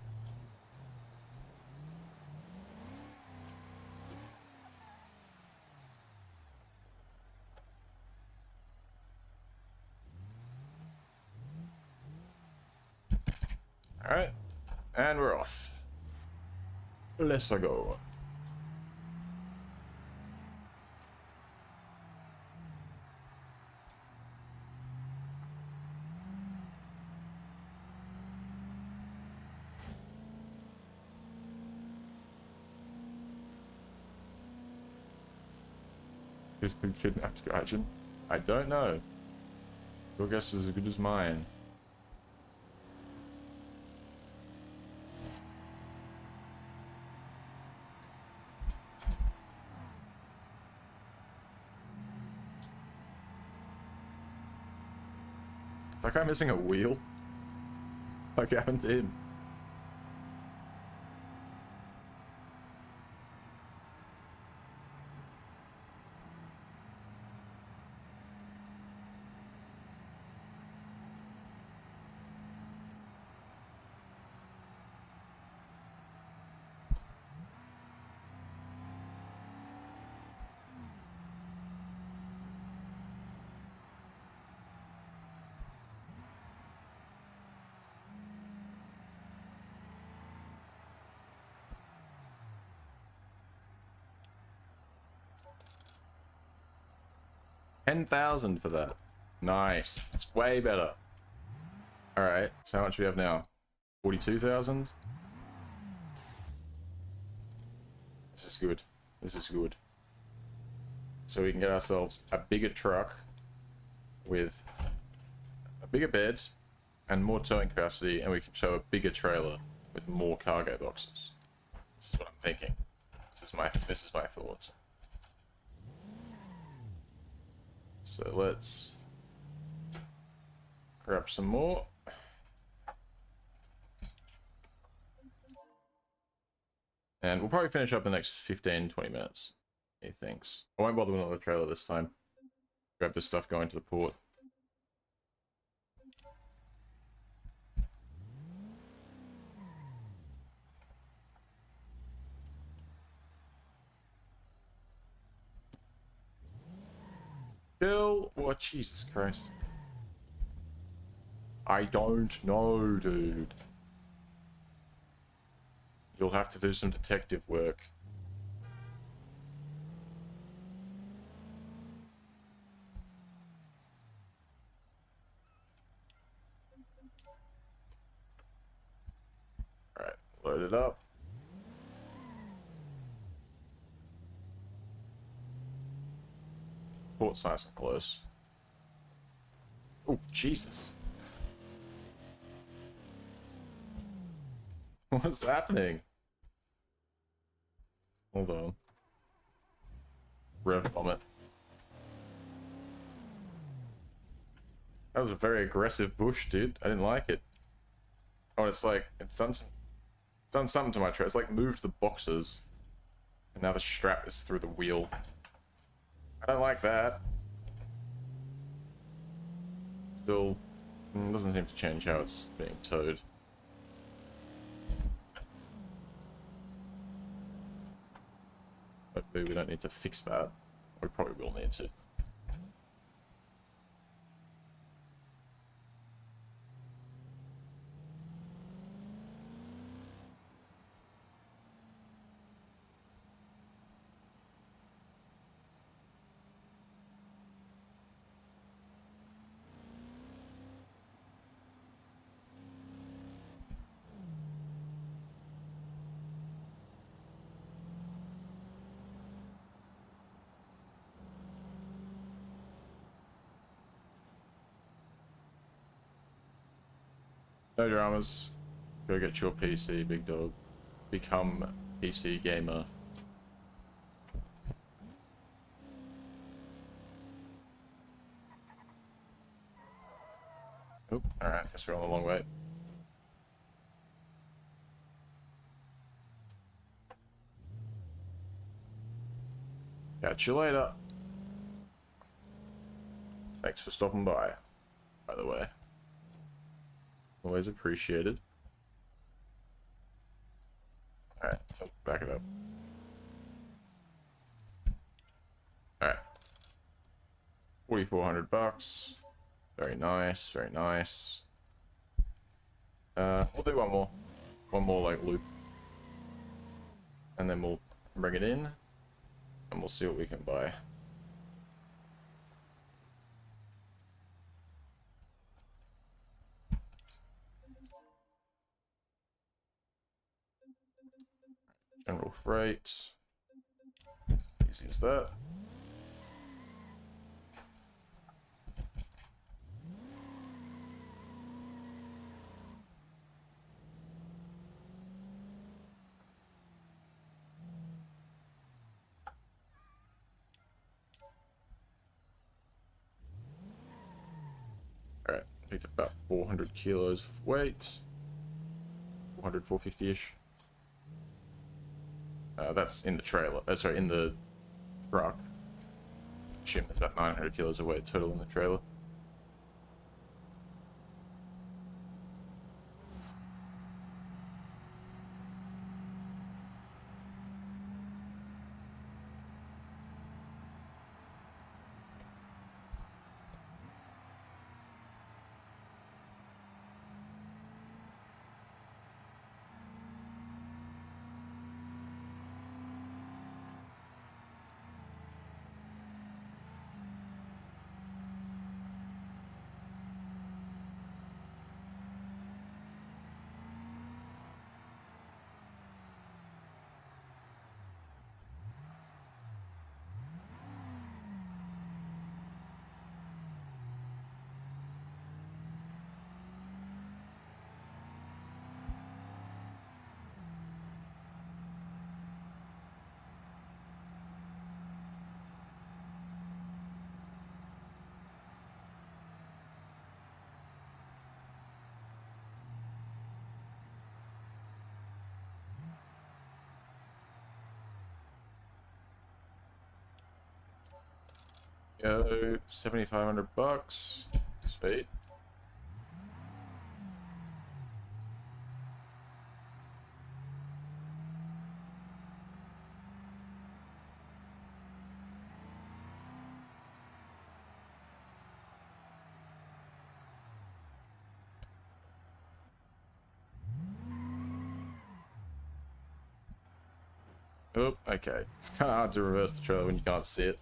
All right, and we're off. Let's go. Who's been kidnapped, Gaijin? I don't know. Your guess is as good as mine. It's like I'm missing a wheel. Like happened to him. $10,000 for that. Nice. That's way better. All right. So how much do we have now? 42,000. This is good. This is good. So we can get ourselves a bigger truck with a bigger bed and more towing capacity, and we can show a bigger trailer with more cargo boxes. This is what I'm thinking. This is my thoughts. So let's grab some more. And we'll probably finish up in the next 15-20 minutes. He thinks. I won't bother with another trailer this time. Grab this stuff going to the port. Bill, oh Jesus Christ. I don't know, dude. You'll have to do some detective work. Alright, load it up. Port's nice and close. Oh, Jesus. What's happening? Hold on. Rev vomit. That was a very aggressive bush, dude. I didn't like it. Oh, it's like, it's done something to my trailer. It's like moved the boxes. And now the strap is through the wheel. I don't like that. Still, doesn't seem to change how it's being towed. Hopefully we don't need to fix that. We probably will need to. No dramas. Go get your PC, big dog. Become PC gamer. Oh, alright, guess we're on the long way. Catch you later. Thanks for stopping by the way. Always appreciated. Alright, back it up. Alright. $4,400. Very nice, very nice. We'll do one more. One more like loop. And then we'll bring it in. And we'll see what we can buy. General freight. Easy as that. Alright, picked up about 400 kilos of weight. 400, 450-ish. That's in the trailer. Sorry, in the truck. Assume there's about 900 kilos of weight total in the trailer. Go, $7,500. Sweet. Oh, okay. It's kind of hard to reverse the trailer when you can't see it.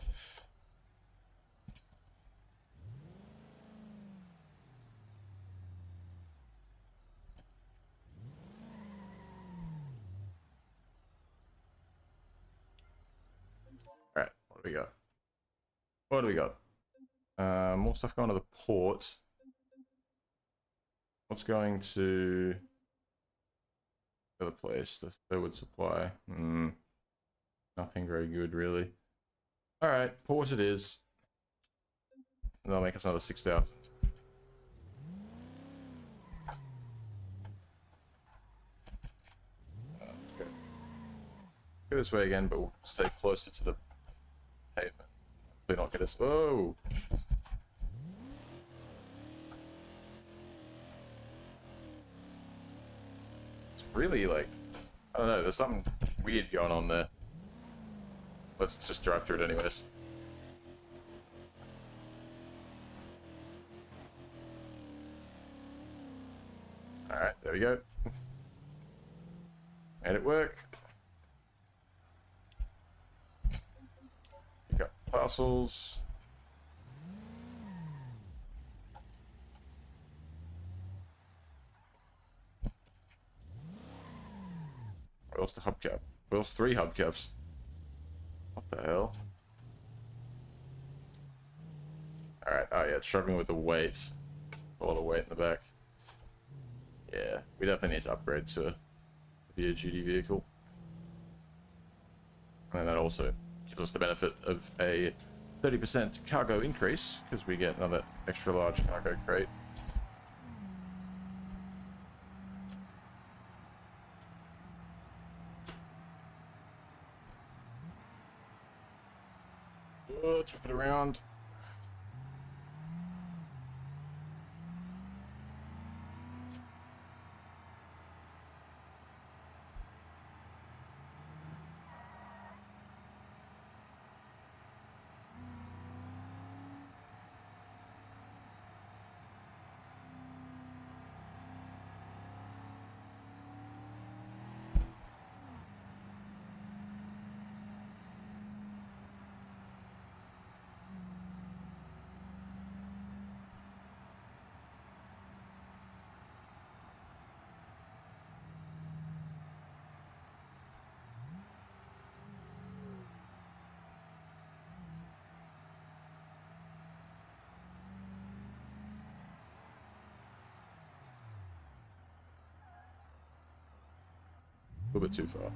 Alright, what do we got? What do we got? More stuff going to the port. What's going to the other place? The forward supply. Nothing very good, really. Alright, port it is. And that'll make us another 6,000. Let's go. Go this way again, but we'll stay closer to the pavement. Hopefully not get us... Oh! It's really like... I don't know, there's something weird going on there. Let's just drive through it anyways. Alright, there we go. Made it work. Pick up parcels. Where else the hubcap? Where else 3 hubcaps? What the hell? Alright, oh yeah, it's struggling with the weight. A lot of weight in the back. Yeah, we definitely need to upgrade to a heavier duty vehicle. And that also gives us the benefit of a 30% cargo increase, because we get another extra large cargo crate. Let's whip it around. A little bit too far.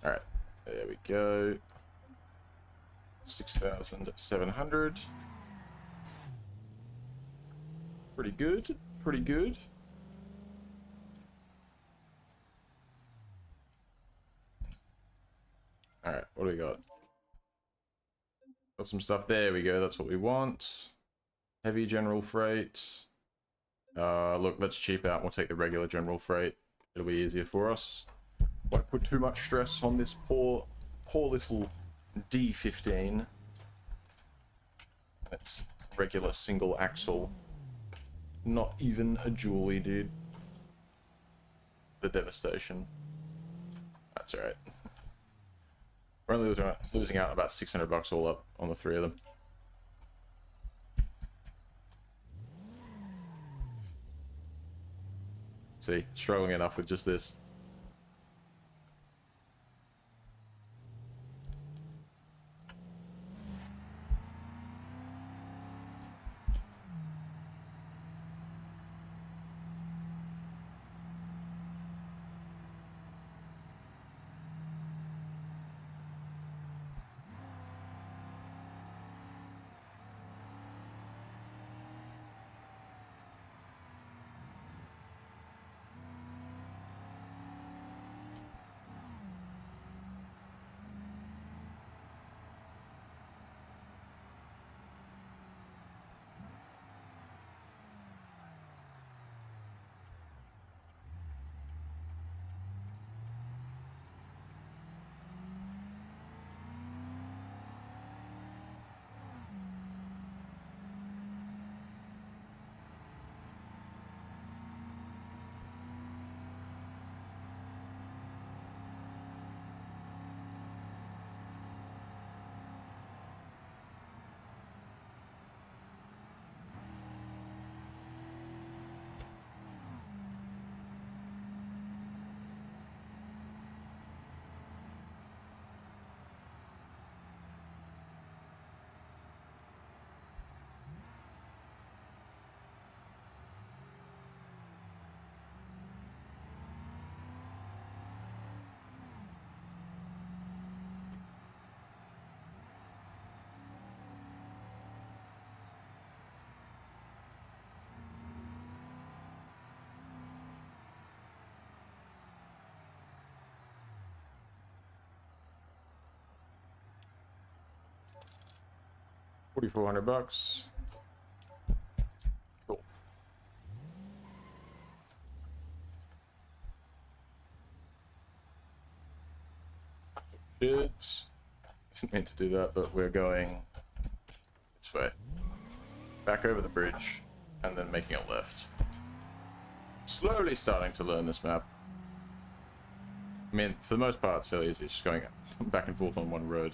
Alright, there we go. 6,700. Pretty good, pretty good. Alright, what do we got? Got some stuff. There we go, that's what we want. Heavy general freight. Look, let's cheap out. We'll take the regular general freight. It'll be easier for us. Won't put too much stress on this poor little D15. It's regular single axle. Not even a dually, dude. The devastation. That's alright. We're only losing out about 600 bucks all up on the 3 of them. See, struggling enough with just this. $4,400. Cool. Shit. Didn't mean to do that, but we're going this way. Back over the bridge. and then making a left. Slowly starting to learn this map. I mean, for the most part, it's fairly easy. It's just going back and forth on one road.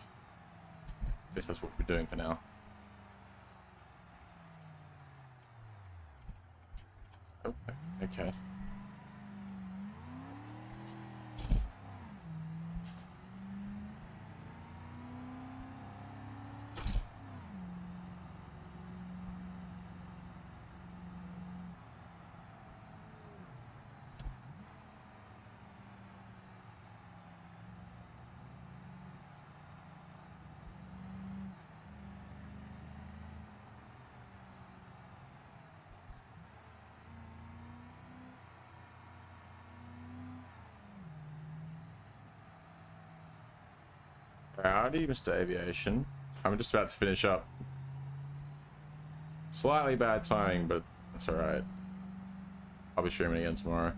I guess that's what we're doing for now. Oh, okay. Howdy, Mr. Aviation. I'm just about to finish up. Slightly bad timing, but that's alright. I'll be streaming again tomorrow.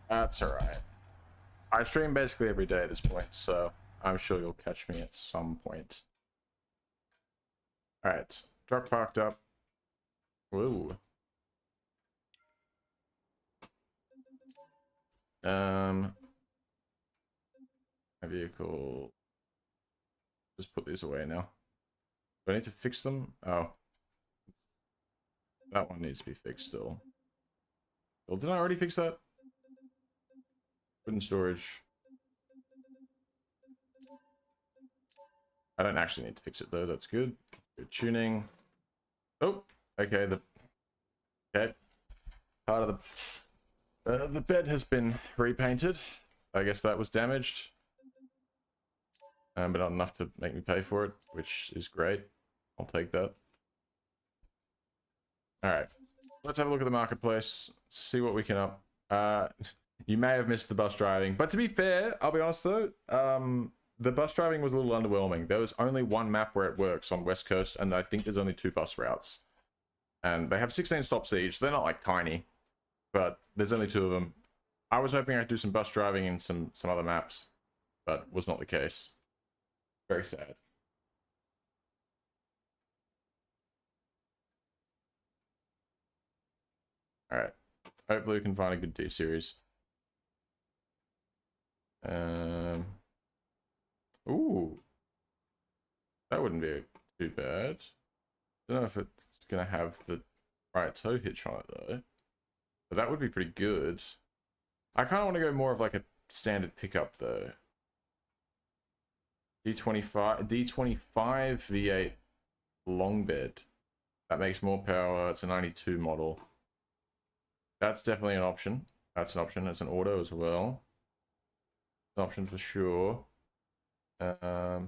That's alright. I stream basically every day at this point, so I'm sure you'll catch me at some point. Alright, truck parked up. Whoa. My vehicle. Just put these away now. Do I need to fix them? Oh. That one needs to be fixed still. Well, didn't I already fix that? Wooden storage. I don't actually need to fix it though, that's good. Good tuning. Oh, okay, okay. Part of the bed has been repainted. I guess that was damaged. But not enough to make me pay for it, which is great. I'll take that. Alright. Let's have a look at the marketplace. See what we can up. You may have missed the bus driving. But to be fair, I'll be honest though, the bus driving was a little underwhelming. There was only one map where it works on West Coast, and I think there's only 2 bus routes. And they have 16 stops each. They're not like tiny, but there's only 2 of them. I was hoping I'd do some bus driving in some other maps, but was not the case. Very sad. Alright. Hopefully we can find a good D series. Ooh. That wouldn't be too bad. Don't know if it's gonna have the right tow hitch on it though. But that would be pretty good. I kinda wanna go more of like a standard pickup though. D25 V8 long bed. That makes more power. It's a 92 model. That's definitely an option. That's an option. It's an auto as well. It's an option for sure. Okay,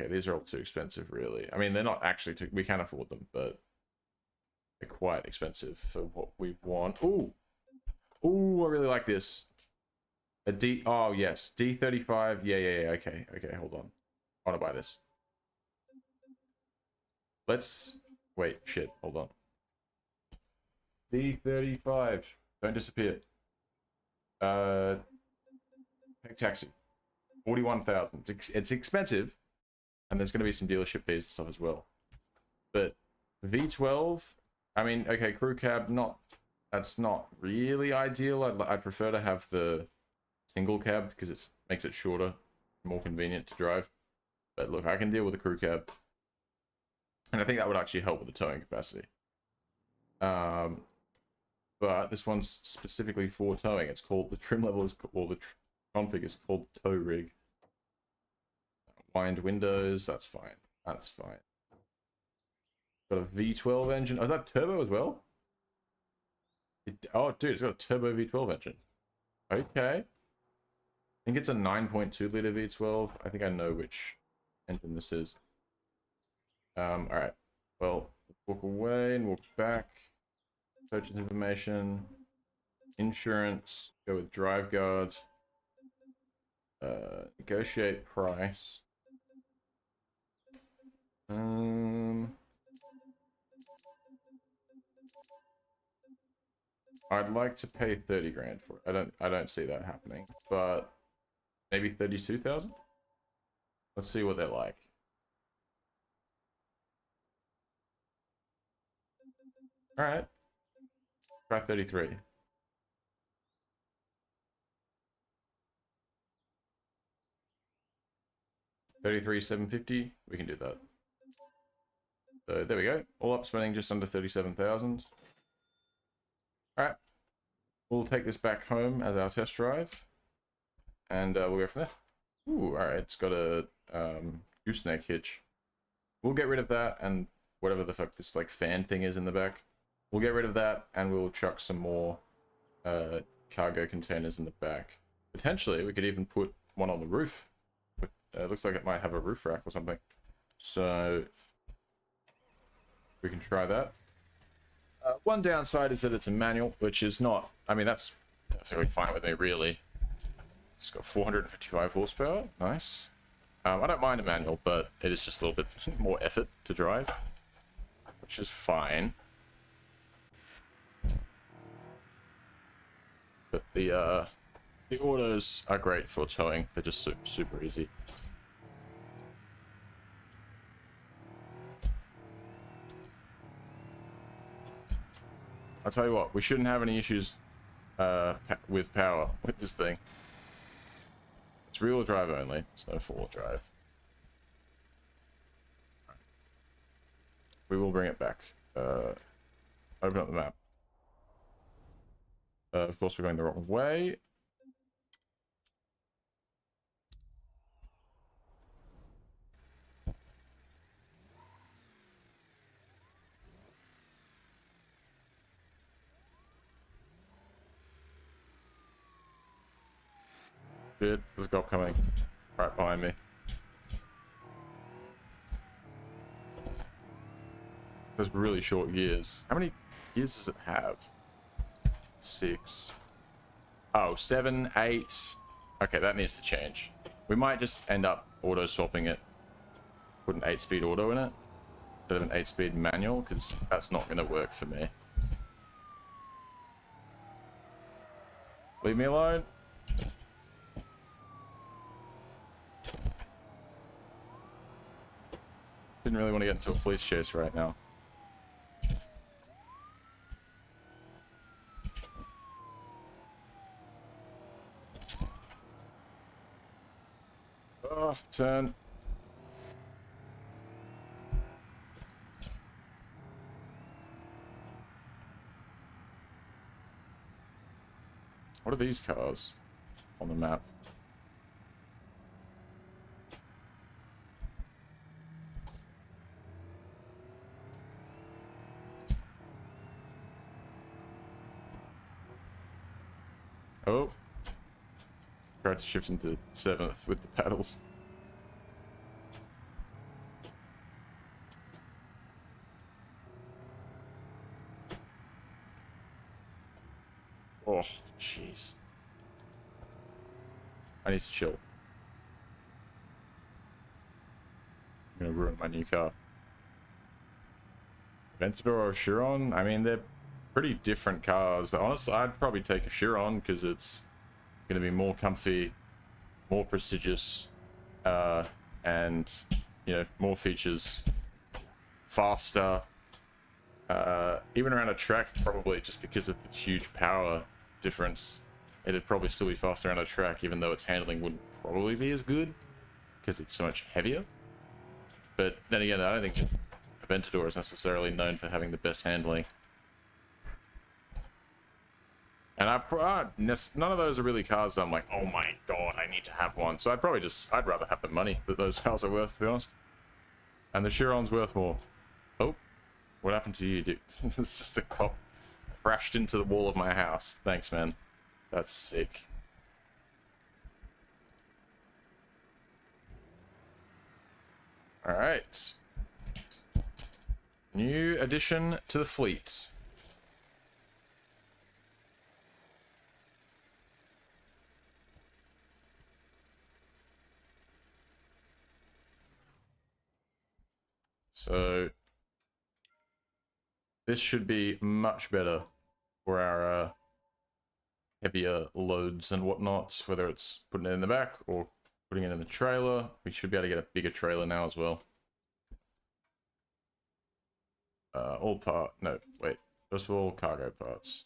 these are all too expensive, really. I mean, they're not actually too... We can afford them, but they're quite expensive for what we want. Ooh! Ooh, I really like this. A D... Oh, yes. D35. Yeah. Okay, hold on. I want to buy this. Let's... Wait, shit. Hold on. D35. Don't disappear. Take taxi. 41,000. It's expensive, and there's going to be some dealership fees and stuff as well. But V12, I mean, okay, crew cab, that's not really ideal. I'd prefer to have the single cab because it makes it shorter, more convenient to drive. But look, I can deal with a crew cab, and I think that would actually help with the towing capacity. But this one's specifically for towing. It's called, the trim level is, or the config is called tow rig. Wind windows, that's fine. That's fine. Got a V12 engine. Oh, is that turbo as well? Oh, dude, it's got a turbo V12 engine. Okay. I think it's a 9.2 liter V12. I think I know which engine this is. Alright. Well, walk away and walk back. Purchase information. Insurance. Go with drive guard. Negotiate price. I'd like to pay 30 grand for it. I don't see that happening, but maybe 32,000? Let's see what they're like. All right. Try 33. 33,750. We can do that. So there we go. All up spending just under 37,000. All right. We'll take this back home as our test drive, and we'll go from there. Ooh, all right. It's got a gooseneck hitch. We'll get rid of that and whatever the fuck this like fan thing is in the back. We'll get rid of that and we'll chuck some more cargo containers in the back. Potentially, we could even put one on the roof. It looks like it might have a roof rack or something. So we can try that. One downside is that it's a manual, which is not... I mean, that's perfectly fine with me, really. It's got 455 horsepower. Nice. I don't mind a manual, but it is just a little bit more effort to drive, which is fine. But the autos are great for towing. They're just super easy. I'll tell you what, we shouldn't have any issues with power with this thing. It's rear-wheel drive only, it's no four-wheel drive. We will bring it back. Open up the map. Of course, we're going the wrong way. Shit, there's a cop coming right behind me. There's really short gears. How many gears does it have? 6. Oh, 7, 8. Okay, that needs to change. We might just end up auto swapping it. Put an 8-speed auto in it instead of an 8-speed manual, because that's not going to work for me. Leave me alone. Didn't really want to get into a police chase right now. Oh, turn. What are these cars on the map? Oh. Tried to shift into 7th with the pedals. Oh, jeez. I need to chill. I'm gonna ruin my new car. Aventador or Chiron? I mean, they're pretty different cars. Honestly, I'd probably take a Chiron because it's gonna be more comfy, more prestigious, and, you know, more features, faster. Even around a track, probably just because of the huge power difference, it'd probably still be faster on a track, even though its handling wouldn't probably be as good because it's so much heavier. But then again, I don't think Aventador is necessarily known for having the best handling. And none of those are really cars that I'm like, oh my god, I need to have one. So I'd rather have the money that those cars are worth, to be honest. And the Chiron's worth more. Oh, what happened to you, dude? It's just a cop crashed into the wall of my house. Thanks, man. That's sick. Alright. New addition to the fleet. So this should be much better for our heavier loads and whatnot, whether it's putting it in the back or putting it in the trailer. We should be able to get a bigger trailer now as well. No, wait. First of all, cargo parts.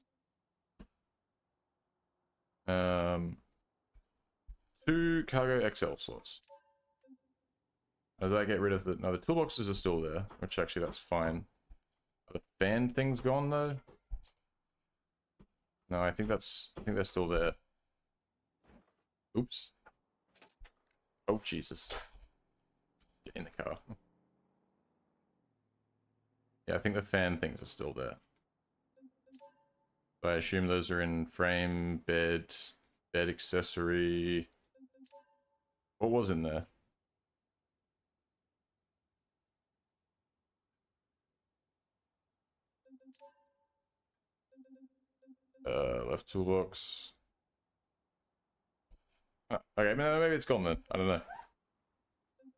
2 cargo XL slots. Does that get rid of the... No, the toolboxes are still there, which actually that's fine. Are the fan things gone though? No, I think they're still there. Oops. Oh, Jesus. Get in the car. Yeah, I think the fan things are still there. So I assume those are in frame, bed accessory. What was in there? Left toolbox. Oh, okay, maybe it's gone then. I don't know.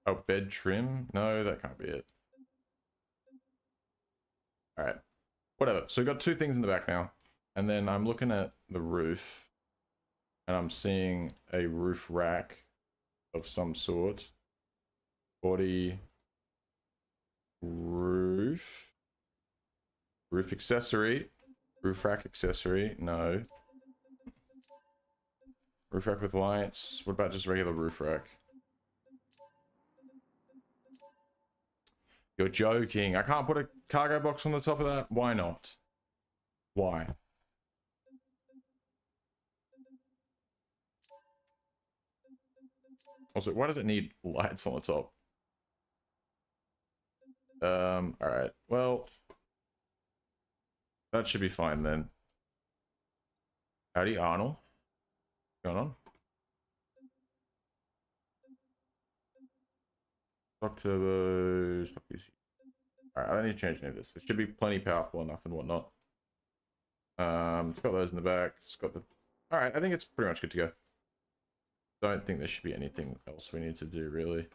Oh, bed trim? No, that can't be it. Alright. Whatever. So we've got 2 things in the back now. And then I'm looking at the roof. And I'm seeing a roof rack of some sort. Body. Roof. Roof accessory. Roof rack accessory. No. Roof rack with lights. What about just regular roof rack? You're joking. I can't put a cargo box on the top of that? Why not? Why? Also, why does it need lights on the top? Alright. Well, that should be fine then. Howdy, Arnold. What's going on? Stock turbos. Stock DC. Alright, I don't need to change any of this. It should be plenty powerful enough and whatnot. It's got those in the back. It's got the... Alright, I think it's pretty much good to go. Don't think there should be anything else we need to do, really.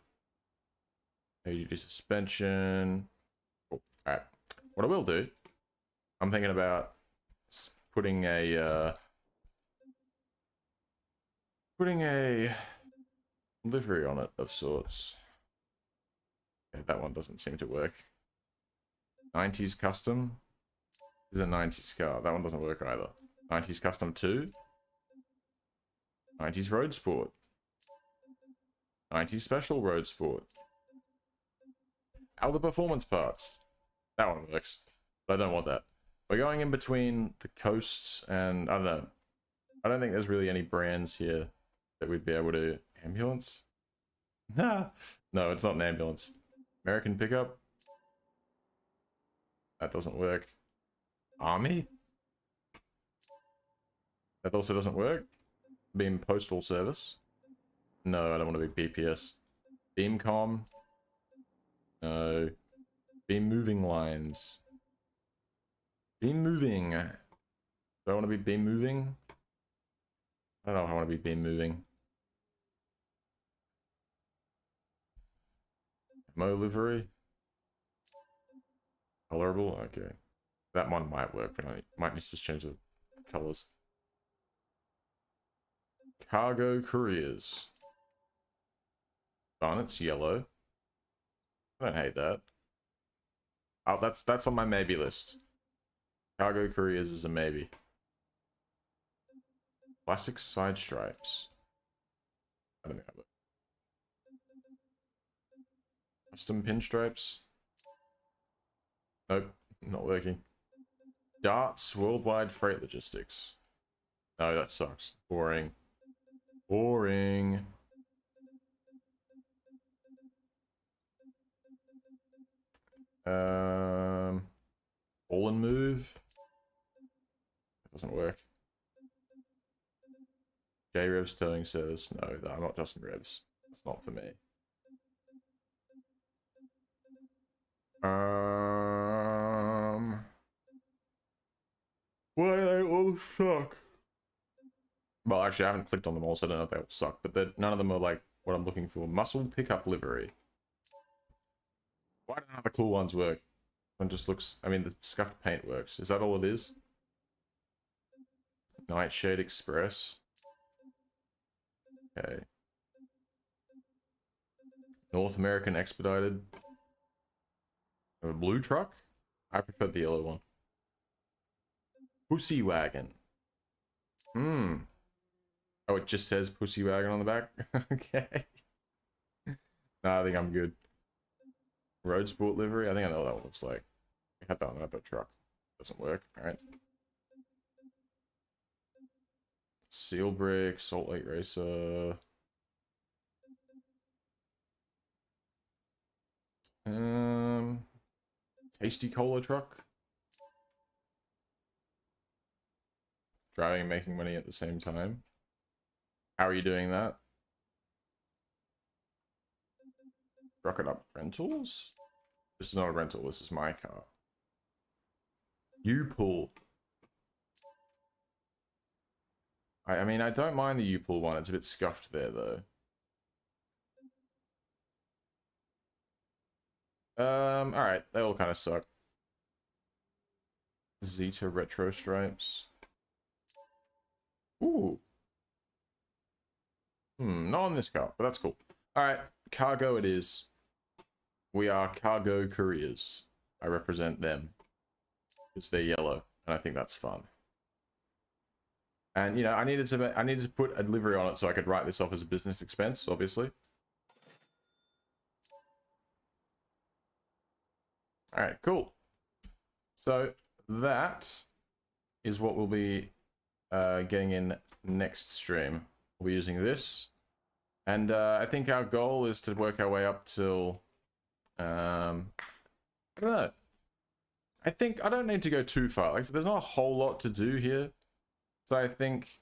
AGD suspension. Oh, alright. What I will do, I'm thinking about putting a livery on it of sorts. Okay, that one doesn't seem to work. 90s custom. This is a 90s car. That one doesn't work either. 90s custom 2. 90s road sport. 90s special road sport. All the performance parts. That one works. But I don't want that. We're going in between the coasts and I don't know. I don't think there's really any brands here that we'd be able to... Ambulance? Nah. No, it's not an ambulance. American pickup? That doesn't work. Army? That also doesn't work. Beam postal service? No, I don't want to be BPS. Beamcom? No. Beam moving lines. Beam moving. Do I want to be beam moving? I don't know if I want to be beam moving. Mo livery? Colorable? Okay. That one might work, but I might need to just change the colors. Cargo couriers. Darn, it's yellow. I don't hate that. Oh, that's on my maybe list. Cargo couriers is a maybe. Classic side stripes. I don't think I have it. Custom pinstripes. Nope, not working. Darts worldwide freight logistics. No, that sucks. Boring. Boring. Ball and move. It doesn't work. J-Revs towing service. No, I'm not Justin Revs. That's not for me. Why do they all suck? Well, actually, I haven't clicked on them all, so I don't know if they all suck. But none of them are like what I'm looking for. Muscle pickup livery. Why don't none of the cool ones work? One just looks. I mean, the scuffed paint works. Is that all it is? Nightshade Express. Okay. North American Expedited. A blue truck? I prefer the yellow one. Pussy Wagon. Hmm. Oh, it just says Pussy Wagon on the back? Okay. Nah, I think I'm good. Road Sport livery? I think I know what that one looks like. I had that on another truck. Doesn't work. Alright. Seal Brick, Salt Lake Racer. Tasty Cola truck. Driving and making money at the same time. How are you doing that? Rocket Up Rentals? This is not a rental, this is my car. U-Pull. I mean, I don't mind the U-Pull one. It's a bit scuffed there, though. Alright. They all kind of suck. Zeta Retro Stripes. Ooh. Not on this car, but that's cool. Alright, cargo it is. We are Cargo Couriers. I represent them. Because they're yellow, and I think that's fun. And, you know, I needed to put a delivery on it so I could write this off as a business expense, obviously. Alright, cool. So, that is what we'll be getting in next stream. We'll be using this. And I think our goal is to work our way up till... I don't know. I think I don't need to go too far. Like, so there's not a whole lot to do here. So I think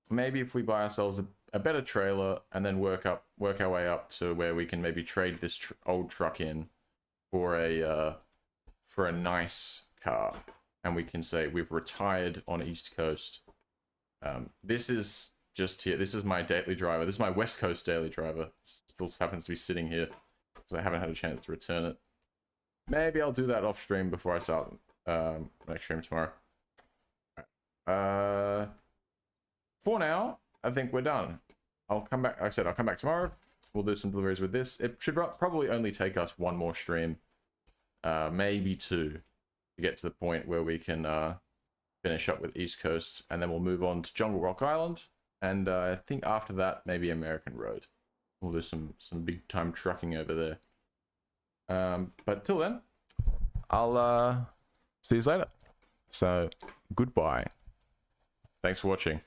maybe if we buy ourselves a better trailer and then work our way up to where we can maybe trade this old truck in for a nice car, and we can say we've retired on East Coast. This is just here. This is my daily driver. This is my West Coast daily driver. Still happens to be sitting here because I haven't had a chance to return it. Maybe I'll do that off stream before I start next stream tomorrow. For now, I think we're done. I'll come back. Like I said, I'll come back tomorrow. We'll do some deliveries with this. It should probably only take us one more stream, maybe two, to get to the point where we can finish up with East Coast, and then we'll move on to Jungle Rock Island. And I think after that, maybe American Road. We'll do some big time trucking over there. But till then, I'll see you later. So goodbye. Thanks for watching.